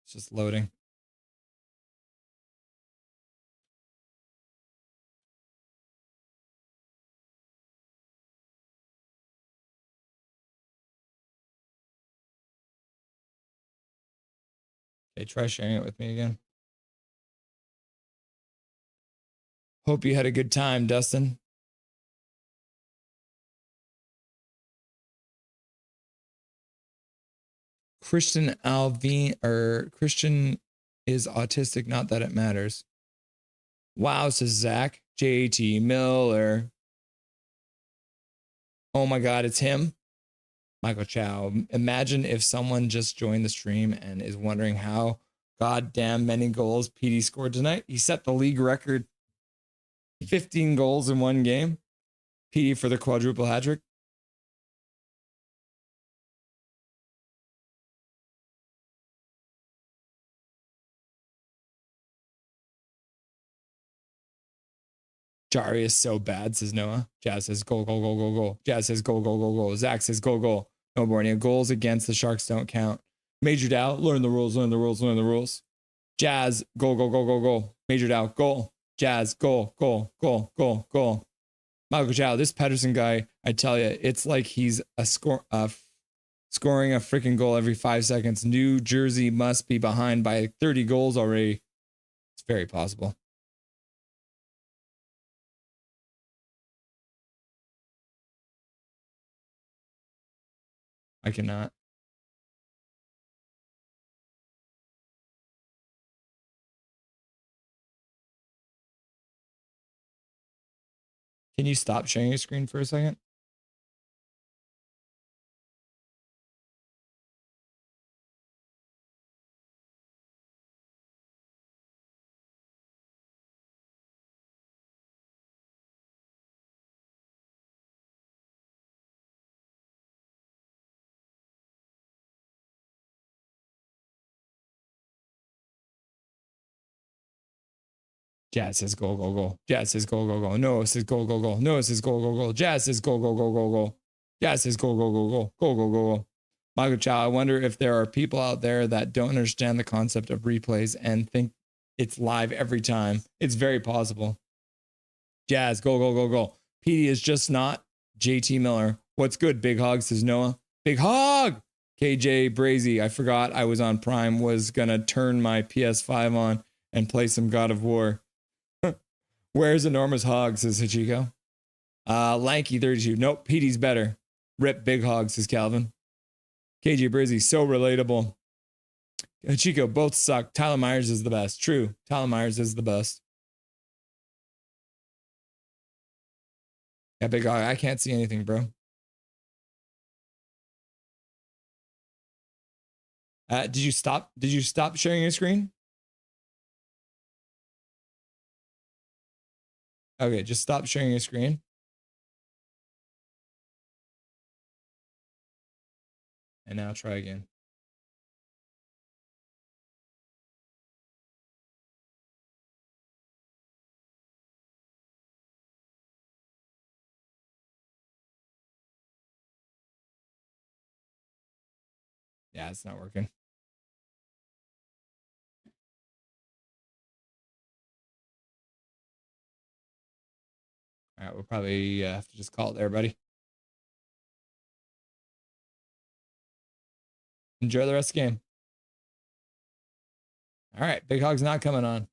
[SPEAKER 1] It's just loading. Okay, try sharing it with me again. Hope you had a good time, Dustin. Christian Alvin or Christian is autistic, not that it matters. Wow, says Zach. JT Miller. Oh my God, it's him. Michael Chow. Imagine if someone just joined the stream and is wondering how goddamn many goals PD scored tonight. He set the league record 15 goals in one game. PD for the quadruple hat trick. Jari is so bad, says Noah. Jazz says goal, goal, goal, goal, goal. Jazz says goal, goal, goal, goal. Zach says goal, goal. No, Borneo. Goals against the Sharks don't count. Majored out. Learn the rules, learn the rules, learn the rules. Jazz, goal, goal, goal, goal, goal. Majored out, goal. Jazz, goal, goal, goal, goal, goal. Michael Chow, this Pettersson guy, I tell you, it's like he's scoring a freaking goal every 5 seconds. New Jersey must be behind by 30 goals already. It's very possible. I cannot. Can you stop sharing your screen for a second? Jazz says goal, goal, goal. Jazz says goal, goal, goal. Noah says goal, goal, goal. Noah says goal, goal, goal. Jazz says goal, goal, goal, goal, goal. Jazz says goal, goal, goal, goal. Goal, goal, goal, goal. Michael Chow, I wonder if there are people out there that don't understand the concept of replays and think it's live every time. It's very possible. Jazz, goal, goal, goal, goal. PD is just not JT Miller. What's good, Big Hog, says Noah. Big Hog! KJ Brazy, I forgot I was on Prime, was going to turn my PS5 on and play some God of War. Where's Enormous Hog, says Hachiko. Lanky 32. Nope, PD's better. Rip Big Hog, says Calvin. KJ Brizzy, so relatable. Hachiko, both suck. Tyler Myers is the best. True, Tyler Myers is the best. Yeah, Big Hog, I can't see anything, bro. Did you stop sharing your screen? Okay, just stop sharing your screen. And now try again. Yeah, it's not working. All right, we'll probably have to just call it there, buddy. Enjoy the rest of the game. All right, Big Hog's not coming on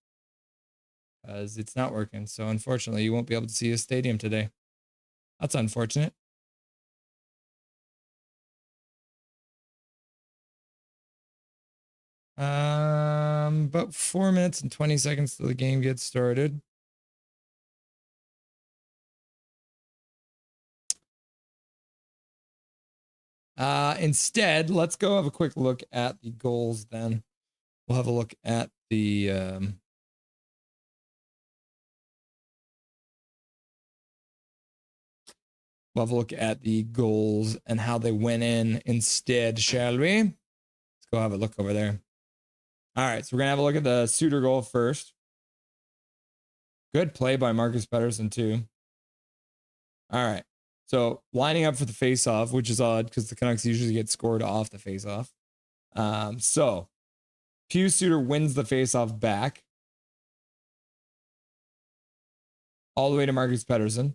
[SPEAKER 1] because it's not working. So unfortunately, you won't be able to see his stadium today. That's unfortunate. About 4 minutes and 20 seconds till the game gets started. Instead, let's go have a quick look at the goals then. We'll have a look at the We'll have a look at the goals and how they went in instead, shall we? Let's go have a look over there. All right, so we're going to have a look at the Suter goal first. Good play by Marcus Pettersson, too. All right, so lining up for the faceoff, which is odd because the Canucks usually get scored off the faceoff. So Pius Suter wins the faceoff back all the way to Marcus Pettersson.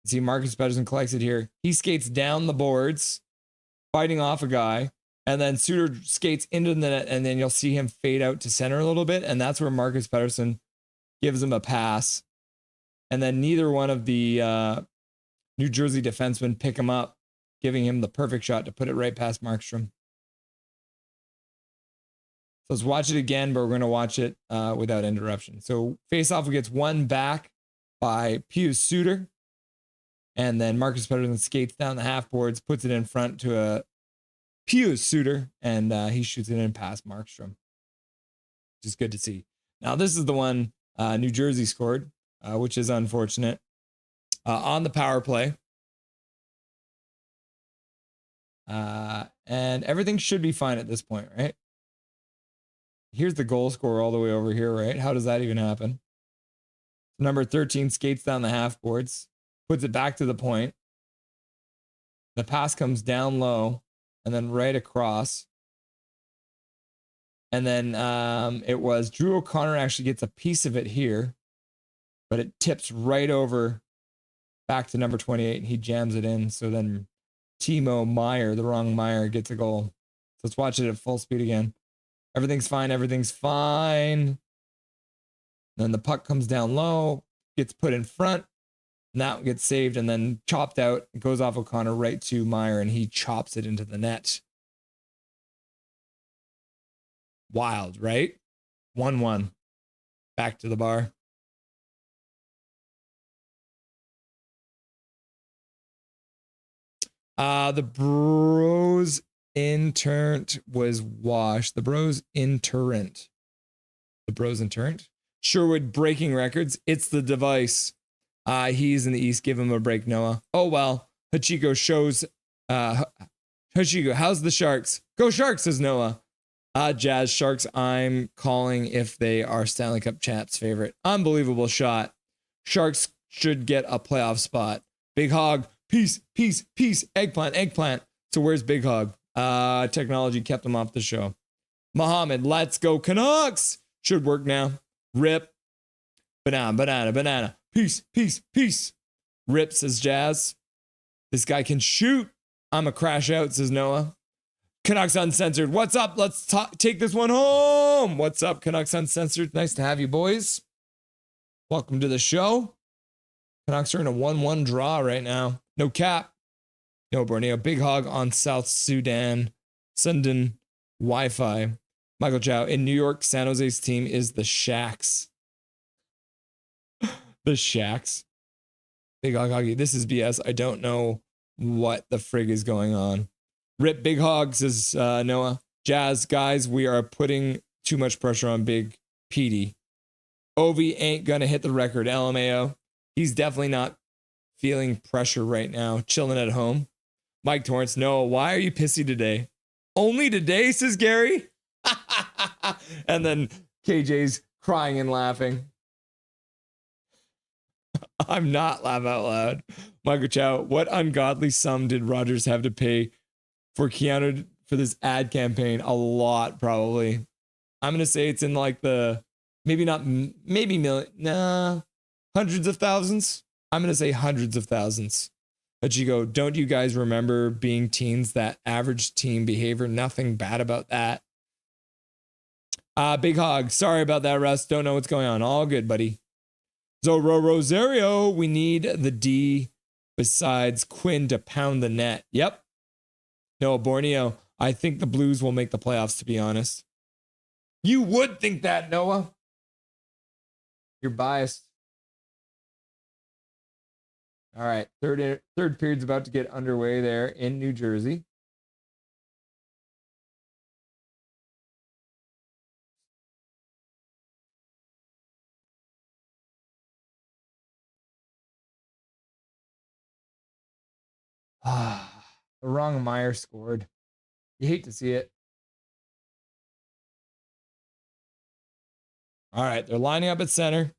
[SPEAKER 1] See, Marcus Pettersson collects it here. He skates down the boards, fighting off a guy, and then Suter skates into the net, and then you'll see him fade out to center a little bit, and that's where Marcus Pettersson gives him a pass. And then neither one of the New Jersey defensemen pick him up, giving him the perfect shot to put it right past Markstrom. So let's watch it again, but we're going to watch it without interruption. So faceoff gets one back by Pius Suter. And then Marcus Pettersson skates down the half boards, puts it in front to a Pius Suter, and he shoots it in past Markstrom, which is good to see. Now, this is the one New Jersey scored, which is unfortunate. On the power play. And everything should be fine at this point, right? Here's the goal scorer all the way over here, right? How does that even happen? Number 13 skates down the half boards, puts it back to the point. The pass comes down low and then right across. And then it was Drew O'Connor actually gets a piece of it here, but it tips right over back to number 28 and he jams it in. So then Timo Meier, the wrong Meier, gets a goal. So let's watch it at full speed again. Everything's fine. Everything's fine. Then the puck comes down low, gets put in front. And that gets saved and then chopped out. It goes off O'Connor right to Meier, and he chops it into the net. Wild, right? 1-1. Back to the bar. The Bros internt was washed. The Bros internt. The Bros internt. Sherwood breaking records. It's the device. He's in the East. Give him a break, Noah. Oh, well. Hachiko shows. Hachiko, how's the Sharks? Go Sharks, says Noah. Jazz Sharks, I'm calling if they are Stanley Cup champs favorite. Unbelievable shot. Sharks should get a playoff spot. Big Hog, peace, peace, peace. Eggplant, eggplant. So where's Big Hog? Technology kept him off the show. Muhammad, let's go Canucks. Should work now. Rip. Banana, banana, banana. Peace, peace, peace. Rip, says Jazz. This guy can shoot. I'm a crash out, says Noah. Canucks Uncensored. What's up? Let's take this one home. What's up, Canucks Uncensored? Nice to have you, boys. Welcome to the show. Canucks are in a 1-1 draw right now. No cap. No Borneo. Big Hog on South Sudan. Sundan Wi-Fi. Michael Chow. In New York, San Jose's team is the Shacks. The Shacks. Big Hog Hoggy. This is BS. I don't know what the frig is going on. Rip Big Hog, says Noah. Jazz, guys, we are putting too much pressure on Big Petey. Ovi ain't gonna hit the record, LMAO. He's definitely not feeling pressure right now, chilling at home. Mike Torrance, Noah, why are you pissy today? Only today, says Gary. And then KJ's crying and laughing. I'm not laugh out loud. Michael Chow, what ungodly sum did Rogers have to pay for Keanu for this ad campaign? A lot, probably. I'm gonna say it's in like the maybe million, hundreds of thousands. I'm gonna say hundreds of thousands. Hachiko, don't you guys remember being teens? That average teen behavior, nothing bad about that. Big Hog, sorry about that, Russ. Don't know what's going on. All good, buddy. Zorro Rosario, we need the D besides Quinn to pound the net. Yep. No, Borneo, I think the Blues will make the playoffs, to be honest. You would think that, Noah. You're biased. All right, third period's about to get underway there in New Jersey. The wrong Meyer scored. You hate to see it. All right, they're lining up at center.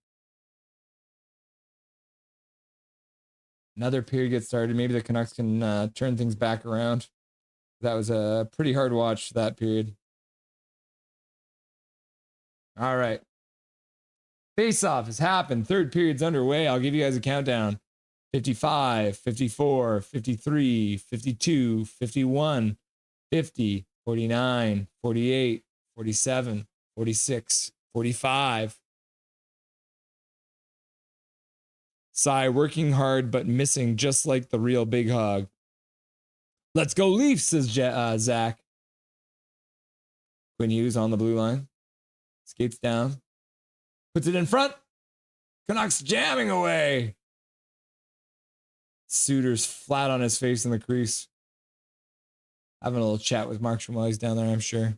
[SPEAKER 1] Another period gets started. Maybe the Canucks can turn things back around. That was a pretty hard watch, that period. All right. Face-off has happened. Third period's underway. I'll give you guys a countdown. 55, 54, 53, 52, 51, 50, 49, 48, 47, 46, 45. Cy working hard but missing just like the real big hog. Let's go Leafs, says Zach. Quinn Hughes on the blue line. Skates down. Puts it in front. Canucks jamming away. Suter's flat on his face in the crease. Having a little chat with Markstrom while he's down there, I'm sure.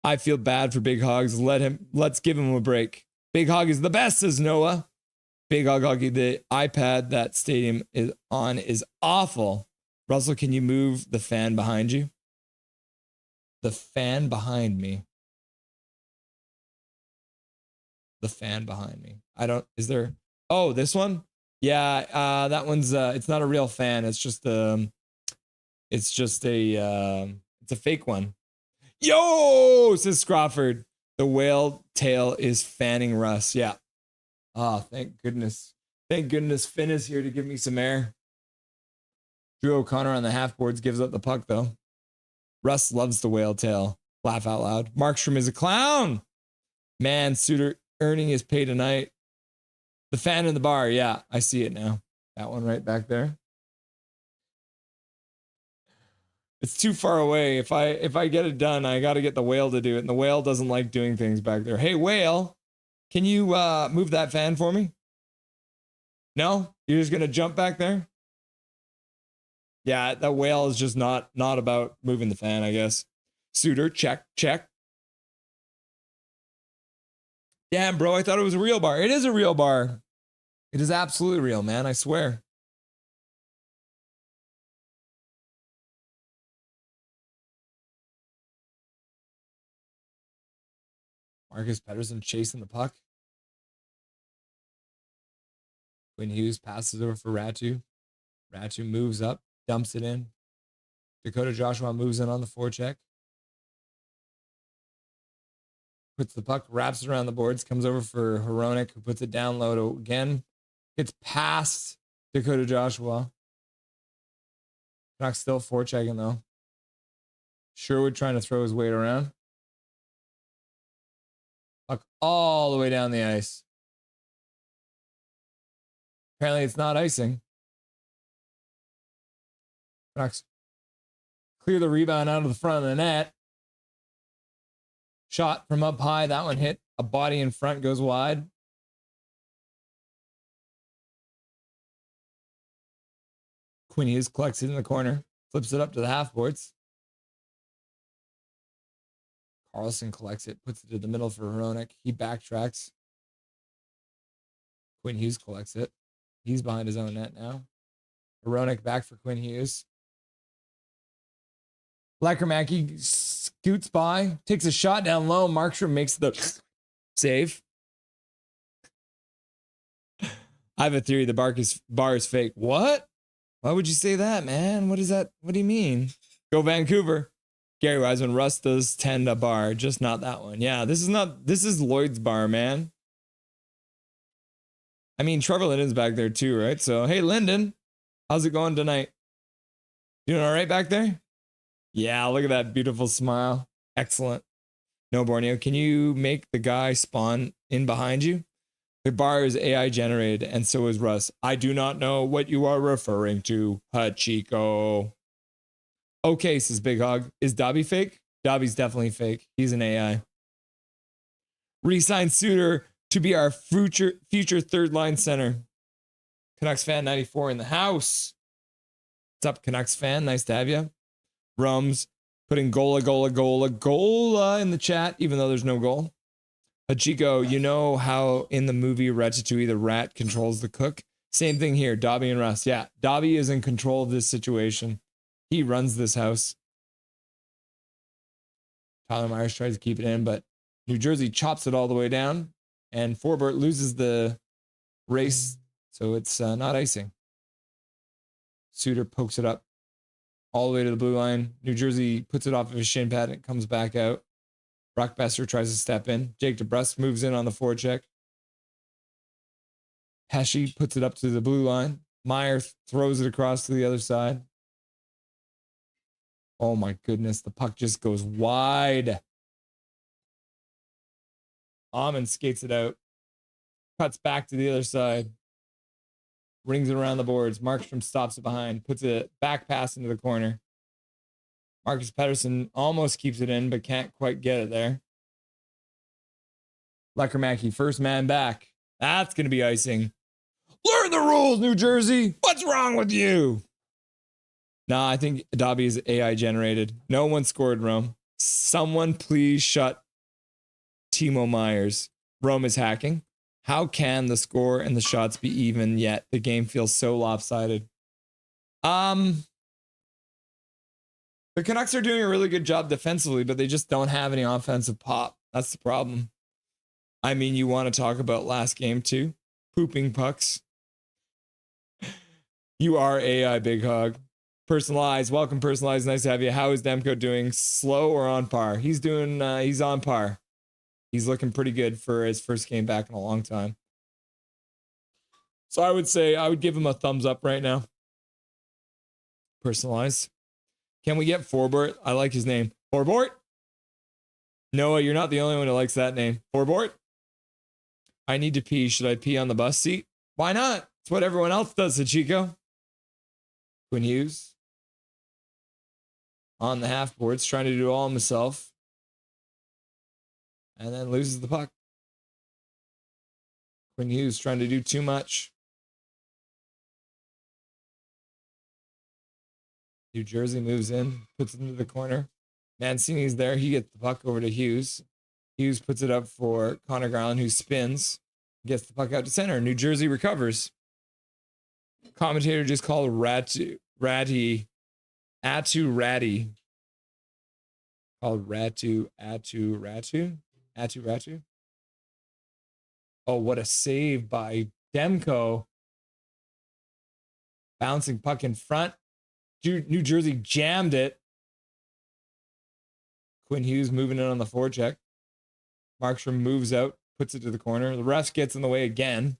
[SPEAKER 1] I feel bad for Big Hogs. Let's give him a break. Big Hog is the best, says Noah. Big Hog Hockey, the iPad that stadium is on is awful. Russell, can you move the fan behind you? The fan behind me. The fan behind me. Is there? Oh, this one? Yeah, that one's, it's not a real fan. It's just a fake one. Yo, says Crawford. The whale tail is fanning Russ. Yeah. Oh, thank goodness. Thank goodness Finn is here to give me some air. Drew O'Connor on the half boards gives up the puck, though. Russ loves the whale tail. Laugh out loud. Markstrom is a clown. Man, Suter earning his pay tonight. The fan in the bar. Yeah, I see it now. That one right back there. It's too far away. If I get it done, I got to get the whale to do it. And the whale doesn't like doing things back there. Hey, whale, can you move that fan for me? No? You're just going to jump back there? Yeah, that whale is just not about moving the fan, I guess. Suter, check. Damn, bro, I thought it was a real bar. It is a real bar. It is absolutely real, man. I swear. Marcus Pettersson chasing the puck. Quinn Hughes passes over for Ratu. Ratu moves up, dumps it in. Dakota Joshua moves in on the forecheck. Puts the puck, wraps it around the boards, comes over for Hronek, who puts it down low again. Gets past Dakota Joshua. Canucks still forechecking, though. Sherwood trying to throw his weight around. Puck all the way down the ice. Apparently it's not icing. Canucks clear the rebound out of the front of the net. Shot from up high. That one hit a body in front, goes wide. Quinn Hughes collects it in the corner. Flips it up to the half boards. Carlson collects it. Puts it to the middle for Hronek. He backtracks. Quinn Hughes collects it. He's behind his own net now. Hronek back for Quinn Hughes. Lekermacki scoots by, takes a shot down low. Markstrom makes the save. I have a theory the bar is fake. What? Why would you say that, man? What is that? What do you mean? Go Vancouver. Gary Wiseman, Russ does tend a bar, just not that one. Yeah, this is Lloyd's bar, man. I mean, Trevor Linden's back there too, right? So, hey, Linden, how's it going tonight? Doing all right back there? Yeah, look at that beautiful smile. Excellent. No, Borneo, can you make the guy spawn in behind you? The bar is AI generated, and so is Russ. I do not know what you are referring to, Hachiko. Okay, says Big Hog. Is Dobby fake? Dobby's definitely fake. He's an AI. Resign Suter to be our future third line center. Canucks fan 94 in the house. What's up, Canucks fan? Nice to have you. Rums putting gola in the chat, even though there's no goal. Hachiko, you know how in the movie Ratatouille the rat controls the cook? Same thing here. Dobby and Russ. Yeah, Dobby is in control of this situation. He runs this house. Tyler Myers tries to keep it in, but New Jersey chops it all the way down, and Forbort loses the race, so it's not icing. Suter pokes it up all the way to the blue line. New Jersey puts it off of his shin pad and it comes back out. Brock Besser tries to step in. Jake DeBrusque moves in on the forecheck. Pesci puts it up to the blue line. Meyer throws it across to the other side. Oh my goodness, the puck just goes wide. Amon skates it out. Cuts back to the other side. Rings it around the boards. Markstrom stops it behind. Puts a back pass into the corner. Marcus Pettersson almost keeps it in, but can't quite get it there. Lekermacki, first man back. That's going to be icing. Learn the rules, New Jersey. What's wrong with you? Nah, I think Dobby is AI generated. No one scored, Rome. Someone please shut Timo Myers. Rome is hacking. How can the score and the shots be even yet? The game feels so lopsided. The Canucks are doing a really good job defensively, but they just don't have any offensive pop. That's the problem. I mean, you want to talk about last game too? Pooping pucks. You are AI, Big Hog. Personalized. Welcome, Personalized. Nice to have you. How is Demko doing? Slow or on par? He's doing, he's on par. He's looking pretty good for his first game back in a long time. So I would say I would give him a thumbs up right now. Personalized. Can we get Forbort? I like his name. Forbort? Noah, you're not the only one who likes that name. Forbort? I need to pee. Should I pee on the bus seat? Why not? It's what everyone else does, Chico. Quinn Hughes. On the half boards, trying to do it all himself. And then loses the puck. Quinn Hughes trying to do too much. New Jersey moves in, puts it into the corner. Mancini's there. He gets the puck over to Hughes. Hughes puts it up for Connor Garland, who spins, gets the puck out to center. New Jersey recovers. Commentator just called Atu Ratty. Called Atu Ratu. Oh, what a save by Demko. Bouncing puck in front. New Jersey jammed it. Quinn Hughes moving in on the forecheck. Markstrom moves out, puts it to the corner. The ref gets in the way again.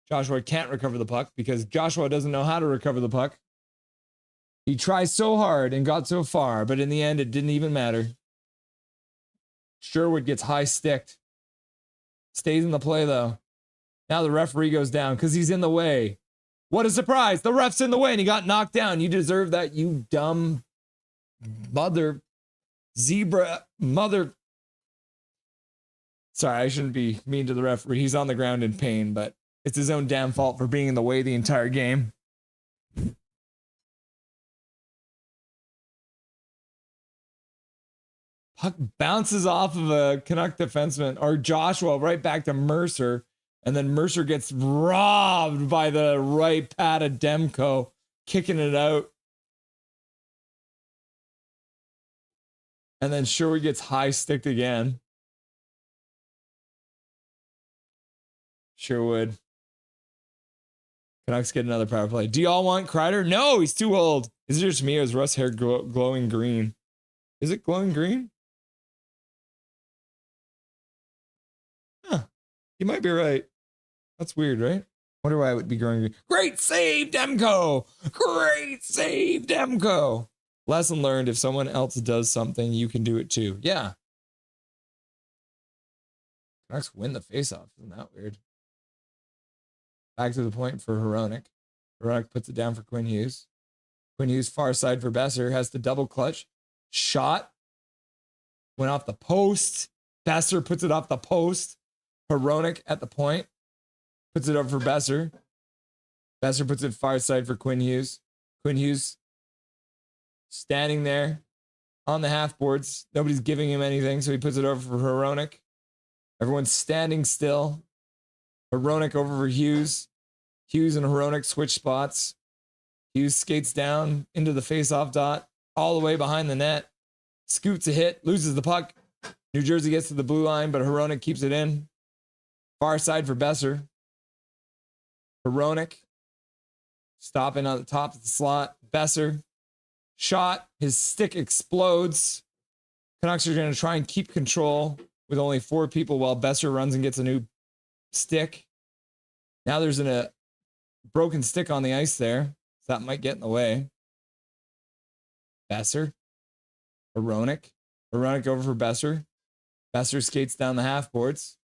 [SPEAKER 1] Joshua can't recover the puck because Joshua doesn't know how to recover the puck. He tries so hard and got so far, but in the end, it didn't even matter. Sherwood gets high sticked. Stays in the play, though. Now the referee goes down because he's in the way. What a surprise. The ref's in the way and he got knocked down. You deserve that, you dumb mother. Sorry, I shouldn't be mean to the referee. He's on the ground in pain, but it's his own damn fault for being in the way the entire game. Puck bounces off of a Canuck defenseman or Joshua right back to Mercer. And then Mercer gets robbed by the right pad of Demko, kicking it out. And then Sherwood gets high sticked again. Sherwood. Canucks get another power play. Do y'all want Kreider? No, he's too old. Is it just me or is Russ' hair glowing green? Is it glowing green? Huh. You might be right. That's weird, right? Wonder why it would be growing green. Great save, Demko! Great save, Demko! Lesson learned, if someone else does something, you can do it too. Yeah. Canucks win the faceoff. Isn't that weird? Back to the point for Hronek. Hronek puts it down for Quinn Hughes. Quinn Hughes far side for Besser. Has the double clutch. Shot. Went off the post. Besser puts it off the post. Hronek at the point. Puts it over for Besser. Besser puts it far side for Quinn Hughes. Quinn Hughes standing there on the half boards. Nobody's giving him anything, so he puts it over for Hronek. Everyone's standing still. Hronek over for Hughes. Hughes and Hronek switch spots. Hughes skates down into the face-off dot, all the way behind the net. Scoots a hit, loses the puck. New Jersey gets to the blue line, but Hronek keeps it in. Far side for Besser. Hronek stopping on the top of the slot. Besser shot. His stick explodes. Canucks are going to try and keep control with only 4 people while Besser runs and gets a new stick. Now there's a broken stick on the ice there. So that might get in the way. Besser. Hronek. Hronek over for Besser. Besser skates down the half boards.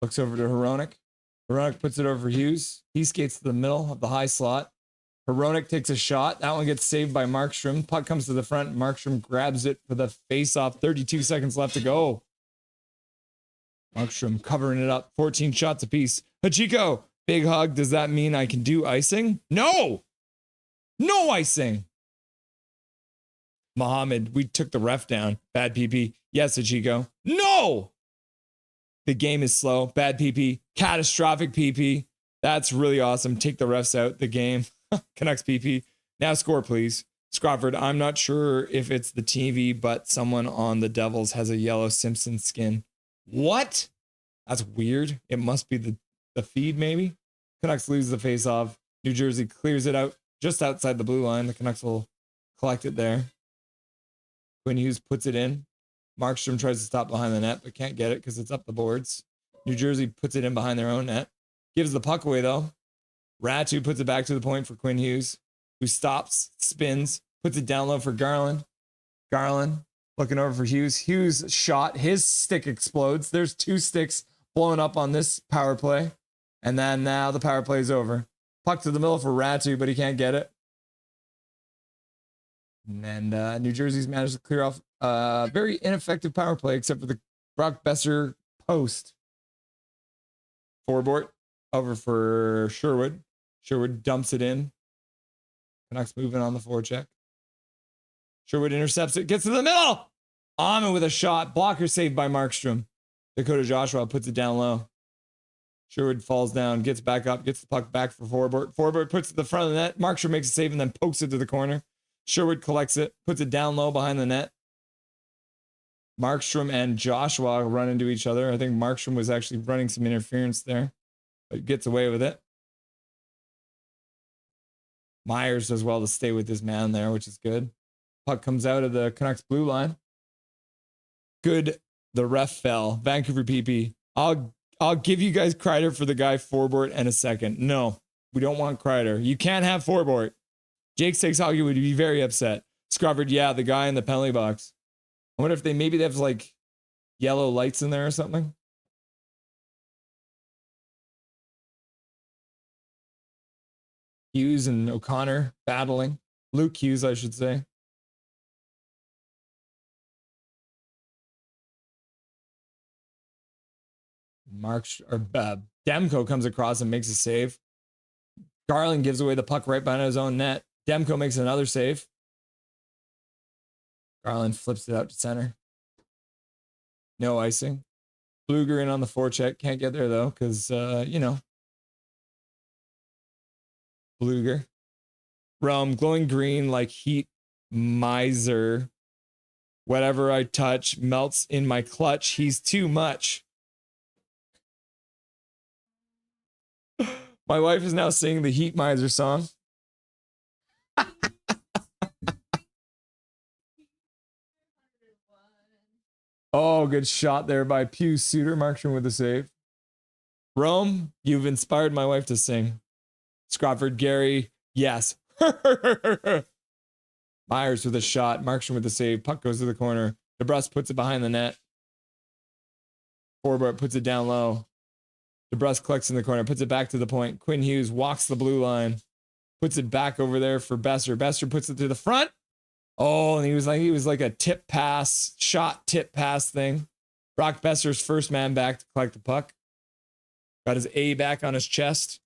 [SPEAKER 1] Looks over to Hronek. Hronek puts it over for Hughes. He skates to the middle of the high slot. Hronek takes a shot. That one gets saved by Markstrom. Puck comes to the front. Markstrom grabs it for the face-off. 32 seconds left to go. Markstrom covering it up. 14 shots apiece. Hachiko, big hug. Does that mean I can do icing? No! No icing! Mohammed, we took the ref down. Bad PP. Yes, Hachiko. No! The game is slow. Bad PP. Catastrophic PP. That's really awesome. Take the refs out. The game. Canucks PP. Now score, please. Scrofford, I'm not sure if it's the TV, but someone on the Devils has a yellow Simpson skin. What? That's weird. It must be the feed, maybe. Canucks lose the face-off. New Jersey clears it out just outside the blue line. The Canucks will collect it there. Quinn Hughes puts it in. Markstrom tries to stop behind the net, but can't get it because it's up the boards. New Jersey puts it in behind their own net. Gives the puck away, though. Ratu puts it back to the point for Quinn Hughes, who stops, spins, puts it down low for Garland. Garland looking over for Hughes. Hughes shot. His stick explodes. There's 2 sticks blowing up on this power play. And then now the power play is over. Puck to the middle for Ratu, but he can't get it. And New Jersey's managed to clear off a very ineffective power play, except for the Brock Besser post. Forbort over for Sherwood. Sherwood dumps it in. Canucks moving on the forecheck. Sherwood intercepts it, gets to the middle. Amon with a shot. Blocker saved by Markstrom. Dakota Joshua puts it down low. Sherwood falls down, gets back up, gets the puck back for Forbort. Forbort puts it to the front of the net. Markstrom makes a save and then pokes it to the corner. Sherwood collects it, puts it down low behind the net. Markstrom and Joshua run into each other. I think Markstrom was actually running some interference there, but gets away with it. Myers does well to stay with his man there, which is good. Puck comes out of the Canucks blue line. Good. The ref fell. Vancouver PP. I'll give you guys Kreider for the guy Forbort in a second. No, we don't want Kreider. You can't have Forbort. Jake Stakes Hockey would be very upset. Scrofford, yeah, the guy in the penalty box. I wonder if maybe they have like yellow lights in there or something. Hughes and O'Connor battling. Luke Hughes, I should say. Demko comes across and makes a save. Garland gives away the puck right behind his own net. Demko makes another save. Garland flips it out to center. No icing. Bluger in on the forecheck. Can't get there though, because Bluger. Rome, glowing green like heat miser. Whatever I touch melts in my clutch. He's too much. My wife is now singing the Heat Miser song. Oh, good shot there by Pew Suter. Markstrom with a save. Rome, you've inspired my wife to sing. Scrofford, Gary, yes. Myers with a shot. Markstrom with a save. Puck goes to the corner. DeBrusque puts it behind the net. Forbort puts it down low. DeBrusque collects in the corner, puts it back to the point. Quinn Hughes walks the blue line, puts it back over there for Besser. Besser puts it to the front. Oh, and he was like a tip pass, shot tip pass thing. Brock Besser's first man back to collect the puck. Got his A back on his chest.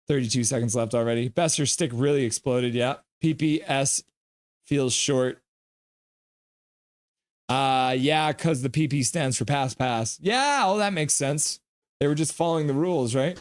[SPEAKER 1] 32 seconds left already. Besser's stick really exploded. Yeah. PPS feels short. Yeah, because the PP stands for pass. Yeah, oh, that makes sense. They were just following the rules, right?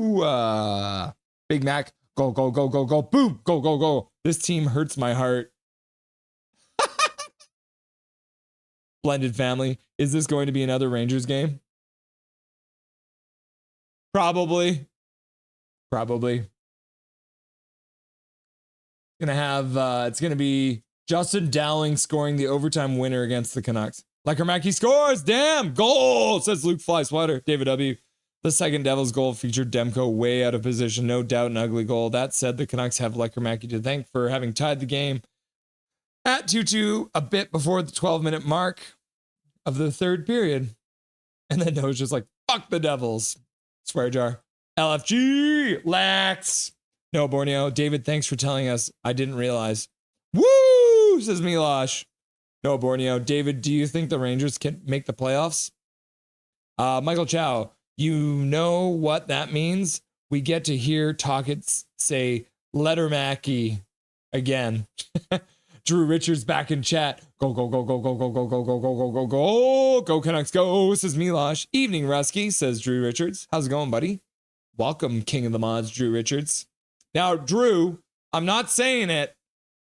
[SPEAKER 1] Woo! Big Mac, go, go, go, go, go, boom, go, go, go. This team hurts my heart. Blended family. Is this going to be another Rangers game? Probably. It's gonna be Justin Dowling scoring the overtime winner against the Canucks. Lekermacki scores! Damn! Goal! Says Luke Fly Sweater. David W. The second Devils goal featured Demko way out of position. No doubt an ugly goal. That said, the Canucks have Lekermacki to thank for having tied the game at 2-2 a bit before the 12-minute mark of the third period. And then Noah's just like, fuck the Devils. Swear jar. LFG! Lax! No, Borneo. David, thanks for telling us. I didn't realize. Woo! Says Milosh. No, Borneo. David, do you think the Rangers can make the playoffs? Michael Chow. You know what that means? We get to hear Tockett say Lettermacky again. Drew Richards back in chat. Go, go, go, go, go, go, go, go, go, go, go, go, go. Go Canucks, go. Says Milosh. Evening, Rusky, says Drew Richards. How's it going, buddy? Welcome, King of the Mods, Drew Richards. Now, Drew, I'm not saying it,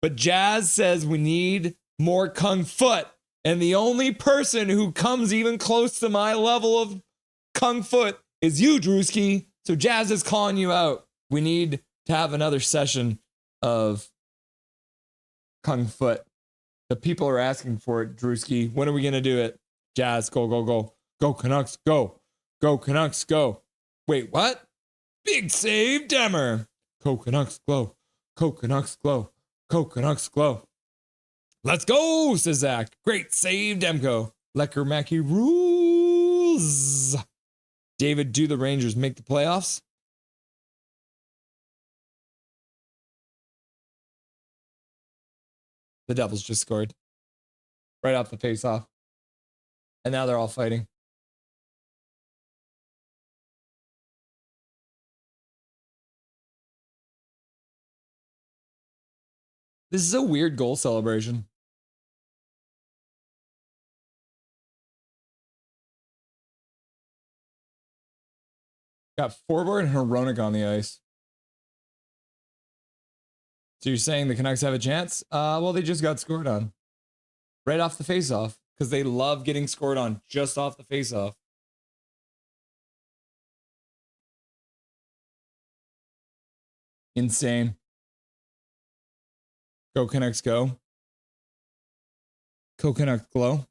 [SPEAKER 1] but Jazz says we need more Kung Foot. And the only person who comes even close to my level of Kung Foot is you, Drewski. So Jazz is calling you out. We need to have another session of Kung Foot. The people are asking for it, Drewski. When are we going to do it? Jazz, go, go, go. Go, Canucks, go. Go, Canucks, go. Wait, what? Big save, Demmer. Go, Canucks, glow. Go, Canucks, glow. Go, Canucks, glow. Let's go, says Zach. Great save, Demko. Lekermacki rules. David, do the Rangers make the playoffs? The Devils just scored right off the face-off. And now they're all fighting. This is a weird goal celebration. Got Forward and Hronek on the ice. So you're saying the Canucks have a chance? Well, they just got scored on. Right off the faceoff. Because they love getting scored on just off the faceoff. Insane. Go Canucks, go. Go Canucks, glow.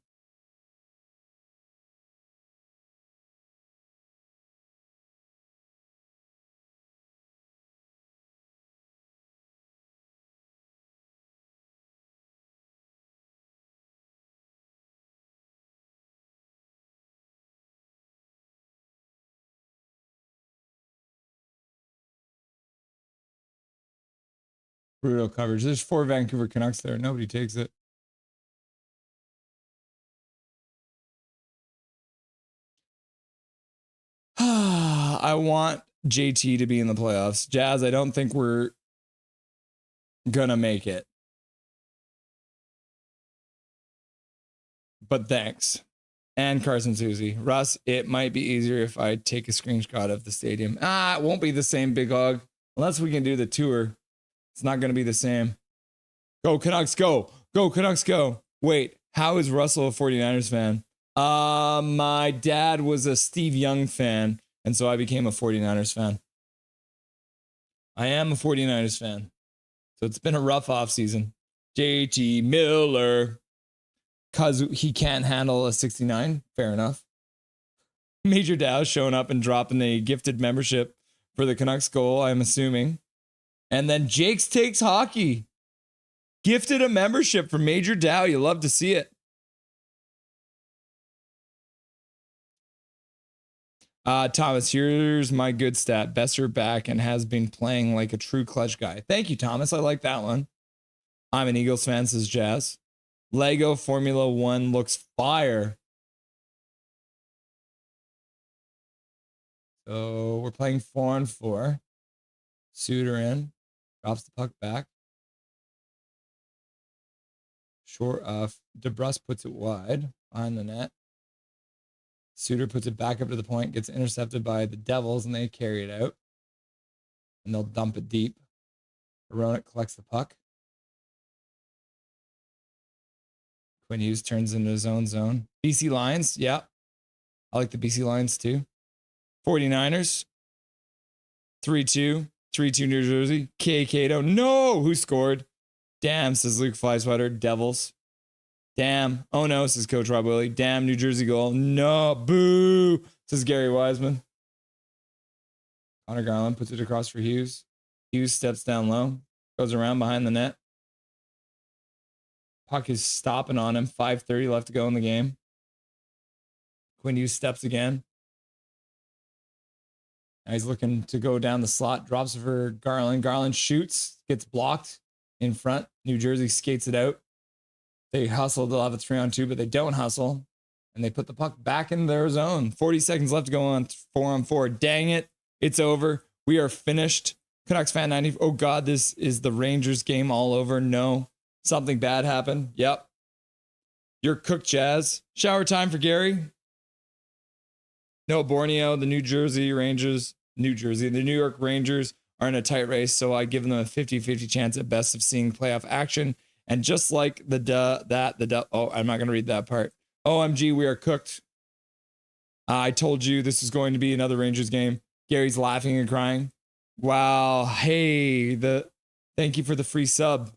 [SPEAKER 1] Brutal coverage. There's 4 Vancouver Canucks there. Nobody takes it. I want JT to be in the playoffs. Jazz, I don't think we're gonna make it. But thanks. And Carson Susie. Russ, it might be easier if I take a screenshot of the stadium. It won't be the same, Big Hog. Unless we can do the tour. It's not going to be the same. Go Canucks, go. Go Canucks, go. Wait, how is Russell a 49ers fan? My dad was a Steve Young fan, and so I became a 49ers fan. I am a 49ers fan. So it's been a rough offseason. JT Miller. Because he can't handle a 69. Fair enough. Major Dow showing up and dropping a gifted membership for the Canucks goal, I'm assuming. And then Jakes Takes Hockey. Gifted a membership for Major Dow. You love to see it. Thomas, here's my good stat. Besser back and has been playing like a true clutch guy. Thank you, Thomas. I like that one. I'm an Eagles fan, says Jazz. Lego Formula 1 looks fire. So we're playing 4-on-4. Suter in. Drops the puck back. Short DeBrus puts it wide behind the net. Suter puts it back up to the point, gets intercepted by the Devils, and they carry it out. and they'll dump it deep. Hronek collects the puck. Quinn Hughes turns into his own zone. BC Lions, yeah. I like the BC Lions too. 49ers, 3-2. 3-2 New Jersey. K. Cato. No! Who scored? Damn, says Luke Flysweater. Devils. Damn. Oh no, says Coach Rob Willie. Damn, New Jersey goal. No. Boo, says Gary Wiseman. Connor Garland puts it across for Hughes. Hughes steps down low. Goes around behind the net. Puck is stopping on him. 5:30 left to go in the game. Quinn Hughes steps again. Now he's looking to go down the slot. Drops it for Garland. Garland shoots. Gets blocked in front. New Jersey skates it out. They hustle. They'll have a 3-on-2, but they don't hustle. And they put the puck back in their zone. 40 seconds left to go on 4-on-4. Dang it. It's over. We are finished. Canucks fan 90. Oh, God, this is the Rangers game all over. No. Something bad happened. Yep. You're cooked, Jazz. Shower time for Gary. No, Borneo, the New York Rangers are in a tight race, so I give them a 50-50 chance at best of seeing playoff action. And just like I'm not going to read that part. OMG, we are cooked. I told you this is going to be another Rangers game. Gary's laughing and crying. Wow. Hey, thank you for the free sub.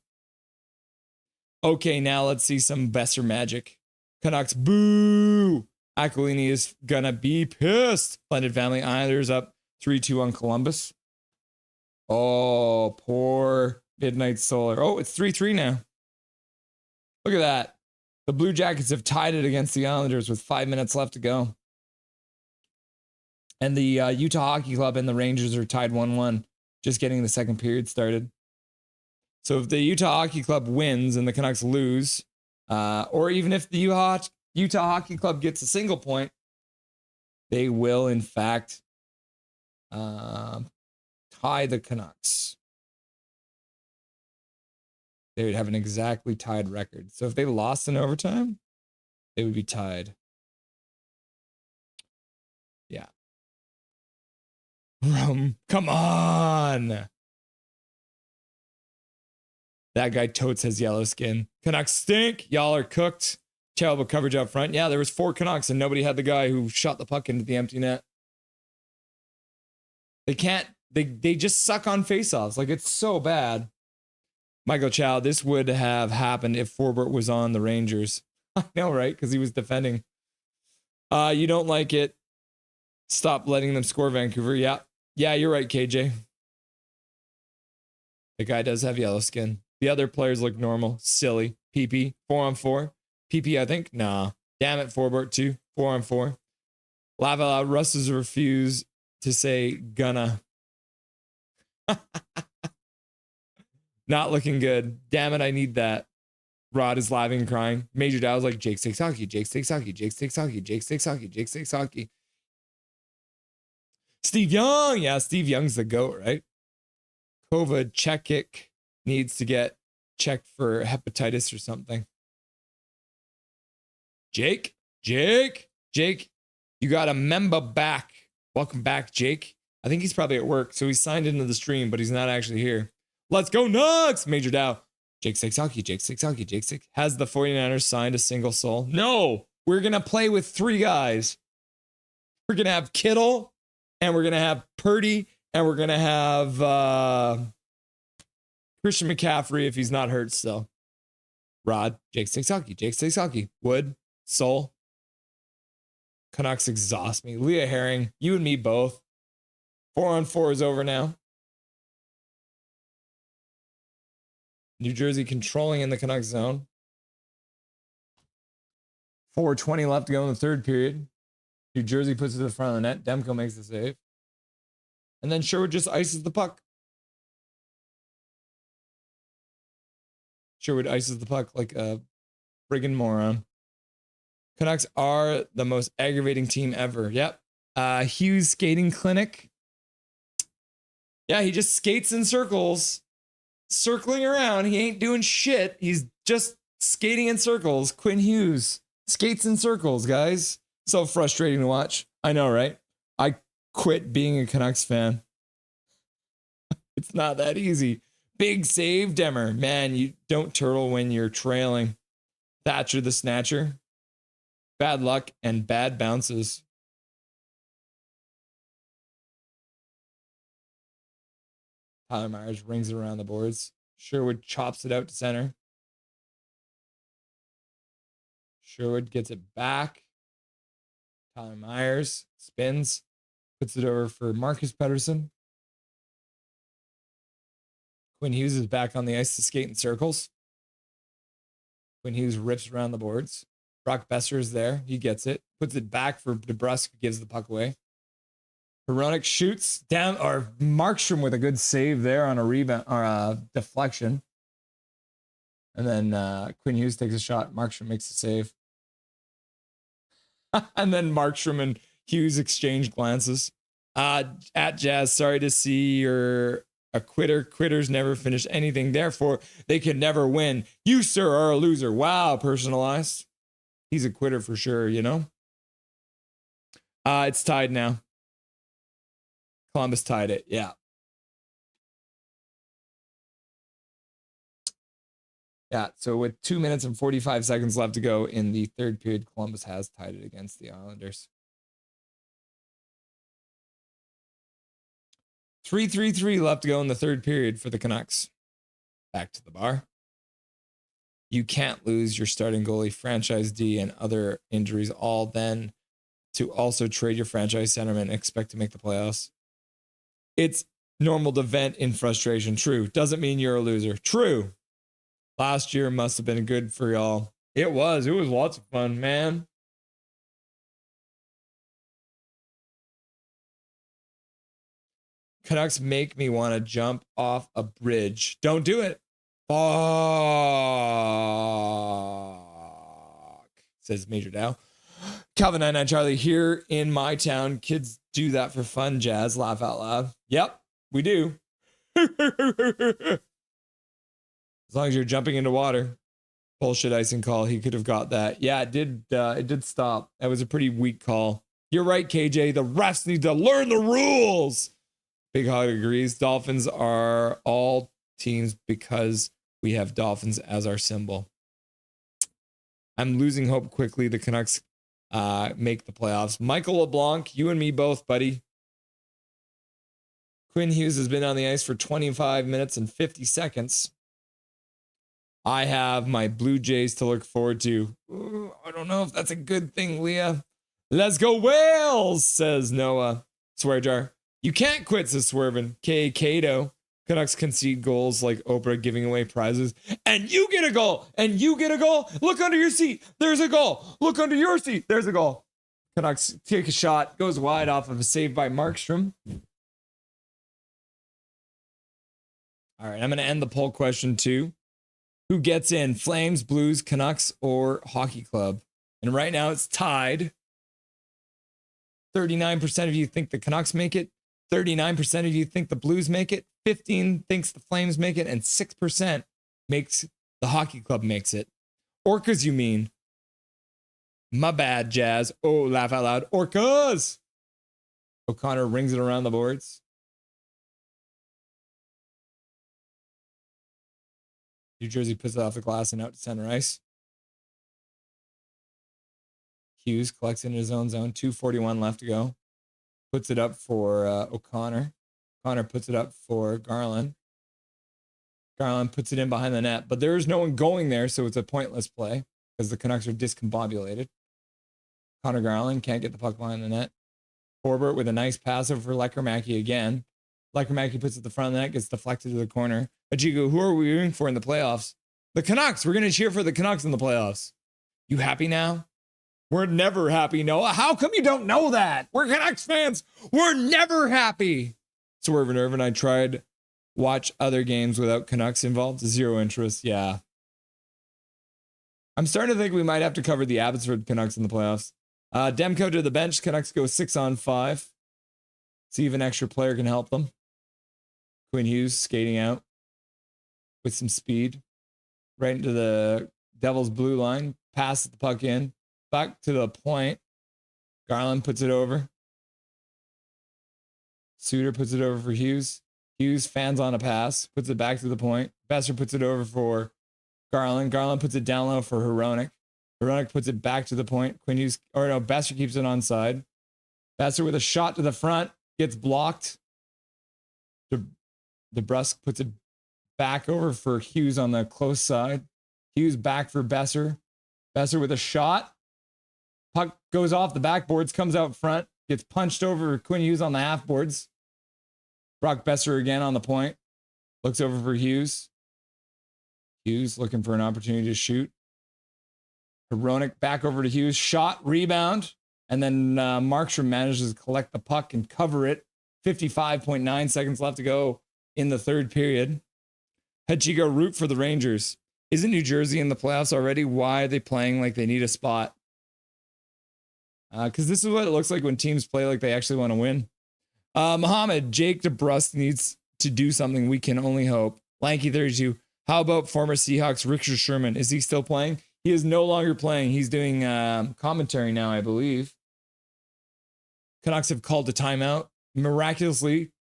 [SPEAKER 1] Okay, now let's see some Besser magic. Canucks, boo. Aquilini is gonna be pissed. Blended Family Islanders up 3-2 on Columbus. Oh, poor Midnight Solar. Oh, it's 3-3 now. Look at that. The Blue Jackets have tied it against the Islanders with 5 minutes left to go. And the Utah Hockey Club and the Rangers are tied 1-1, just getting the second period started. So if the Utah Hockey Club wins and the Canucks lose, or even if the Utah Hockey Club gets a single point, they will, in fact, tie the Canucks. They would have an exactly tied record. So if they lost in overtime, they would be tied. Yeah. Come on. That guy totes has yellow skin. Canucks stink. Y'all are cooked. Terrible coverage up front. Yeah, there was 4 Canucks and nobody had the guy who shot the puck into the empty net. They can't, they just suck on faceoffs. Like, it's so bad. Michael Chow, this would have happened if Forbort was on the Rangers. I know, right? Because he was defending. You don't like it. Stop letting them score, Vancouver. Yeah. Yeah, you're right, KJ. The guy does have yellow skin. The other players look normal. Silly. PP. 4-on-4. PP, I think. Nah. Damn it, Forbort, too. 4-on-4. Lava Loud. Russ has refused to say gonna. Not looking good. Damn it, I need that. Rod is laughing and crying. Major Dow's like, Jake takes hockey, Jake takes hockey, Jake takes hockey, Jake takes hockey, Jake takes hockey. Steve Young. Yeah, Steve Young's the GOAT, right? COVID Chekic needs to get checked for hepatitis or something. Jake, you got a member back. Welcome back, Jake. I think he's probably at work, so he's signed into the stream, but he's not actually here. Let's go Nugs! Major Dow. Jake takes hockey, Jake takes hockey, Jake takes. Has the 49ers signed a single soul? No! We're going to play with 3 guys. We're going to have Kittle, and we're going to have Purdy, and we're going to have Christian McCaffrey if he's not hurt still. Rod, Jake takes hockey, Jake takes hockey. Wood, Soul. Canucks exhaust me. Leah Herring, you and me both. 4-on-4 is over now. New Jersey controlling in the Canucks zone. 4:20 left to go in the third period. New Jersey puts it to the front of the net. Demko makes the save. And then Sherwood just ices the puck. Sherwood ices the puck like a friggin' moron. Canucks are the most aggravating team ever. Yep. Hughes skating clinic. Yeah, he just skates in circles. Circling around. He ain't doing shit. He's just skating in circles. Quinn Hughes skates in circles, guys. So frustrating to watch. I know, right? I quit being a Canucks fan. It's not that easy. Big save, Demmer. Man, you don't turtle when you're trailing. Thatcher the Snatcher. Bad luck and bad bounces. Tyler Myers rings it around the boards. Sherwood chops it out to center. Sherwood gets it back. Tyler Myers spins. Puts it over for Marcus Pettersson. Quinn Hughes is back on the ice to skate in circles. Quinn Hughes rips around the boards. Brock Besser is there. He gets it. Puts it back for DeBrusque, who gives the puck away. Hronek shoots down, or Markstrom with a good save there on a rebound or a deflection. And then Quinn Hughes takes a shot. Markstrom makes a save. And then Markstrom and Hughes exchange glances. At Jazz, sorry to see you're a quitter. Quitters never finish anything. Therefore, they can never win. You, sir, are a loser. Wow, personalized. He's a quitter for sure, you know? It's tied now. Columbus tied it, yeah. Yeah, so with 2 minutes and 45 seconds left to go in the third period, Columbus has tied it against the Islanders. 3-3-3 left to go in the third period for the Canucks. Back to the bar. You can't lose your starting goalie, franchise D, and other injuries, all then to also trade your franchise centerman and expect to make the playoffs. It's normal to vent in frustration. True. Doesn't mean you're a loser. True. Last year must have been good for y'all. It was. It was lots of fun, man. Canucks make me want to jump off a bridge. Don't do it. Fuck, says Major Dow. Calvin 99 Charlie, here in my town, kids do that for fun, Jazz. Laugh out loud. Yep, we do. As long as you're jumping into water. Bullshit icing call. He could have got that. Yeah, it did stop. That was a pretty weak call. You're right, KJ. The refs need to learn the rules. Big Hog agrees. Dolphins are all teams because we have Dolphins as our symbol. I'm losing hope quickly. The Canucks make the playoffs. Michael LeBlanc, you and me both, buddy. Quinn Hughes has been on the ice for 25 minutes and 50 seconds. I have my Blue Jays to look forward to. Ooh, I don't know if that's a good thing, Leah. Let's go Whales, says Noah. Swear jar. You can't quit, says Swervin. K. Cato. Canucks concede goals like Oprah giving away prizes. And you get a goal. And you get a goal. Look under your seat. There's a goal. Look under your seat. There's a goal. Canucks take a shot. Goes wide off of a save by Markstrom. All right, I'm going to end the poll question too. Who gets in? Flames, Blues, Canucks, or Hockey Club? And right now it's tied. 39% of you think the Canucks make it. 39% of you think the Blues make it. 15 thinks the Flames make it. And 6% makes the Hockey Club makes it. Orcas, you mean? My bad, Jazz. Oh, laugh out loud. Orcas! O'Connor rings it around the boards. New Jersey puts it off the glass and out to center ice. Hughes collects in his own zone. 2:41 left to go. Puts it up for O'Connor. O'Connor puts it up for Garland. Garland puts it in behind the net, but there's no one going there, so it's a pointless play because the Canucks are discombobulated. Connor Garland can't get the puck behind the net. Forbert with a nice pass over for Lekermacki again. Lekermacki puts it at the front of the net, gets deflected to the corner. Ajigo, who are we rooting for in the playoffs? The Canucks. We're going to cheer for the Canucks in the playoffs. You happy now? We're never happy, Noah. How come you don't know that? We're Canucks fans. We're never happy. Swerve Irvin, I tried watch other games without Canucks involved. Zero interest. Yeah. I'm starting to think we might have to cover the Abbotsford Canucks in the playoffs. Demko to the bench. Canucks go 6-on-5. See if an extra player can help them. Quinn Hughes skating out with some speed. Right into the Devils' blue line. Passes the puck in. Back to the point. Garland puts it over. Suter puts it over for Hughes. Hughes fans on a pass, puts it back to the point. Besser puts it over for Garland. Garland puts it down low for Hronek. Hronek puts it back to the point. Quinn Hughes, or no, Besser keeps it onside. Besser with a shot to the front, gets blocked. DeBrusk puts it back over for Hughes on the close side. Hughes back for Besser. Besser with a shot. Puck goes off the backboards, comes out front, gets punched over Quinn Hughes on the half boards. Brock Besser again on the point. Looks over for Hughes. Hughes looking for an opportunity to shoot. Hronek back over to Hughes. Shot, rebound. And then Markstrom manages to collect the puck and cover it. 55.9 seconds left to go in the third period. Pachico root for the Rangers. Isn't New Jersey in the playoffs already? Why are they playing like they need a spot? Because this is what it looks like when teams play like they actually want to win. Mohammed, Jake DeBrusk needs to do something. We can only hope. Lanky32. How about former Seahawks Richard Sherman? Is he still playing? He is no longer playing. He's doing commentary now, I believe. Canucks have called a timeout. Miraculously,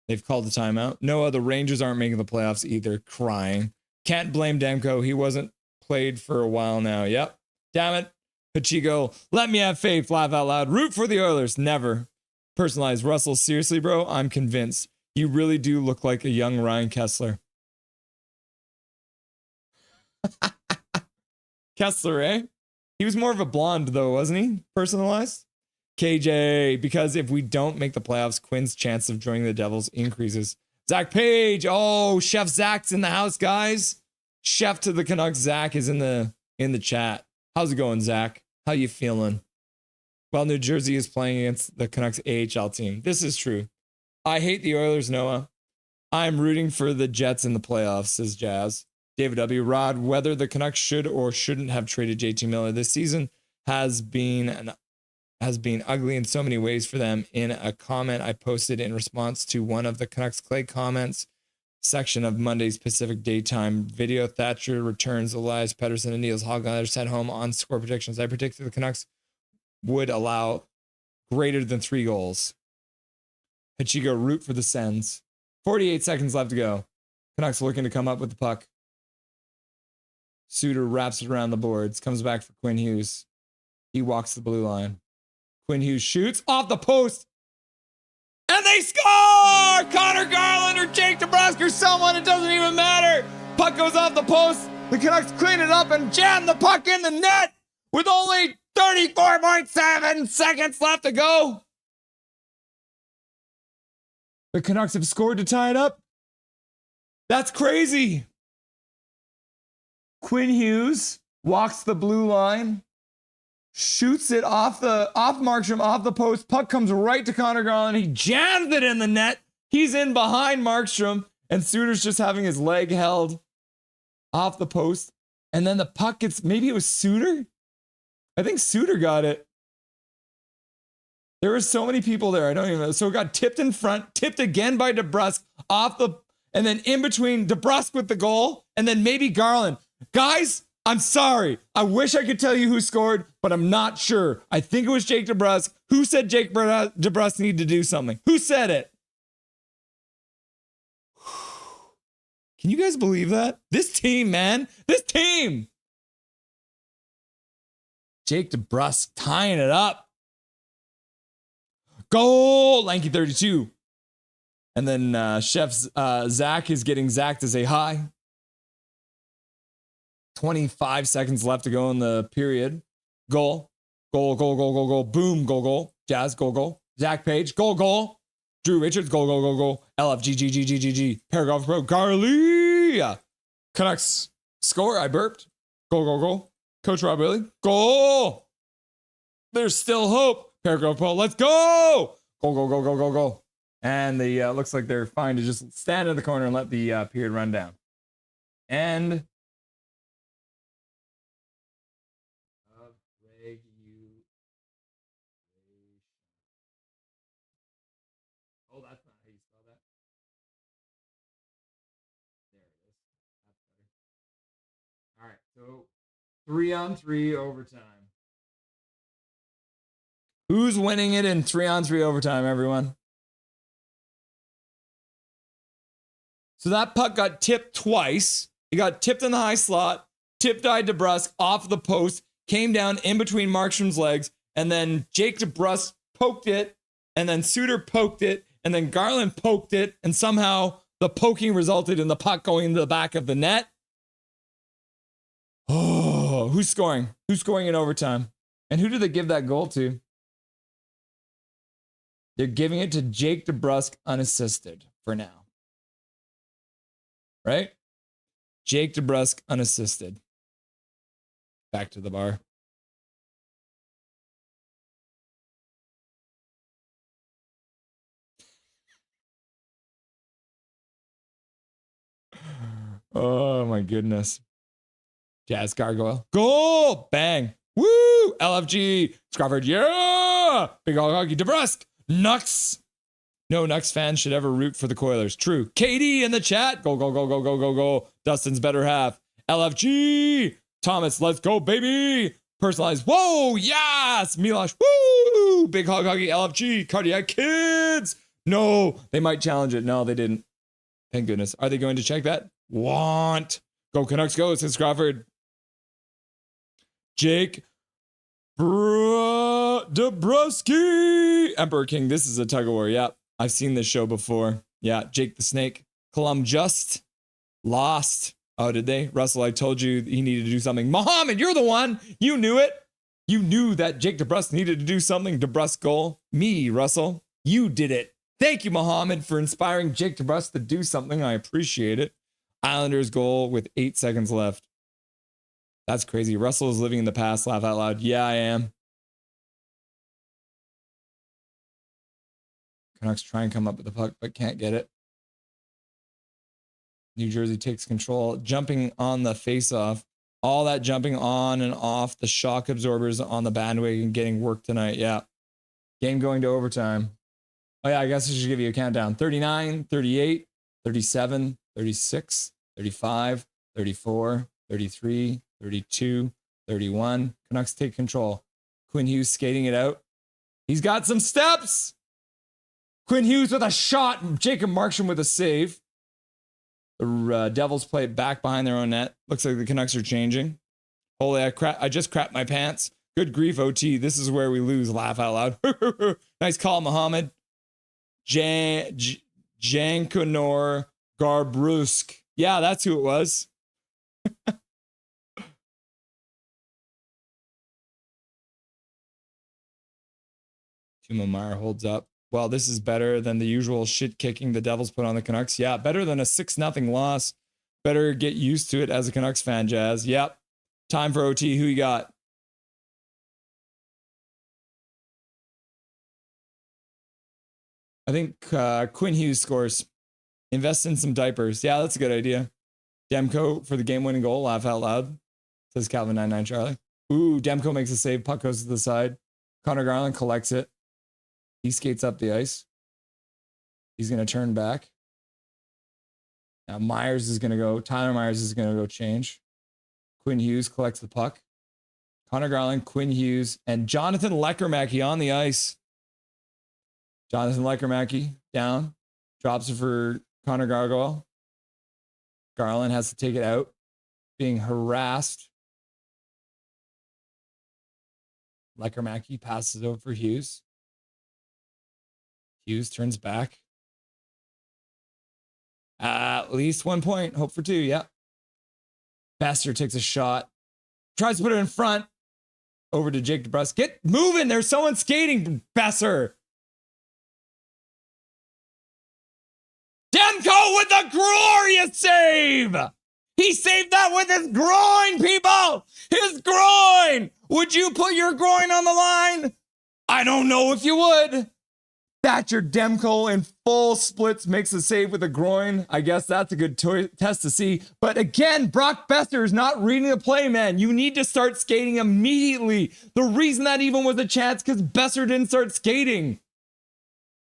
[SPEAKER 1] they've called a timeout. Noah, the Rangers aren't making the playoffs either. Crying. Can't blame Demko. He wasn't played for a while now. Yep. Damn it. Pachico, let me have faith. Laugh out loud. Root for the Oilers. Never. Personalized. Russell, seriously, bro? I'm convinced. You really do look like a young Ryan Kessler. Kessler, eh? He was more of a blonde, though, wasn't he? Personalized? KJ, because if we don't make the playoffs, Quinn's chance of joining the Devils increases. Zach Page. Oh, Chef Zach's in the house, guys. Chef to the Canucks. Zach is in the chat. How's it going, Zach? How you feeling? Well, New Jersey is playing against the Canucks AHL team. This is true. I hate the Oilers, Noah. I'm rooting for the Jets in the playoffs, says Jazz. David W. Rod, whether the Canucks should or shouldn't have traded JT Miller this season has been ugly in so many ways for them. In a comment I posted in response to one of the Canucks Clay comments section of Monday's Pacific Daytime video, Thatcher returns Elias Pettersson and Niels Hoglander sent home on score predictions. I predicted the Canucks would allow greater than 3 goals. Pachico root for the Sens. 48 seconds left to go. Canucks looking to come up with the puck. Suter wraps it around the boards, comes back for Quinn Hughes. He walks the blue line. Quinn Hughes shoots off the post. And they score! Connor Garland or Jake DeBrusk or someone, it doesn't even matter. Puck goes off the post. The Canucks clean it up and jam the puck in the net with only 34.7 seconds left to go. The Canucks have scored to tie it up. That's crazy. Quinn Hughes walks the blue line, shoots it off Markstrom, off the post. Puck comes right to Connor Garland. He jams it in the net. He's in behind Markstrom, and Suter's just having his leg held off the post. And then the puck gets, maybe it was Suter? I think Suter got it. There were so many people there. I don't even know. So it got tipped in front, tipped again by DeBrusk and then in between DeBrusk with the goal, and then maybe Garland. Guys, I'm sorry. I wish I could tell you who scored, but I'm not sure. I think it was Jake DeBrusk. Who said Jake DeBrusk needed to do something? Who said it? Can you guys believe that? This team, man. This team. Jake DeBrusk tying it up. Goal, Lanky32. And then Chef Zach is getting Zach to say hi. 25 seconds left to go in the period. Goal. Goal, goal, goal, goal, goal. Boom, goal, goal. Jazz, goal, goal. Zach Page, goal, goal. Drew Richards, goal, goal, goal, goal. LFGGGGG. Paragraph Pro, Garlia. Canucks score. I burped. Goal, goal, goal. Coach Rob Willie, goal. There's still hope. Paragraph Pro, let's go. Goal, goal, goal, goal, goal, goal. And the looks like they're fine to just stand in the corner and let the period run down. And oh, that's not how you spell that. There it is. That's better. All right, so 3-on-3 overtime. Who's winning it in 3-on-3 overtime, everyone? So that puck got tipped twice. It got tipped in the high slot, tipped by DeBrusk off the post, came down in between Markstrom's legs, and then Jake DeBrusk poked it, and then Suter poked it, and then Garland poked it, and somehow the poking resulted in the puck going into the back of the net. Oh, who's scoring? Who's scoring in overtime? And who did they give that goal to? They're giving it to Jake DeBrusk unassisted for now. Right? Jake DeBrusk unassisted. Back to the bar. Oh my goodness. Jazz Gargoyle. Goal! Bang. Woo! LFG. Scrawford. Yeah! Big hockey. DeBrusk. Nux. No Nux fans should ever root for the Coilers. True. Katie in the chat. Go, go, go, go, go, go, go. Dustin's better half. LFG. Thomas, let's go, baby. Personalized. Whoa, yes. Milosh. Woo! Big hog hockey. LFG. Cardiac Kids. No, they might challenge it. No, they didn't. Thank goodness. Are they going to check that? Want. Go Canucks, go, says Crawford. Jake Dabrowski. Emperor King. This is a tug of war. Yeah, I've seen this show before. Yeah, Jake the Snake. Colum just lost. Oh, did they? Russell, I told you he needed to do something. Mohammed, you're the one. You knew it. You knew that Jake DeBrusk needed to do something. DeBrusk goal. Me, Russell. You did it. Thank you, Mohammed, for inspiring Jake DeBrusk to do something. I appreciate it. Islanders goal with 8 seconds left. That's crazy. Russell is living in the past. Laugh out loud. Yeah, I am. Canucks try and come up with the puck, but can't get it. New Jersey takes control. Jumping on the face-off. All that jumping on and off the shock absorbers on the bandwagon getting work tonight. Yeah. Game going to overtime. Oh, yeah, I guess I should give you a countdown. 39, 38, 37, 36, 35, 34, 33, 32, 31. Canucks take control. Quinn Hughes skating it out. He's got some steps. Quinn Hughes with a shot. Jacob Markstrom with a save. The Devils play it back behind their own net. Looks like the Canucks are changing. Holy, I just crapped my pants. Good grief, OT. This is where we lose. Laugh out loud. Nice call, Mohammed. Jankonor Garbrusk. Yeah, that's who it was. Timo Meier holds up. Well, this is better than the usual shit kicking the Devils put on the Canucks. Yeah, better than a 6-0 loss. Better get used to it as a Canucks fan, Jazz. Yep. Time for OT. Who you got? I think Quinn Hughes scores. Invest in some diapers. Yeah, that's a good idea. Demko for the game-winning goal. Laugh out loud. Says Calvin99 Charlie. Ooh, Demko makes a save. Puck goes to the side. Connor Garland collects it. He skates up the ice. He's going to turn back. Now Myers is going to go. Tyler Myers is going to go change. Quinn Hughes collects the puck. Connor Garland, Quinn Hughes, and Jonathan Lekermacki on the ice. Jonathan Lekermacki down. Drops it for Connor Gargoyle. Garland has to take it out. Being harassed. Lekermacki passes over for Hughes. Hughes turns back. At least 1 point. Hope for 2. Yep. Besser takes a shot. Tries to put it in front. Over to Jake DeBrusk. Get moving. There's someone skating. Besser. Demko with a glorious save. He saved that with his groin, people. His groin. Would you put your groin on the line? I don't know if you would. Thatcher Demko in full splits makes a save with a groin. I guess that's a good test to see. But again, Brock Besser is not reading the play, man. You need to start skating immediately. The reason that even was a chance because Besser didn't start skating.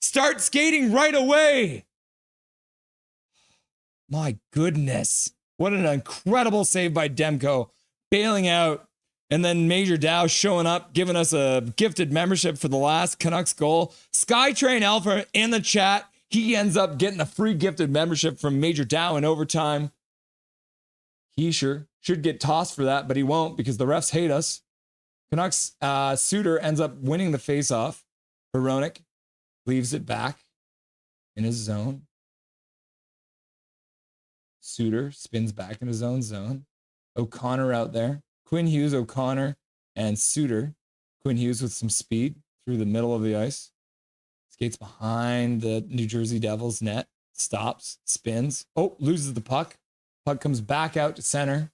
[SPEAKER 1] Start skating right away. My goodness. What an incredible save by Demko. Bailing out. And then Major Dow showing up, giving us a gifted membership for the last Canucks goal. Skytrain Alpha in the chat. He ends up getting a free gifted membership from Major Dow in overtime. He sure should get tossed for that, but he won't because the refs hate us. Canucks Suter ends up winning the faceoff. Hronek leaves it back in his zone. Suter spins back in his own zone. O'Connor out there. Quinn Hughes, O'Connor, and Suter. Quinn Hughes with some speed through the middle of the ice. Skates behind the New Jersey Devils net. Stops, spins. Oh, loses the puck. Puck comes back out to center.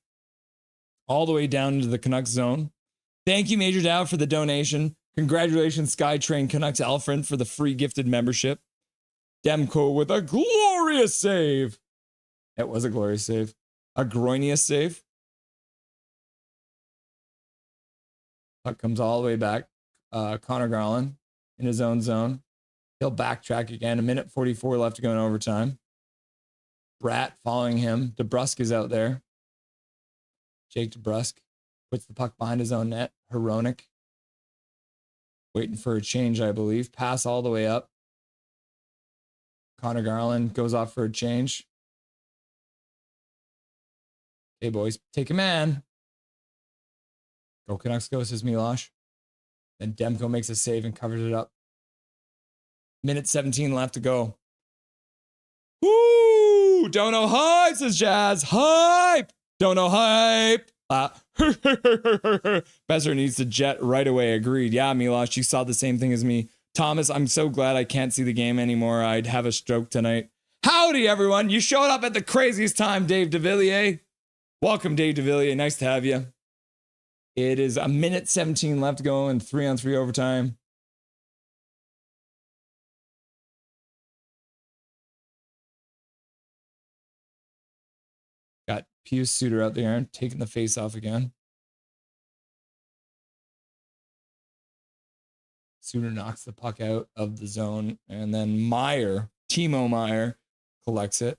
[SPEAKER 1] All the way down into the Canucks zone. Thank you, Major Dow, for the donation. Congratulations, SkyTrain Canucks Alfred, for the free gifted membership. Demko with a glorious save. It was a glorious save. A groinius save. Puck comes all the way back. Connor Garland in his own zone. He'll backtrack again. 1:44 left to go in overtime. Bratt following him. DeBrusk is out there. Jake DeBrusk puts the puck behind his own net. Hronek waiting for a change, I believe. Pass all the way up. Connor Garland goes off for a change. Hey, boys, take a man. Go Canucks go, says Milosh. Then Demko makes a save and covers it up. 1:17 left to go. Woo! Don't know hype, says Jazz. Hype! Don't know hype. Besser needs to jet right away. Agreed. Yeah, Milosh, you saw the same thing as me. Thomas, I'm so glad I can't see the game anymore. I'd have a stroke tonight. Howdy, everyone. You showed up at the craziest time, Dave DeVilliers. Welcome, Dave DeVilliers. Nice to have you. It is 1:17 left to go in 3-on-3 overtime. Got Pius Suter out there taking the face off again. Suter knocks the puck out of the zone, and then Timo Meyer collects it.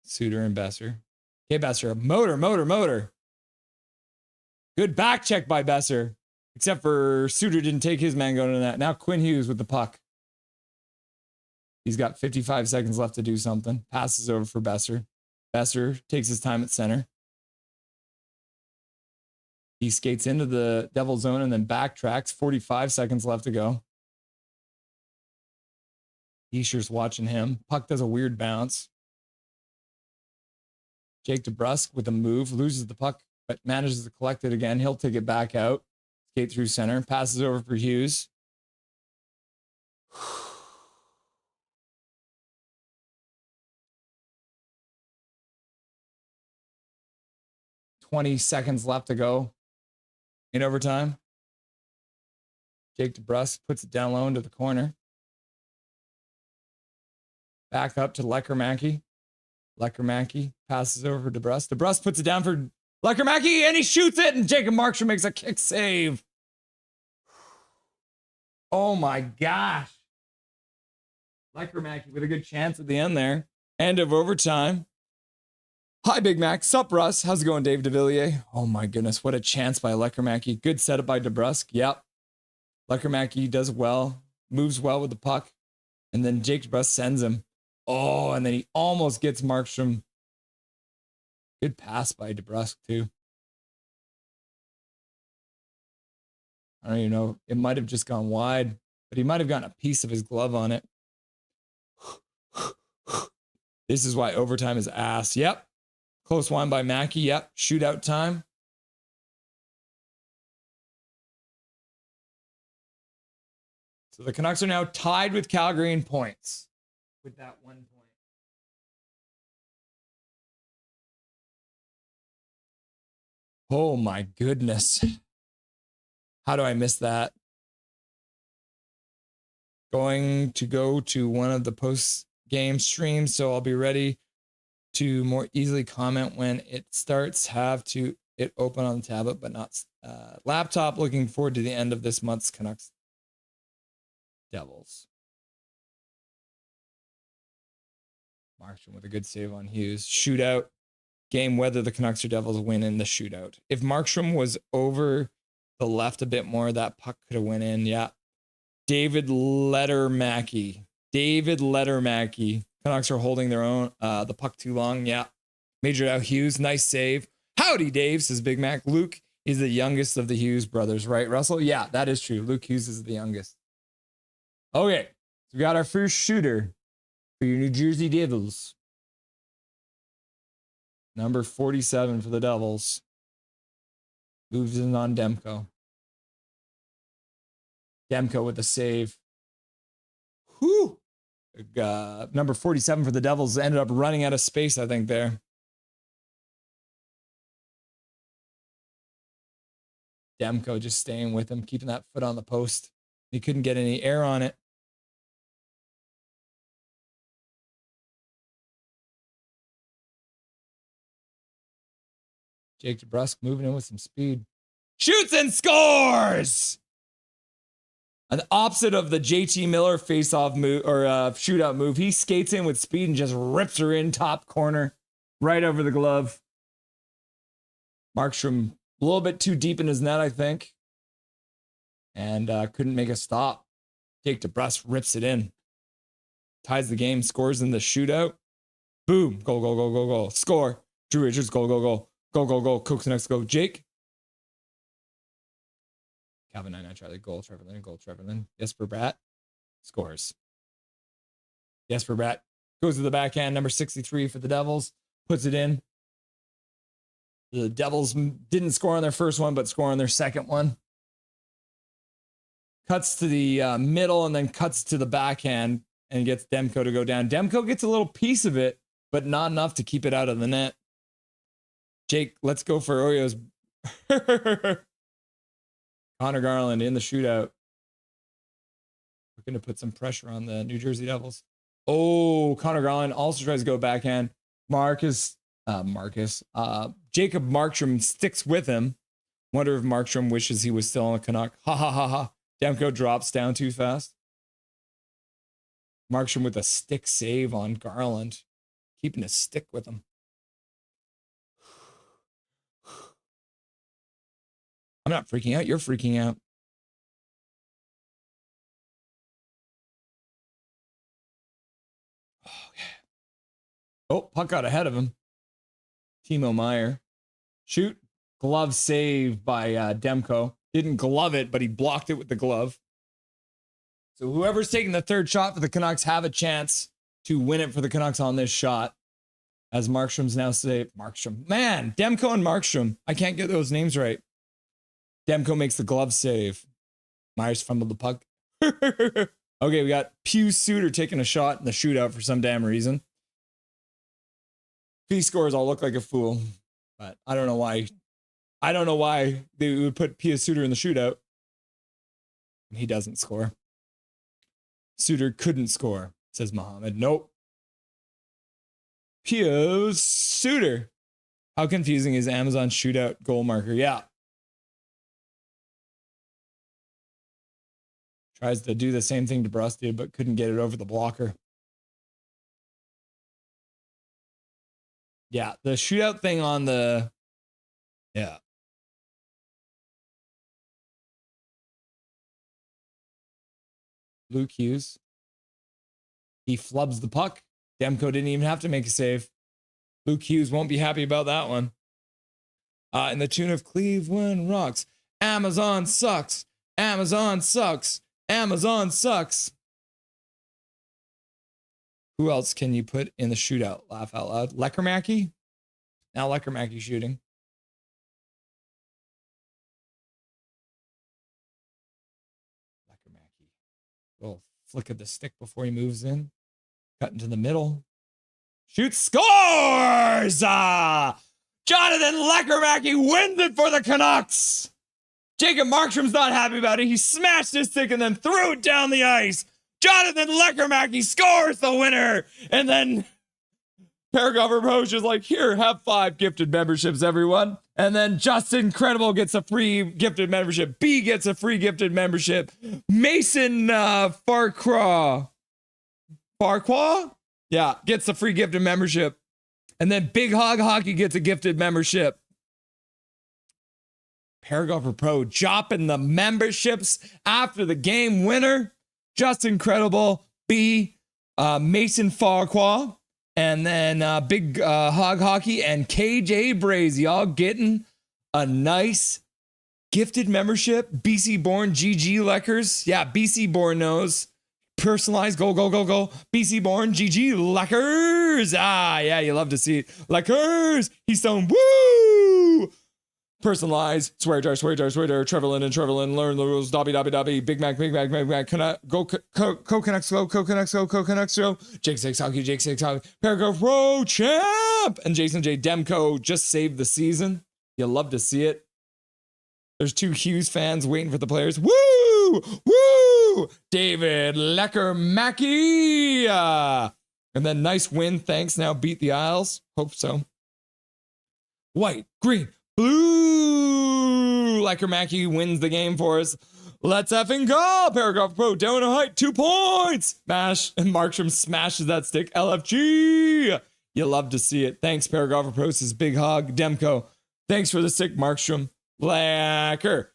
[SPEAKER 1] Suter and Besser. Okay, Besser, motor. Good back check by Besser, except for Suter didn't take his man going to that. Now Quinn Hughes with the puck. He's got 55 seconds left to do something. Passes over for Besser. Besser takes his time at center. He skates into the Devil zone and then backtracks. 45 seconds left to go. Escher's watching him. Puck does a weird bounce. Jake DeBrusk with a move, loses the puck, but manages to collect it again. He'll take it back out. Skate through center. Passes over for Hughes. 20 seconds left to go in overtime. Jake DeBrusk puts it down low into the corner. Back up to Lekermacki. Lekermacki passes over to DeBrusk. DeBrusk puts it down for Lekermacki, and he shoots it, and Jacob Markstrom makes a kick save. Oh my gosh. Lekermacki with a good chance at the end there. End of overtime. Hi, Big Mac. Sup, Russ? How's it going, Dave DeVilliers? Oh my goodness, what a chance by Lekermacki. Good setup by DeBrusk. Yep. Lekermacki does well, moves well with the puck, and then Jake DeBrusk sends him. Oh, and then he almost gets Markstrom. Good pass by DeBrusk, too. I don't even know. It might have just gone wide, but he might have gotten a piece of his glove on it. This is why overtime is ass. Yep. Close one by Mackey. Yep. Shootout time. So the Canucks are now tied with Calgary in points with that 1 point. Oh my goodness. How do I miss that? Going to go to one of the post-game streams, so I'll be ready to more easily comment when it starts. Have to it open on the tablet, but not laptop. Looking forward to the end of this month's Canucks Devils. Markstrom with a good save on Hughes. Shootout. Game whether the Canucks or Devils win in the shootout. If Markstrom was over the left a bit more, that puck could have went in. Yeah. David Lettermacki. David Lettermacky. Canucks are holding their own, the puck too long. Yeah. Major Jack Hughes, nice save. Howdy, Dave, says Big Mac. Luke is the youngest of the Hughes brothers, right, Russell? Yeah, that is true. Luke Hughes is the youngest. Okay, so we got our first shooter for your New Jersey Devils. Number 47 for the Devils. Moves in on Demko. Demko with the save. Whew. Number 47 for the Devils ended up running out of space, I think, there. Demko just staying with him, keeping that foot on the post. He couldn't get any air on it. Jake DeBrusk moving in with some speed. Shoots and scores! An opposite of the JT Miller face-off move or shootout move. He skates in with speed and just rips her in top corner, right over the glove. Markstrom a little bit too deep in his net, I think. And couldn't make a stop. Jake DeBrusk rips it in. Ties the game, scores in the shootout. Boom. Goal, goal, goal, goal, goal. Score. Drew Richards, goal, goal, goal. Go, go, go. Cooks next, go. Jake. Calvin 99 Charlie, goal, Trevor Lynn. Jesper Bratt scores. Jesper Bratt goes to the backhand, number 63 for the Devils. Puts it in. The Devils didn't score on their first one, but score on their second one. Cuts to the middle and then cuts to the backhand and gets Demko to go down. Demko gets a little piece of it, but not enough to keep it out of the net. Jake, let's go for Oreos. Connor Garland in the shootout. Looking to put some pressure on the New Jersey Devils. Oh, Connor Garland also tries to go backhand. Jacob Markstrom sticks with him. Wonder if Markstrom wishes he was still on a Canuck. Ha ha ha ha. Demko drops down too fast. Markstrom with a stick save on Garland. Keeping his stick with him. I'm not freaking out. You're freaking out. Oh, puck got ahead of him. Timo Meier. Shoot. Glove save by Demko. Didn't glove it, but he blocked it with the glove. So whoever's taking the third shot for the Canucks have a chance to win it for the Canucks on this shot. As Markstrom's now saved. Markstrom. Man, Demko and Markstrom. I can't get those names right. Demko makes the glove save. Myers fumbled the puck. Okay, we got Pius Suter taking a shot in the shootout for some damn reason. If he scores, I'll look like a fool. But I don't know why. I don't know why they would put Pius Suter in the shootout. He doesn't score. Suter couldn't score, says Mohammed. Nope. Pius Suter. How confusing is Amazon shootout goal marker? Yeah. Tries to do the same thing DeBrusk did, but couldn't get it over the blocker. Yeah, the shootout thing on the... Yeah. Luke Hughes. He flubs the puck. Demko didn't even have to make a save. Luke Hughes won't be happy about that one. In the tune of Cleveland Rocks. Amazon sucks. Amazon sucks. Amazon sucks. Who else can you put in the shootout? Laugh out loud. Leckermacky? Now Leckermacky shooting. Leckermacky. Little flick of the stick before he moves in. Cut into the middle. Shoots, scores! Jonathan Leckermacky wins it for the Canucks. Jacob Markstrom's not happy about it. He smashed his stick and then threw it down the ice. Jonathan Leckermacky scores the winner. And then Paragraph Approach is like, here, have 5 gifted memberships, everyone. And then Justin Credible gets a free gifted membership. B gets a free gifted membership. Mason Farquhar? Yeah, gets a free gifted membership. And then Big Hog Hockey gets a gifted membership. Paragraph Pro dropping the memberships after the game winner. Just incredible. B Mason Farquhar, and then Big Hog Hockey and KJ Brazy, y'all getting a nice gifted membership. BC Born GG Leckers. Yeah, BC Born knows. Personalized, go, go, go, go. BC Born GG Leckers. Ah, yeah, you love to see it. Leckers. He's saying, woo! Personalized, swear jar, Trevelin and Trevelin, learn the rules, Dobby, Big Mac, go, Canucks, go, Canucks, go, Canucks, go, Jake Six Hockey, Paragraph Pro Champ, and Jason J. Demko just saved the season. You love to see it. There's 2 Hughes fans waiting for the players. Woo! Woo! David Leckermacki. And then nice win, thanks, now beat the Isles. Hope so. White, green, blue. Leckermacki wins the game for us. Let's effing go. Paragraph Pro, down a height, 2 points. Smash, and Markstrom smashes that stick. LFG. You love to see it. Thanks, Paragraph Pro, says Big Hog. Demko, thanks for the stick, Markstrom. Lacquer.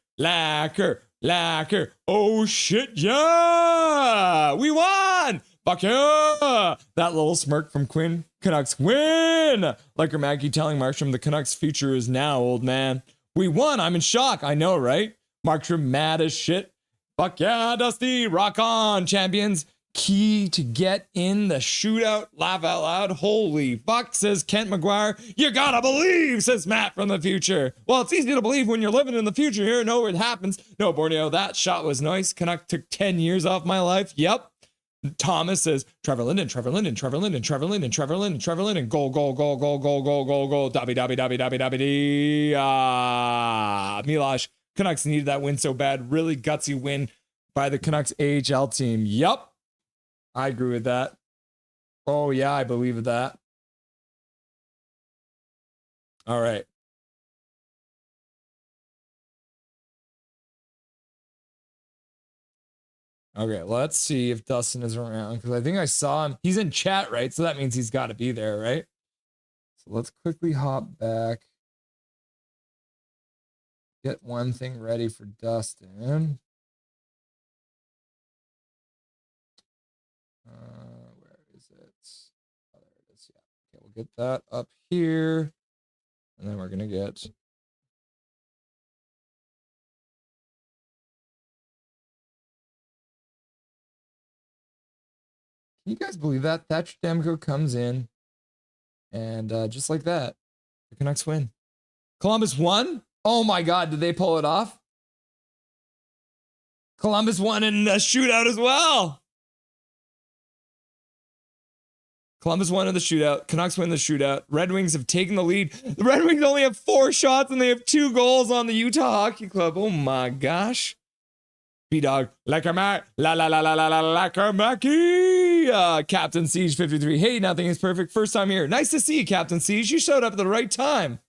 [SPEAKER 1] Oh shit, yeah! We won! Fuck yeah! That little smirk from Quinn. Canucks win! Leckermacki telling Markstrom the Canucks' future is now, old man. We won! I'm in shock, I know, right? Markstrom mad as shit. Fuck yeah, Dusty! Rock on, champions! Key to get in the shootout. Laugh out loud. Holy fuck, says Kent McGuire. You gotta believe, says Matt from the future. Well, it's easy to believe when you're living in the future here. Know it happens. No, Borneo, that shot was nice. Canuck took 10 years off my life. Yep. Thomas says Trevor Linden, and goal. Dobby. Milosh, Canucks needed that win so bad. Really gutsy win by the Canucks AHL team. Yep. I agree with that. Oh, yeah, I believe that. All right. Okay, let's see if Dustin is around, because I think I saw him. He's in chat, right? So that means he's got to be there, right? So let's quickly hop back. Get one thing ready for Dustin. Where is it? Oh, there it is. Yeah. Okay, we'll get that up here. And then we're going to get... Can you guys believe that? Thatcher Demko comes in. And just like that, the Canucks win. Columbus won? Oh my God, did they pull it off? Columbus won in the shootout as well. Columbus won in the shootout. Canucks win the shootout. Red Wings have taken the lead. The Red Wings only have 4 shots and they have 2 goals on the Utah Hockey Club. Oh my gosh. B-Dog. Leckermacki. Captain Siege 53. Hey, nothing is perfect. First time here. Nice to see you, Captain Siege. You showed up at the right time.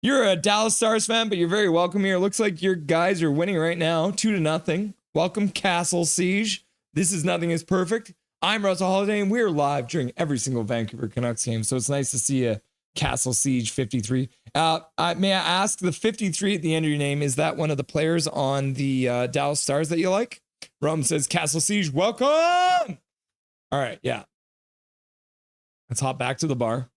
[SPEAKER 1] You're a Dallas Stars fan, but you're very welcome here. Looks like your guys are winning right now. 2-0. Welcome, Castle Siege. This is Nothing is Perfect. I'm Russell Holiday, and we're live during every single Vancouver Canucks game, so it's nice to see you, Castle Siege 53. May I ask, the 53 at the end of your name, is that one of the players on the Dallas Stars that you like? Rome says, Castle Siege, welcome! All right, yeah. Let's hop back to the bar,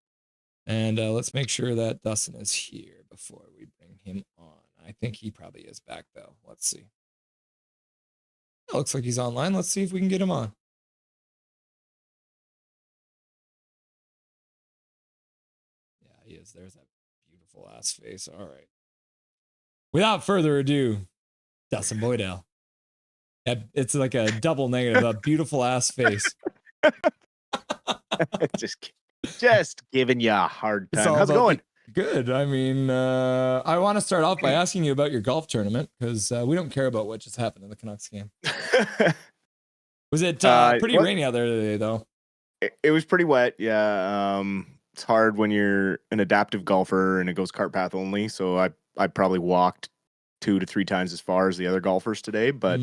[SPEAKER 1] and let's make sure that Dustin is here before we bring him on. I think he probably is back, though. Let's see. It looks like he's online. Let's see if we can get him on. He is. There's that beautiful ass face. All right. Without further ado, Dustin Boydell. It's like a double negative, a beautiful ass face.
[SPEAKER 8] just giving you a hard time. How's it going?
[SPEAKER 1] Good. I mean, I want to start off by asking you about your golf tournament, because we don't care about what just happened in the Canucks game. Was it pretty rainy out there today, though?
[SPEAKER 8] It was pretty wet, yeah. It's hard when you're an adaptive golfer and it goes cart path only. So I probably walked 2 to 3 times as far as the other golfers today. But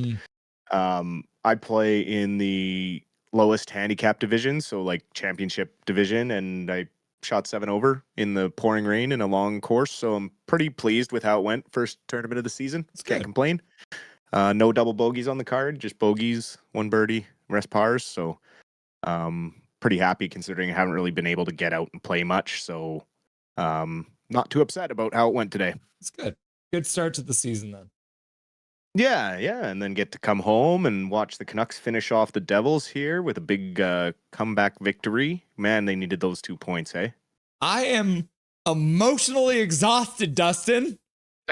[SPEAKER 8] I play in the lowest handicap division, so like championship division, and I shot 7 over in the pouring rain in a long course. So I'm pretty pleased with how it went. First tournament of the season. Can't complain. No double bogeys on the card, just bogeys, 1 birdie, rest pars. So Pretty happy considering I haven't really been able to get out and play much. So not too upset about how it went today.
[SPEAKER 1] It's good. Good start to the season then.
[SPEAKER 8] Yeah, and then get to come home and watch the Canucks finish off the Devils here with a big comeback victory. Man, they needed those 2 points, hey?
[SPEAKER 1] I am emotionally exhausted, Dustin.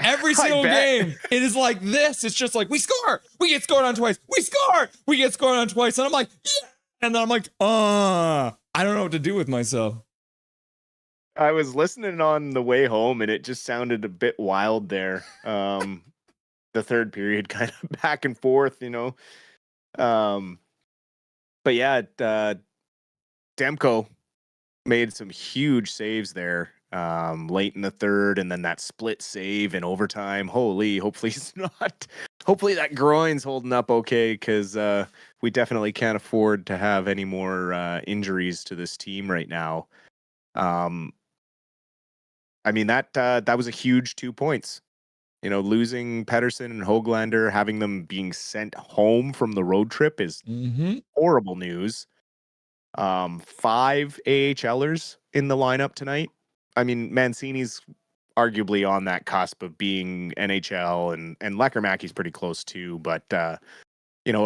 [SPEAKER 1] Every single game, it is like this. It's just like, we score, we get scored on twice, we score, we get scored on twice. And I'm like, yeah. And then I'm like, I don't know what to do with myself.
[SPEAKER 8] I was listening on the way home and it just sounded a bit wild there. The third period kind of back and forth, you know. But yeah, Demko made some huge saves there late in the third, and then that split save in overtime. Hopefully that groin's holding up okay, because we definitely can't afford to have any more injuries to this team right now. I mean, that was a huge 2 points. You know, losing Pettersson and Höglander, having them being sent home from the road trip is horrible news. 5 AHLers in the lineup tonight. I mean, Mancini's arguably on that cusp of being NHL, and Lekkerimäki's pretty close too. But you know,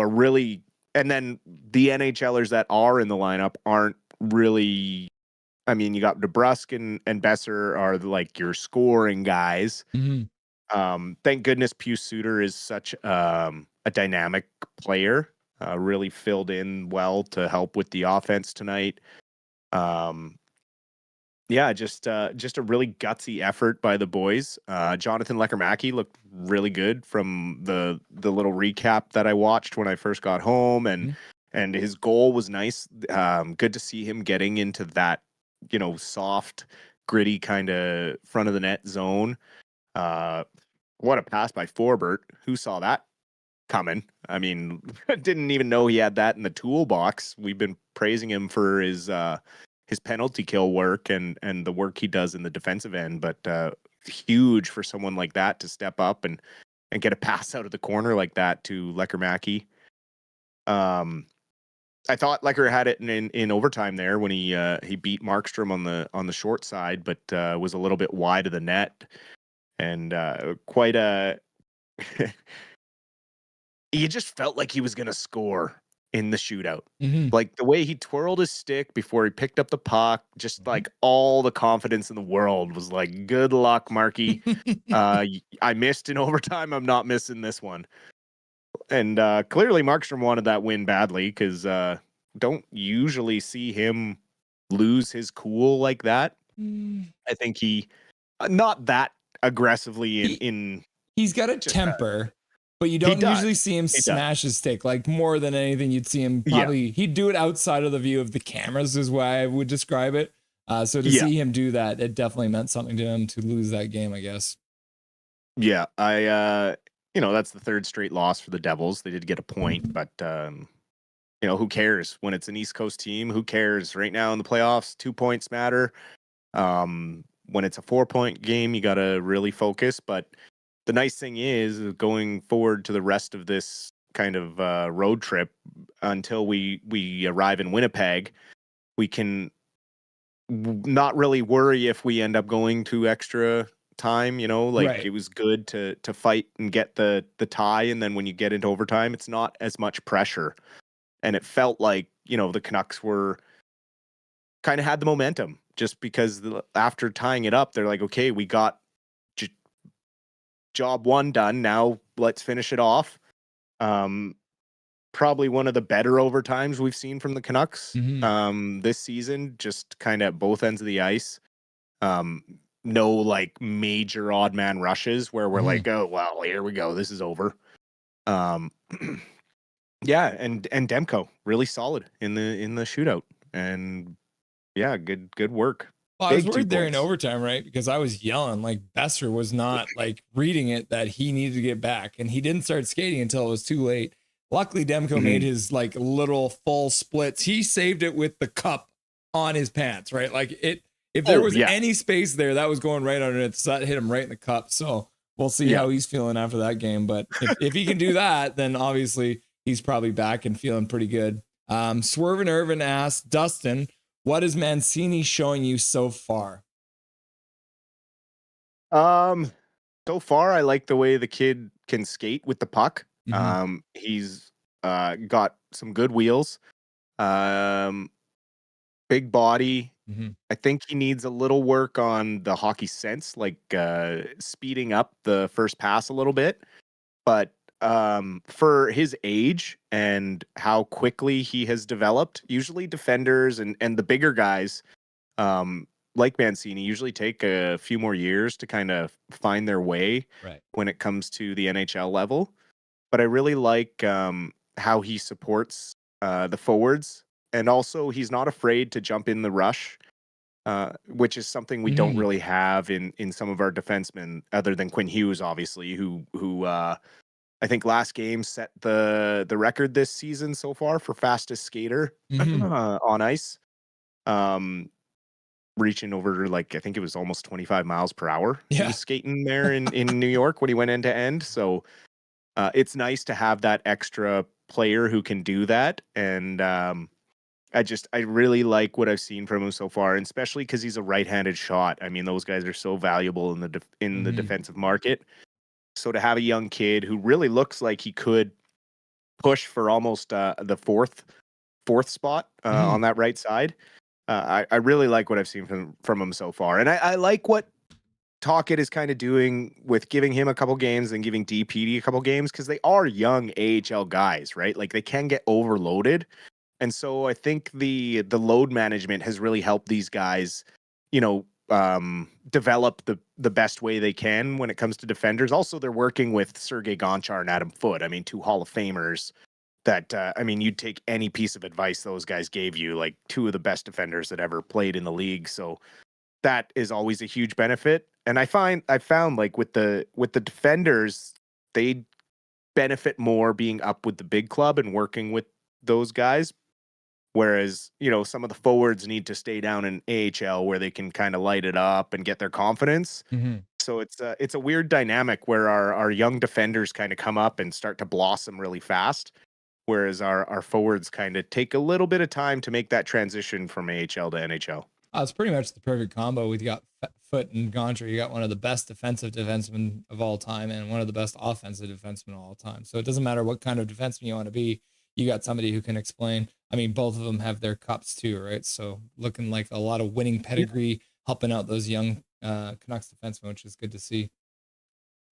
[SPEAKER 8] and then the NHLers that are in the lineup aren't really. I mean, you got DeBrusk and Besser are like your scoring guys. Thank goodness Pius Suter is such a dynamic player. Really filled in well to help with the offense tonight. Just a really gutsy effort by the boys. Jonathan Lekkerimäki looked really good from the little recap that I watched when I first got home, and his goal was nice. Good to see him getting into that, you know, soft, gritty kind of front of the net zone. What a pass by Forbert. Who saw that coming? I mean, didn't even know he had that in the toolbox. We've been praising him for his penalty kill work and the work he does in the defensive end, but huge for someone like that to step up and get a pass out of the corner like that to Lekkerimäki. I thought Lekker had it in overtime there when he beat Markstrom on the short side, but was a little bit wide of the net, and quite a. You just felt like he was gonna score in the shootout. Like the way he twirled his stick before he picked up the puck, just like all the confidence in the world was like, good luck, Marky. I missed in overtime. I'm not missing this one. And clearly Markstrom wanted that win badly, because don't usually see him lose his cool like that. I think he not that aggressively
[SPEAKER 1] he's got a temper. But you don't usually see him smash his stick. Like, more than anything, you'd see him probably, he'd do it outside of the view of the cameras is why I would describe it. So to see him do that, it definitely meant something to him to lose that game, I guess.
[SPEAKER 8] Yeah, you know, that's the third straight loss for the Devils. They did get a point, but you know, who cares when it's an East Coast team? Who cares? Right now in the playoffs, 2 points matter. When it's a 4-point game, you got to really focus, but the nice thing is, going forward to the rest of this kind of road trip until we arrive in Winnipeg, we can not really worry if we end up going to extra time. You know, like It was good to fight and get the tie, and then when you get into overtime, it's not as much pressure. And it felt like, you know, the Canucks were kind of had the momentum, just because after tying it up, they're like, okay, we got job one done. Now let's finish it off. Probably one of the better overtimes we've seen from the Canucks this season, just kind of at both ends of the ice. No like major odd man rushes where we're like, oh well, here we go, this is over. Yeah, and Demko really solid in the shootout, and yeah, good work.
[SPEAKER 1] Well, I was worried there in overtime, right? Because I was yelling, like Besser was not like reading it that he needed to get back, and he didn't start skating until it was too late. Luckily, Demko made his like little full splits. He saved it with the cup on his pants, right? Like if there was any space there, that was going right under it. So that hit him right in the cup. So we'll see how he's feeling after that game. But if he can do that, then obviously he's probably back and feeling pretty good. Swerve and Irvin asked Dustin, what is Mancini showing you so far?
[SPEAKER 8] So far, I like the way the kid can skate with the puck. He's got some good wheels, big body. I think he needs a little work on the hockey sense, like speeding up the first pass a little bit. But for his age and how quickly he has developed, usually defenders and the bigger guys, like Mancini, usually take a few more years to kind of find their way when it comes to the NHL level. But I really like how he supports the forwards, and also he's not afraid to jump in the rush, which is something we don't really have in some of our defensemen, other than Quinn Hughes, obviously, who I think last game set the record this season so far for fastest skater on ice. Reaching over, like, I think it was almost 25 miles per hour. He was skating there in New York when he went end to end. So it's nice to have that extra player who can do that. And I really like what I've seen from him so far, and especially because he's a right-handed shot. I mean, those guys are so valuable in the defensive market. So to have a young kid who really looks like he could push for almost the fourth spot on that right side. I really like what I've seen from him so far. And I like what Talkett is kind of doing with giving him a couple games and giving DPD a couple games, because they are young AHL guys, right? Like, they can get overloaded. And so I think the load management has really helped these guys, develop the best way they can when it comes to defenders. Also, they're working with Sergei Gonchar and Adam Foote. I mean, two Hall of Famers that, you'd take any piece of advice those guys gave you, like two of the best defenders that ever played in the league. So that is always a huge benefit. And I found like with the defenders, they benefit more being up with the big club and working with those guys. Whereas, some of the forwards need to stay down in AHL where they can kind of light it up and get their confidence. So it's a weird dynamic where our young defenders kind of come up and start to blossom really fast, whereas our forwards kind of take a little bit of time to make that transition from AHL to NHL.
[SPEAKER 1] It's pretty much the perfect combo. We got Foote and Gonchar. You got one of the best defensive defensemen of all time and one of the best offensive defensemen of all time. So it doesn't matter what kind of defenseman you want to be. You got somebody who can explain. I mean, both of them have their cups too, right? So looking like a lot of winning pedigree, helping out those young Canucks defensemen, which is good to see.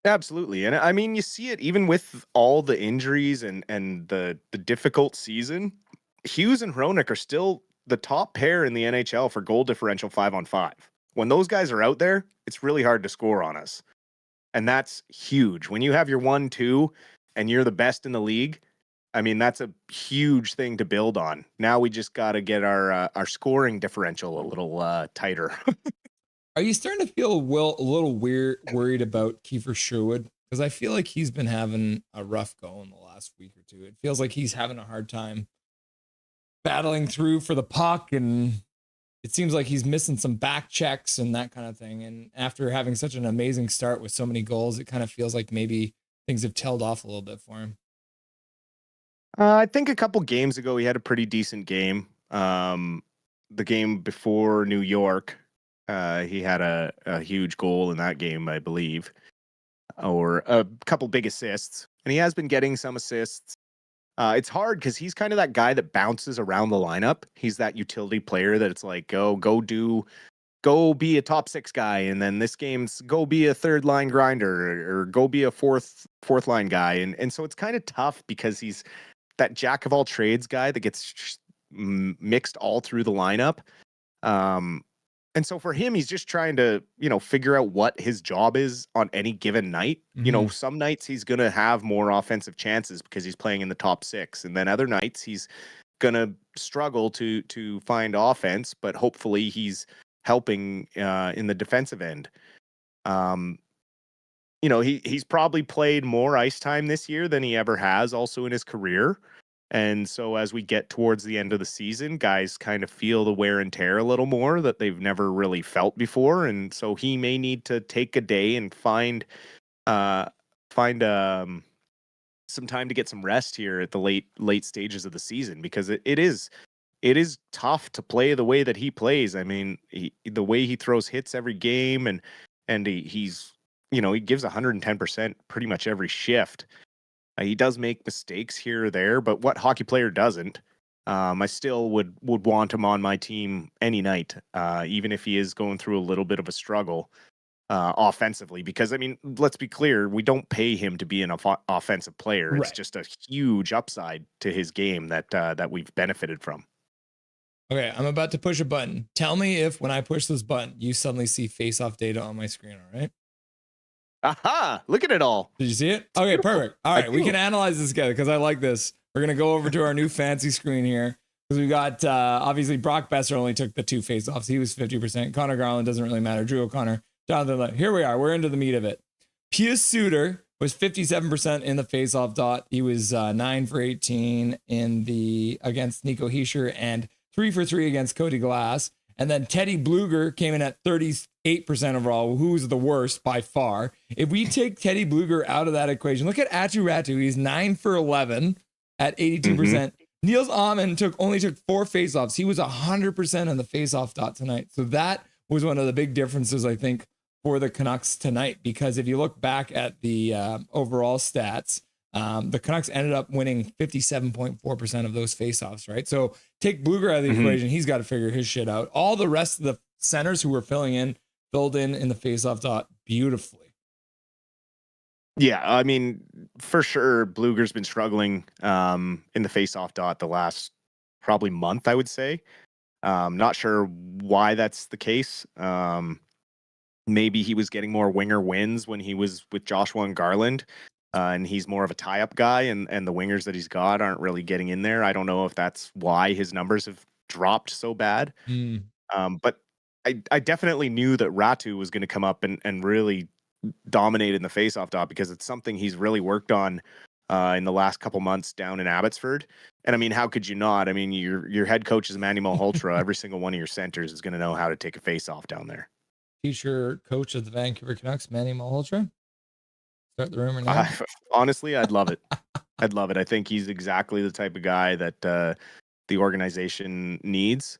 [SPEAKER 8] Absolutely. And I mean, you see it even with all the injuries and the difficult season. Hughes and Hronek are still the top pair in the NHL for goal differential 5-on-5. When those guys are out there, it's really hard to score on us. And that's huge. When you have your 1-2 and you're the best in the league, I mean, that's a huge thing to build on. Now we just got to get our scoring differential a little tighter.
[SPEAKER 1] Are you starting to feel a little worried about Kiefer Sherwood? Because I feel like he's been having a rough go in the last week or two. It feels like he's having a hard time battling through for the puck, and it seems like he's missing some back checks and that kind of thing. And after having such an amazing start with so many goals, it kind of feels like maybe things have tailed off a little bit for him.
[SPEAKER 8] I think a couple games ago he had a pretty decent game. The game before New York, he had a huge goal in that game, I believe, or a couple big assists. And he has been getting some assists. It's hard because he's kind of that guy that bounces around the lineup. He's that utility player that it's like, go be a top six guy, and then this game's go be a third line grinder, or go be a fourth line guy. And so it's kind of tough because he's that jack of all trades guy that gets mixed all through the lineup. And so for him, he's just trying to, figure out what his job is on any given night. Some nights he's going to have more offensive chances because he's playing in the top six. And then other nights he's going to struggle to find offense, but hopefully he's helping in the defensive end. He's probably played more ice time this year than he ever has also in his career. And so as we get towards the end of the season, guys kind of feel the wear and tear a little more that they've never really felt before. And so he may need to take a day and find some some time to get some rest here at the late stages of the season, because it is tough to play the way that he plays. I mean, the way he throws hits every game, and he's he gives 110% pretty much every shift. He does make mistakes here or there, but what hockey player doesn't? I still would want him on my team any night, even if he is going through a little bit of a struggle offensively. Because I mean, let's be clear, we don't pay him to be an offensive player. It's
[SPEAKER 1] Right.
[SPEAKER 8] just a huge upside to his game that we've benefited from.
[SPEAKER 1] Okay, I'm about to push a button. Tell me if when I push this button, you suddenly see face-off data on my screen, all right?
[SPEAKER 8] Aha! Look at it all.
[SPEAKER 1] Did you see it? Okay, perfect. All right, we can analyze this together because I like this. We're going to go over to our new fancy screen here because we got, obviously, Brock Besser only took the 2 face-offs. He was 50%. Connor Garland doesn't really matter. Drew O'Connor, Jonathan Lett. Here we are. We're into the meat of it. Pius Suter was 57% in the face-off dot. He was 9 for 18 against Nico Hischier and 3 for 3 against Cody Glass. And then Teddy Bluger came in at 38% overall, who's the worst by far. If we take Teddy Bluger out of that equation, look at Atu Ratu. He's 9 for 11 at 82%. Niels Ahmann only took 4 faceoffs. He was 100% on the faceoff dot tonight. So that was one of the big differences, I think, for the Canucks tonight. Because if you look back at the overall stats, the Canucks ended up winning 57.4% of those faceoffs, right? So take Bluger out of the equation. He's got to figure his shit out. All the rest of the centers who were filled in the faceoff dot beautifully.
[SPEAKER 8] Yeah, I mean, for sure, Bluger's been struggling in the faceoff dot the last probably month, I would say. Not sure why that's the case. Maybe he was getting more winger wins when he was with Joshua and Garland. And he's more of a tie-up guy, and the wingers that he's got aren't really getting in there. I don't know if that's why his numbers have dropped so bad. But I definitely knew that Ratu was going to come up and really dominate in the face-off dot, because it's something he's really worked on in the last couple months down in Abbotsford. And I mean, how could you not? I mean, your head coach is Manny Malhotra. Every single one of your centers is going to know how to take a face-off down there.
[SPEAKER 1] Future coach of the Vancouver Canucks, Manny Malhotra. Start the rumor now.
[SPEAKER 8] Honestly, I'd love it. I'd love it. I think he's exactly the type of guy that the organization needs.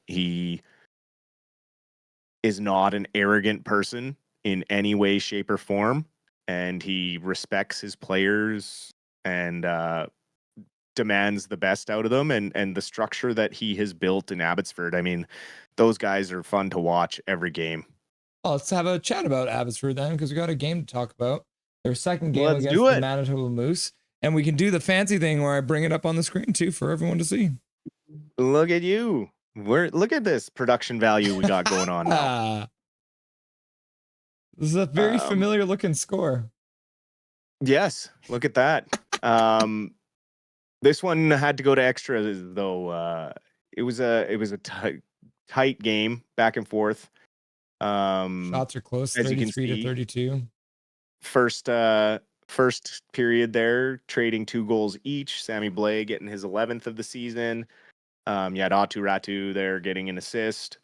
[SPEAKER 8] He is not an arrogant person in any way, shape, or form, and he respects his players and demands the best out of them. And the structure that he has built in Abbotsford, I mean, those guys are fun to watch every game.
[SPEAKER 1] Well, let's have a chat about Abbotsford then, because we got a game to talk about. Their second game against the Manitoba Moose. And we can do the fancy thing where I bring it up on the screen too for everyone to see.
[SPEAKER 8] Look at you. Look at this production value we got going on now.
[SPEAKER 1] This is a very familiar looking score.
[SPEAKER 8] Yes, look at that. This one had to go to extra though. It was a tight game, back and forth.
[SPEAKER 1] Shots are close, 33 to 32.
[SPEAKER 8] First period there, trading 2 goals each. Sammy Blais getting his 11th of the season. You had Atu Ratu there getting an assist.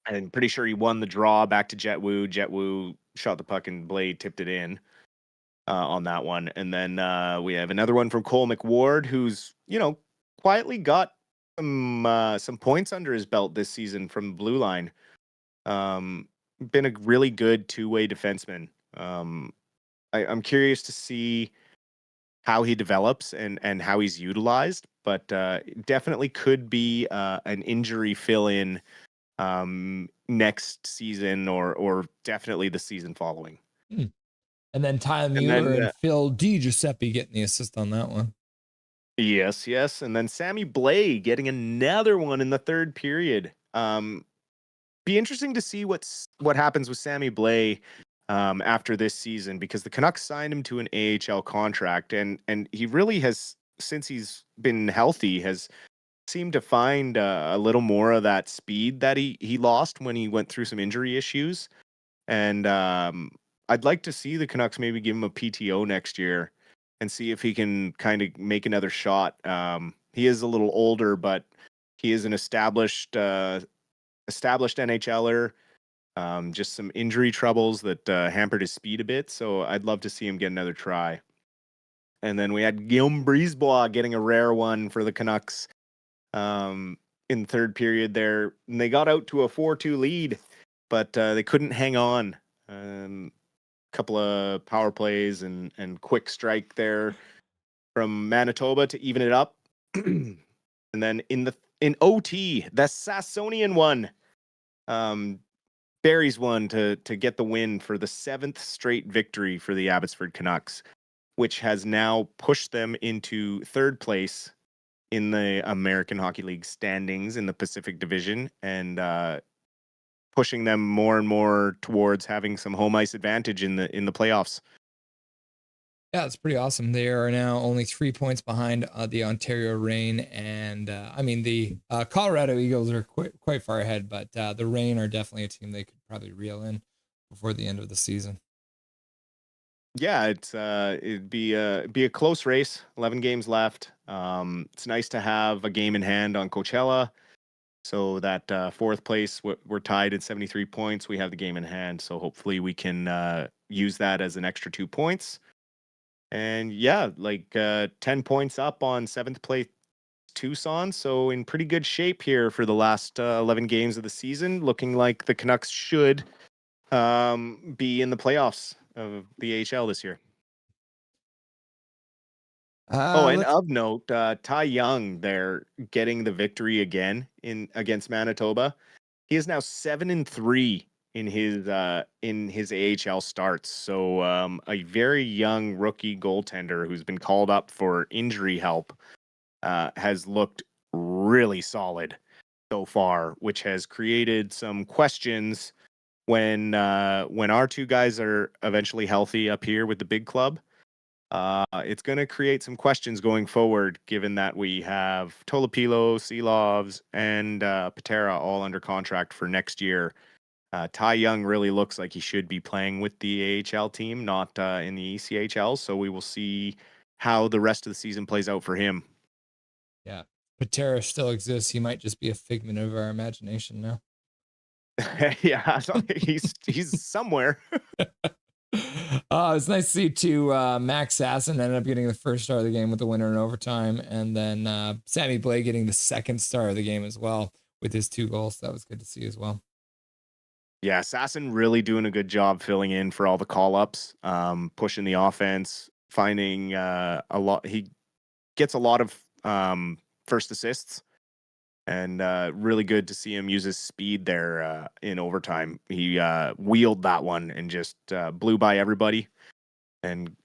[SPEAKER 8] I'm pretty sure he won the draw back to Jet Wu. Jet Wu shot the puck and Blais tipped it in on that one. And then we have another one from Cole McWard, who's quietly got some points under his belt this season from the blue line. Been a really good 2-way defenseman. I'm curious to see how he develops and how he's utilized, but definitely could be an injury fill-in next season or definitely the season following.
[SPEAKER 1] And then Tyler Mueller and Phil DiGiuseppe getting the assist on that one.
[SPEAKER 8] Yes. And then Sammy Blais getting another one in the third period. Be interesting to see what happens with Sammy Blais after this season, because the Canucks signed him to an AHL contract, and he really has, since he's been healthy, has seemed to find a little more of that speed that he lost when he went through some injury issues. And I'd like to see the Canucks maybe give him a PTO next year and see if he can kind of make another shot. He is a little older, but he is an established NHLer. Just some injury troubles that hampered his speed a bit. So I'd love to see him get another try. And then we had Guillaume Brisebois getting a rare one for the Canucks in the third period there. And they got out to a 4-2 lead, but they couldn't hang on. Couple of power plays and quick strike there from Manitoba to even it up. And then in OT, the Sassonian one, Barry's one to get the win for the 7th straight victory for the Abbotsford Canucks, which has now pushed them into 3rd place in the American Hockey League standings in the Pacific Division, and pushing them more and more towards having some home ice advantage in the playoffs.
[SPEAKER 1] Yeah, it's pretty awesome. They are now only 3 points behind the Ontario Reign, and the Colorado Eagles are quite far ahead, but the Reign are definitely a team they could probably reel in before the end of the season.
[SPEAKER 8] Yeah, it'd be a close race. 11 games left. It's nice to have a game in hand on Coachella. So that 4th place, we're tied at 73 points. We have the game in hand, so hopefully we can use that as an extra 2 points. And yeah, 10 points up on 7th place Tucson. So in pretty good shape here for the last 11 games of the season. Looking like the Canucks should be in the playoffs of the AHL this year. And of note, Ty Young there getting the victory again against Manitoba. He is now 7-3 in his AHL starts. So a very young rookie goaltender who's been called up for injury help has looked really solid so far, which has created some questions when our 2 guys are eventually healthy up here with the big club. It's going to create some questions going forward, given that we have Tolopilo, Seelovs, and Patera all under contract for next year. Ty Young really looks like he should be playing with the AHL team, not in the ECHL. So we will see how the rest of the season plays out for him.
[SPEAKER 1] Yeah, Patera still exists. He might just be a figment of our imagination now.
[SPEAKER 8] Yeah, he's somewhere.
[SPEAKER 1] It's nice to see too. Max Sasson ended up getting the first star of the game with the winner in overtime, and then Sammy Blais getting the 2nd star of the game as well with his 2 goals. That was good to see as well.
[SPEAKER 8] Yeah, Sasson really doing a good job filling in for all the call-ups, pushing the offense, finding a lot. He gets a lot of first assists, and really good to see him use his speed there in overtime. He wheeled that one and just blew by everybody and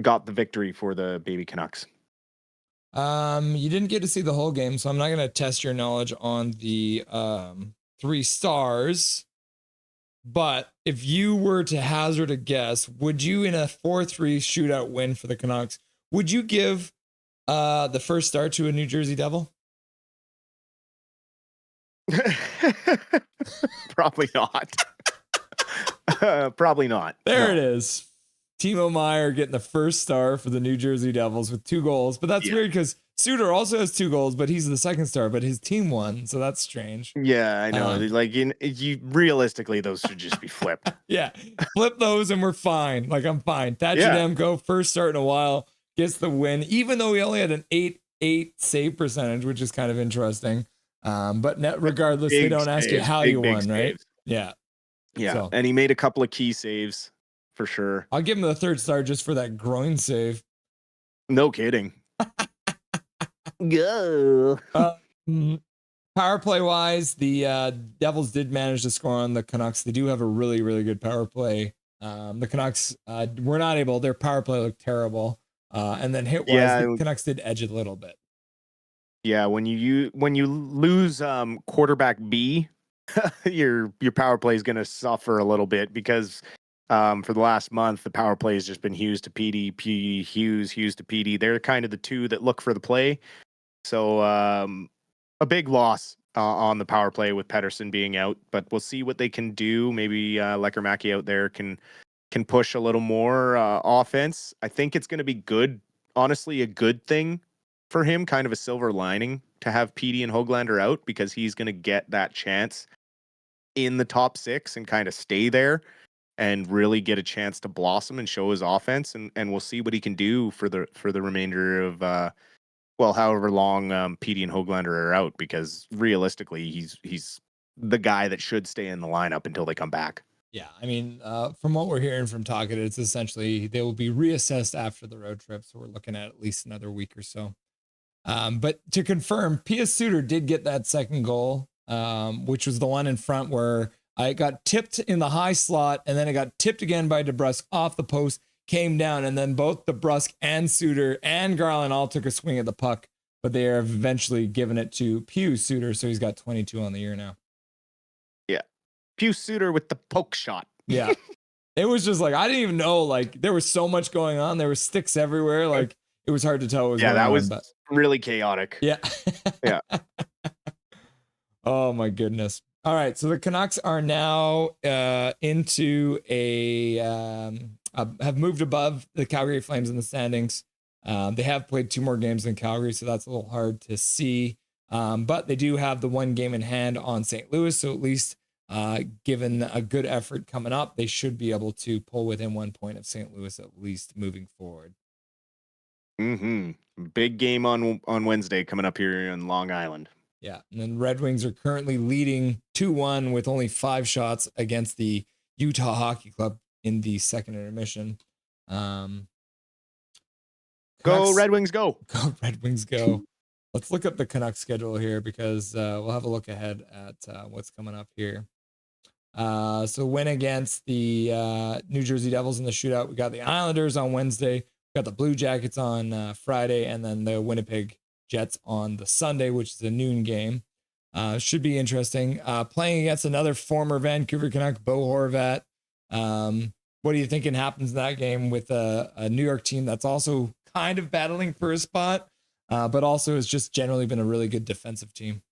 [SPEAKER 8] got the victory for the baby Canucks.
[SPEAKER 1] You didn't get to see the whole game, so I'm not going to test your knowledge on the 3 stars. But if you were to hazard a guess, would you, in a 4-3 shootout win for the Canucks, would you give the first star to a New Jersey Devil?
[SPEAKER 8] Probably not. Probably not.
[SPEAKER 1] There it is. Timo Meier getting the first star for the New Jersey Devils with 2 goals. But that's weird because Suter also has 2 goals, but he's the 2nd star, but his team won. So that's strange.
[SPEAKER 8] Yeah, I know. You realistically, those should just be flipped.
[SPEAKER 1] Yeah. Flip those and we're fine. I'm fine. Thatcher Demko, first start in a while, gets the win, even though he only had an 8-8 save percentage, which is kind of interesting. But regardless, they don't ask you how you won, right? Yeah.
[SPEAKER 8] Yeah.
[SPEAKER 1] So,
[SPEAKER 8] and he made a couple of key saves for sure.
[SPEAKER 1] I'll give him the 3rd star just for that groin save.
[SPEAKER 8] No kidding. Go.
[SPEAKER 1] Power play wise, the Devils did manage to score on the Canucks. They do have a really, really good power play. The Canucks were not able. Their power play looked terrible. And then hit wise, the Canucks did edge it a little bit.
[SPEAKER 8] Yeah, when you lose quarterback B, your power play is going to suffer a little bit because for the last month the power play has just been Hughes to PD, Hughes to PD. They're kind of the 2 that look for the play. So a big loss on the power play with Pettersson being out, but we'll see what they can do. Maybe Lecker-Mackey out there can push a little more offense. I think it's going to be good. Honestly, a good thing for him, kind of a silver lining to have PD and Höglander out, because he's going to get that chance in the top 6 and kind of stay there. and really get a chance to blossom and show his offense, and we'll see what he can do for the remainder of however long Petey and Hoaglander are out, because realistically he's the guy that should stay in the lineup until they come back.
[SPEAKER 1] Yeah, I mean, from what we're hearing from Talkit, it's essentially they will be reassessed after the road trip, so we're looking at least another week or so. But to confirm, P.S. Suter did get that second goal, which was the one in front where it got tipped in the high slot, and then it got tipped again by DeBrusque off the post, came down, and then both DeBrusque and Suter and Garland all took a swing at the puck, but they have eventually given it to Pius Suter, so he's got 22 on the year now.
[SPEAKER 8] Yeah. Pius Suter with the poke shot.
[SPEAKER 1] Yeah. It was just like, I didn't even know, like, there was so much going on. There were sticks everywhere. Like, it was hard to tell what was going on.
[SPEAKER 8] Yeah, that was
[SPEAKER 1] but
[SPEAKER 8] really chaotic.
[SPEAKER 1] yeah.
[SPEAKER 8] Yeah.
[SPEAKER 1] Oh my goodness. All right, so the Canucks are now into have moved above the Calgary Flames in the standings. They have played 2 more games than Calgary, so that's a little hard to see. But they do have the 1 game in hand on St. Louis, so at least given a good effort coming up, they should be able to pull within 1 point of St. Louis at least moving forward.
[SPEAKER 8] Big game on Wednesday coming up here in Long Island.
[SPEAKER 1] Yeah, and then Red Wings are currently leading 2-1 with only 5 shots against the Utah Hockey Club in the second intermission.
[SPEAKER 8] Go
[SPEAKER 1] Canucks,
[SPEAKER 8] Red Wings, go!
[SPEAKER 1] Go Red Wings, go! Let's look up the Canucks schedule here, because we'll have a look ahead at what's coming up here. So win against the New Jersey Devils in the shootout. We got the Islanders on Wednesday. We got the Blue Jackets on Friday, and then the Winnipeg Jets on the Sunday, which is a noon game. Should be interesting. Playing against another former Vancouver Canuck, Bo Horvat. What do you think happens in that game with a New York team that's also kind of battling for a spot, but also has just generally been a really good defensive team?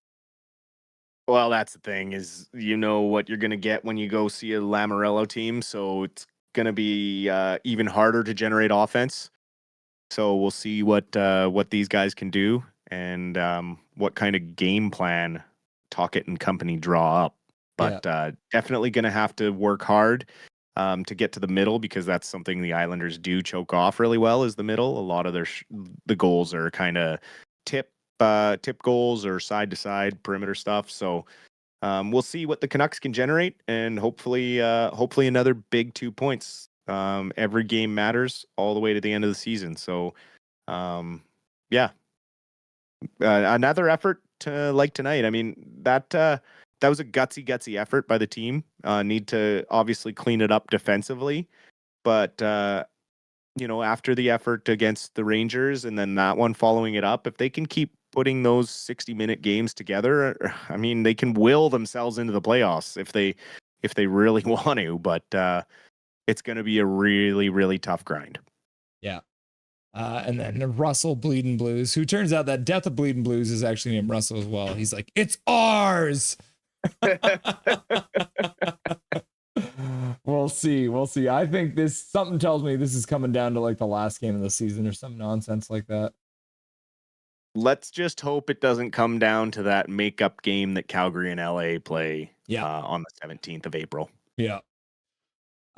[SPEAKER 8] Well, that's the thing, is you know what you're going to get when you go see a Lamoriello team, so it's going to be even harder to generate offense. So we'll see what these guys can do, and what kind of game plan Talkit and company draw up. But definitely going to have to work hard to get to the middle, because that's something the Islanders do choke off really well, is the middle. A lot of the goals are kind of tip goals or side to side perimeter stuff. So we'll see what the Canucks can generate, and hopefully another big 2 points. Every game matters all the way to the end of the season. So another effort like tonight. I mean, that was a gutsy effort by the team. Need to obviously clean it up defensively, but after the effort against the Rangers and then that one following it up, if they can keep putting those 60-minute games together, I mean, they can will themselves into the playoffs if they really want to. But it's going to be a really, really tough grind.
[SPEAKER 1] Yeah. And then Russell Bleeding Blues, who turns out that Death of Bleeding Blues is actually named Russell as well. He's like, it's ours. We'll see. I think something tells me this is coming down to like the last game of the season or some nonsense like that.
[SPEAKER 8] Let's just hope it doesn't come down to that makeup game that Calgary and LA play on the 17th of April.
[SPEAKER 1] Yeah.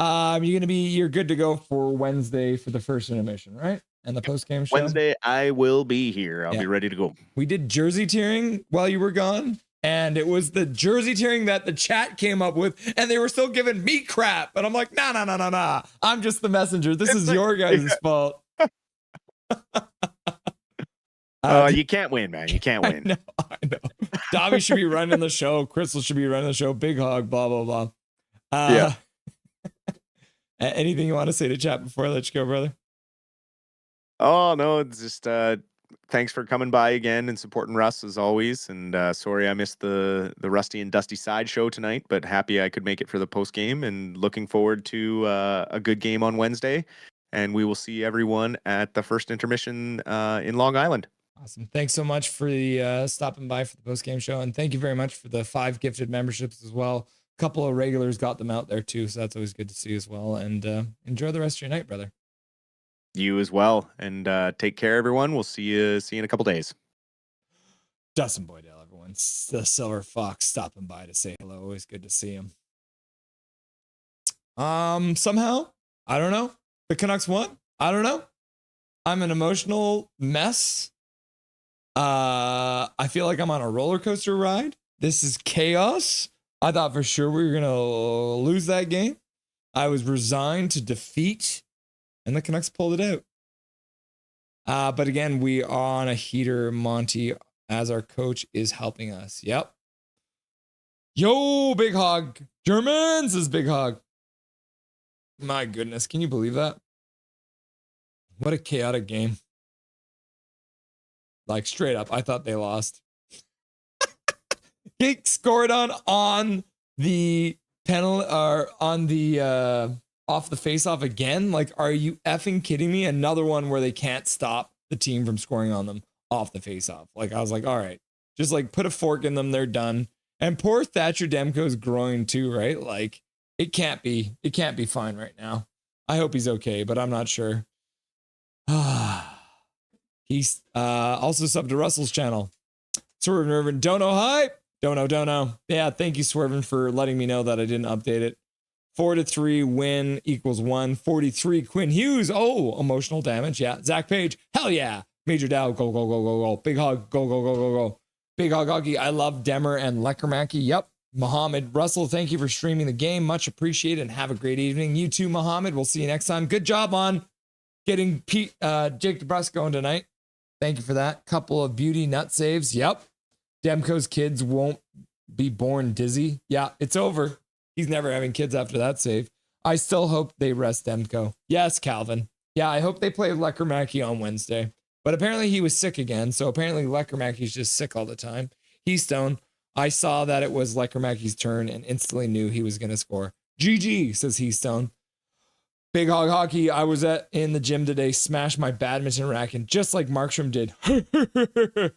[SPEAKER 1] You're good to go for Wednesday for the first intermission, right? And the post-game show?
[SPEAKER 8] Wednesday, I will be here. I'll be ready to go.
[SPEAKER 1] We did jersey tearing while you were gone, and it was the jersey tearing that the chat came up with, and they were still giving me crap. And I'm like, nah. I'm just the messenger. This is your guys' fault.
[SPEAKER 8] You can't win, man. You can't win.
[SPEAKER 1] I know. Dobby should be running the show. Crystal should be running the show. Big hog, blah, blah, blah.
[SPEAKER 8] Yeah.
[SPEAKER 1] Anything you want to say to chat before I let you go, brother?
[SPEAKER 8] Oh, no, it's just thanks for coming by again and supporting Russ as always. And sorry I missed the Rusty and Dusty side show tonight, but happy I could make it for the post game, and looking forward to a good game on Wednesday. And we will see everyone at the first intermission in Long Island.
[SPEAKER 1] Awesome. Thanks so much for the stopping by for the post game show. And thank you very much for the 5 gifted memberships as well. A couple of regulars got them out there too, so that's always good to see as well. And enjoy the rest of your night, brother.
[SPEAKER 8] You as well, and take care, everyone. We'll see you in a couple days.
[SPEAKER 1] Dustin Boydell, everyone's the Silver Fox stopping by to say hello. Always good to see him. Somehow, I don't know. The Canucks won. I don't know. I'm an emotional mess. I feel like I'm on a roller coaster ride. This is chaos. I thought for sure we were going to lose that game. I was resigned to defeat, and the Canucks pulled it out. But again, we are on a heater. Monty, as our coach, is helping us. Yep. Yo, Big Hog. Germans is Big Hog. My goodness. Can you believe that? What a chaotic game. Like, straight up, I thought they lost. He scored on the penalty, or on the off the face-off again. Like, are you effing kidding me? Another one where they can't stop the team from scoring on them off the face-off. Like, I was like, all right, just like put a fork in them. They're done. And poor Thatcher Demko's groin too, right? Like, it can't be fine right now. I hope he's okay, but I'm not sure. He's also subbed to Russell's channel. Swerve Irvin, don't know hype. Don't know. Yeah, thank you, Swervin, for letting me know that I didn't update it. 4-3 win equals 1. 43 Quinn Hughes. Oh, emotional damage. Yeah. Zach Page. Hell yeah. Major Dow. Go. Big Hog. Go. Big Hog Hoggy. I love Demmer and Leckermacki. Yep. Mohammed Russell, thank you for streaming the game. Much appreciated, and have a great evening. You too, Mohammed. We'll see you next time. Good job on getting Jake DeBrusk going tonight. Thank you for that. Couple of beauty nut saves. Yep. Demko's kids won't be born dizzy. Yeah, it's over. He's never having kids after that save. I still hope they rest Demko. Yes, Calvin. Yeah, I hope they play Leckermacki on Wednesday. But apparently he was sick again. So apparently Leckermacki's just sick all the time. Heystone, I saw that it was Leckermacki's turn and instantly knew he was going to score. GG, says Heystone. Big Hog Hockey, I was in the gym today, smashed my badminton racket just like Markstrom did.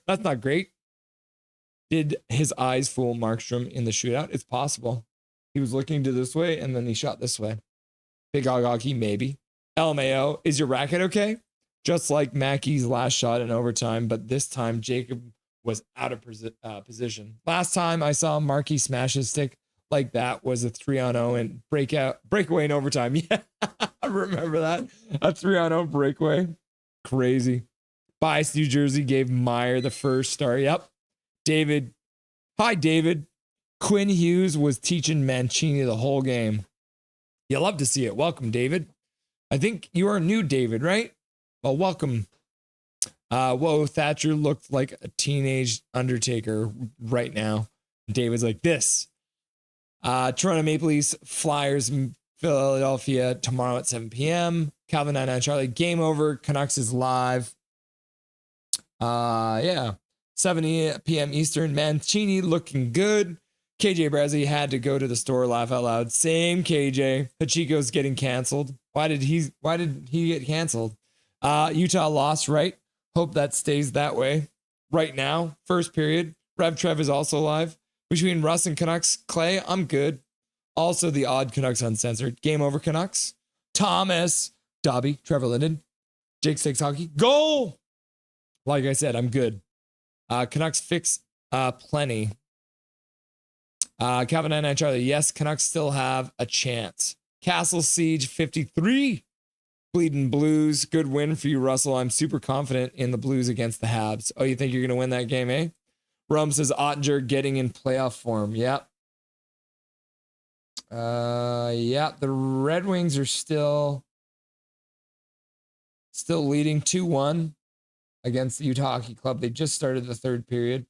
[SPEAKER 1] That's not great. Did his eyes fool Markstrom in the shootout? It's possible. He was looking to this way and then he shot this way. Big Hog Hockey, maybe. LMAO, is your racket okay? Just like Mackey's last shot in overtime, but this time Jacob was out of position. Last time I saw Markey smash his stick like that was a 3-on-0 and breakaway in overtime. Yeah, I remember that. A 3-on-0 breakaway. Crazy. Bias New Jersey gave Meyer the first star. Yep. David. Hi, David. Quinn Hughes was teaching Mancini the whole game. You love to see it. Welcome, David. I think you are new, David, right? Well, welcome. Whoa, Thatcher looked like a teenage Undertaker right now. David's like this. Toronto Maple Leafs, Flyers, Philadelphia tomorrow at 7 p.m. Calvin 99 Charlie, game over. Canucks is live. Yeah. 7 p.m. Eastern. Mancini looking good. KJ Brazzy had to go to the store, laugh out loud. Same KJ. Pacheco's getting canceled. Why did he get canceled? Utah lost, right? Hope that stays that way. Right now, first period. Rev Trev is also live. Between Russ and Canucks, Clay, I'm good. Also, the odd Canucks Uncensored. Game over, Canucks. Thomas, Dobby, Trevor Linden, Jake Six Hockey. Goal! Like I said, I'm good. Canucks fix plenty. Calvin 99 Charlie, yes, Canucks still have a chance. Castle Siege 53. Bleeding Blues. Good win for you, Russell. I'm super confident in the Blues against the Habs. Oh, you think you're going to win that game, eh? Rum says Ottinger getting in playoff form. Yep. Yeah, the Red Wings are still leading 2-1 against the Utah Hockey Club. They just started the third period.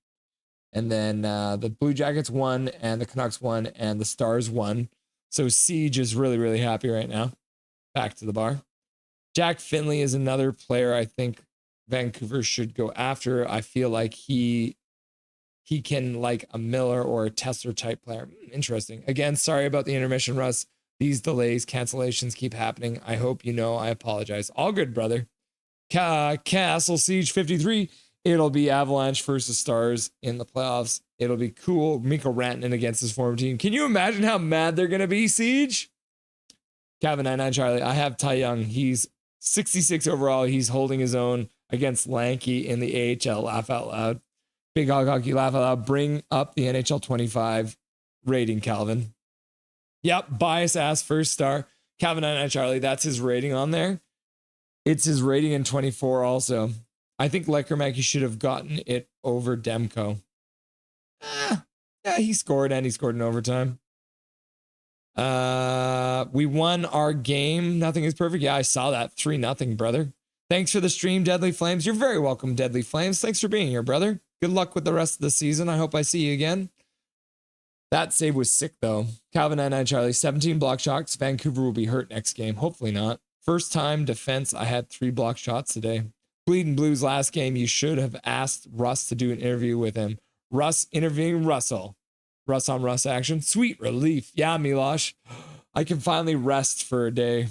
[SPEAKER 1] And then the Blue Jackets won, and the Canucks won, and the Stars won. So Siege is really, really happy right now. Back to the bar. Jack Finley is another player I think Vancouver should go after. I feel like he can like a Miller or a Tesler type player. Interesting. Again, sorry about the intermission, Russ. These delays, cancellations keep happening. I hope you know I apologize. All good, brother. Castle Siege 53. It'll be Avalanche versus Stars in the playoffs. It'll be cool. Mikko Rantanen against his former team. Can you imagine how mad they're going to be, Siege? Calvin 99 Charlie. I have Ty Young. He's 66 overall. He's holding his own against Lanky in the AHL. Laugh out loud. Big Hog Hockey, laugh out loud. Bring up the NHL 25 rating, Calvin. Yep, bias ass first star. Calvin and Charlie, that's his rating on there. It's his rating in 24 also. I think Lekermacki should have gotten it over Demko. Yeah, he scored and he scored in overtime. We won our game. Nothing is perfect. Yeah, I saw that. 3-0, brother. Thanks for the stream, Deadly Flames. You're very welcome, Deadly Flames. Thanks for being here, brother. Good luck with the rest of the season. I hope I see you again. That save was sick, though. Calvin and Charlie, 17 block shots. Vancouver will be hurt next game. Hopefully not. First time defense, I had 3 block shots today. Bleeding Blues last game, you should have asked Russ to do an interview with him. Russ interviewing Russell. Russ on Russ action. Sweet relief. Yeah, Milosh. I can finally rest for a day.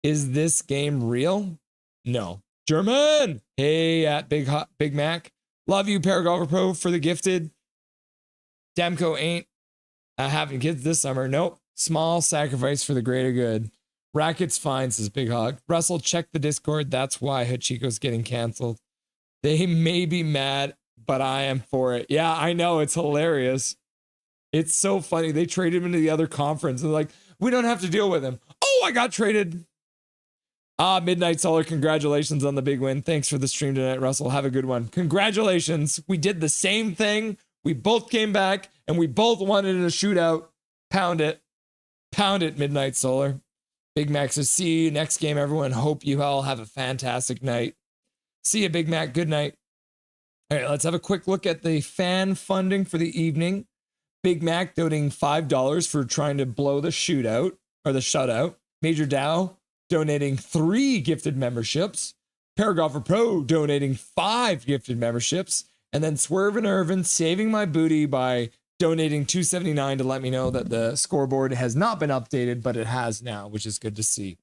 [SPEAKER 1] Is this game real? No. German. Hey, at Big Mac. Love you, Paragolfer Pro, for the gifted. Demko ain't having kids this summer. Nope. Small sacrifice for the greater good. Rackets fine, says Big Hog. Russell, check the Discord. That's why Hachiko's getting canceled. They may be mad, but I am for it. Yeah, I know. It's hilarious. It's so funny. They traded him into the other conference. They're like, we don't have to deal with him. Oh, I got traded. Midnight Solar, congratulations on the big win. Thanks for the stream tonight, Russell. Have a good one. Congratulations. We did the same thing. We both came back, and we both wanted in a shootout. Pound it. Pound it, Midnight Solar. Big Mac says, see you next game, everyone. Hope you all have a fantastic night. See you, Big Mac. Good night. All right, let's have a quick look at the fan funding for the evening. Big Mac donating $5 for trying to blow the shootout or the shutout. Major Dow donating 3 gifted memberships. Paragolfer Pro donating 5 gifted memberships. And then Swerve and Irvin saving my booty by donating $2.79 to let me know that the scoreboard has not been updated, but it has now, which is good to see.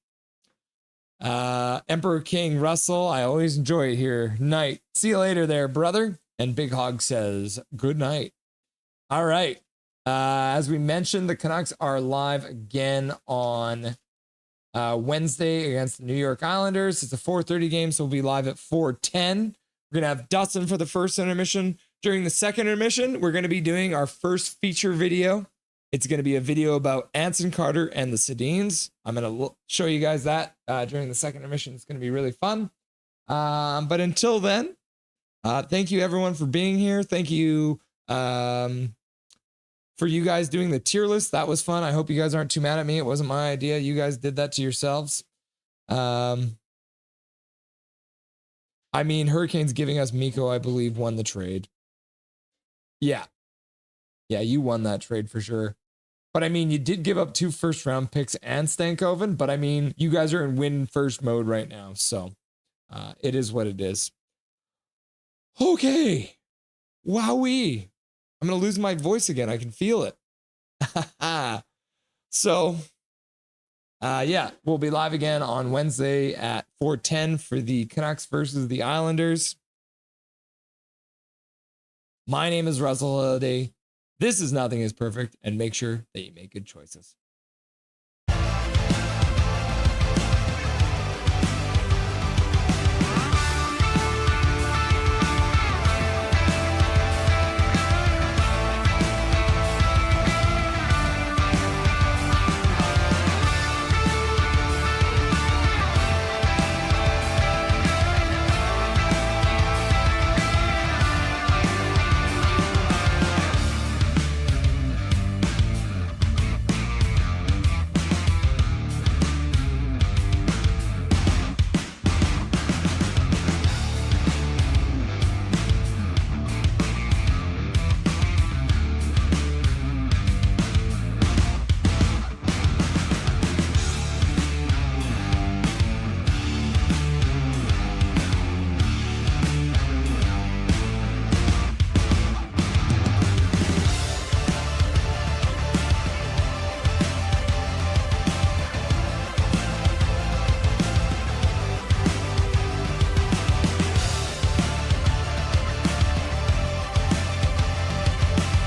[SPEAKER 1] Emperor King Russell, I always enjoy it here. Night. See you later there, brother. And Big Hog says, good night. All right. As we mentioned, the Canucks are live again on Wednesday against the New York Islanders. It's a 4:30 game, so we'll be live at 4:10. We're going to have Dustin for the first intermission. During the second intermission, we're going to be doing our first feature video. It's going to be a video about Anson Carter and the Sedins. I'm going to show you guys that during the second intermission. It's going to be really fun. But until then, thank you everyone for being here. Thank you for you guys doing the tier list. That was fun. I hope you guys aren't too mad at me. It wasn't my idea. You guys did that to yourselves. I mean, Hurricanes giving us Miko, I believe, won the trade. Yeah. Yeah, you won that trade for sure. But I mean, you did give up 2 first-round picks and Stankoven, but I mean, you guys are in win-first mode right now, so it is what it is. Okay. Wowee. I'm going to lose my voice again. I can feel it. So, yeah, we'll be live again on Wednesday at 4:10 for the Canucks versus the Islanders. My name is Russell Holiday. This is Nothing is Perfect, and make sure that you make good choices.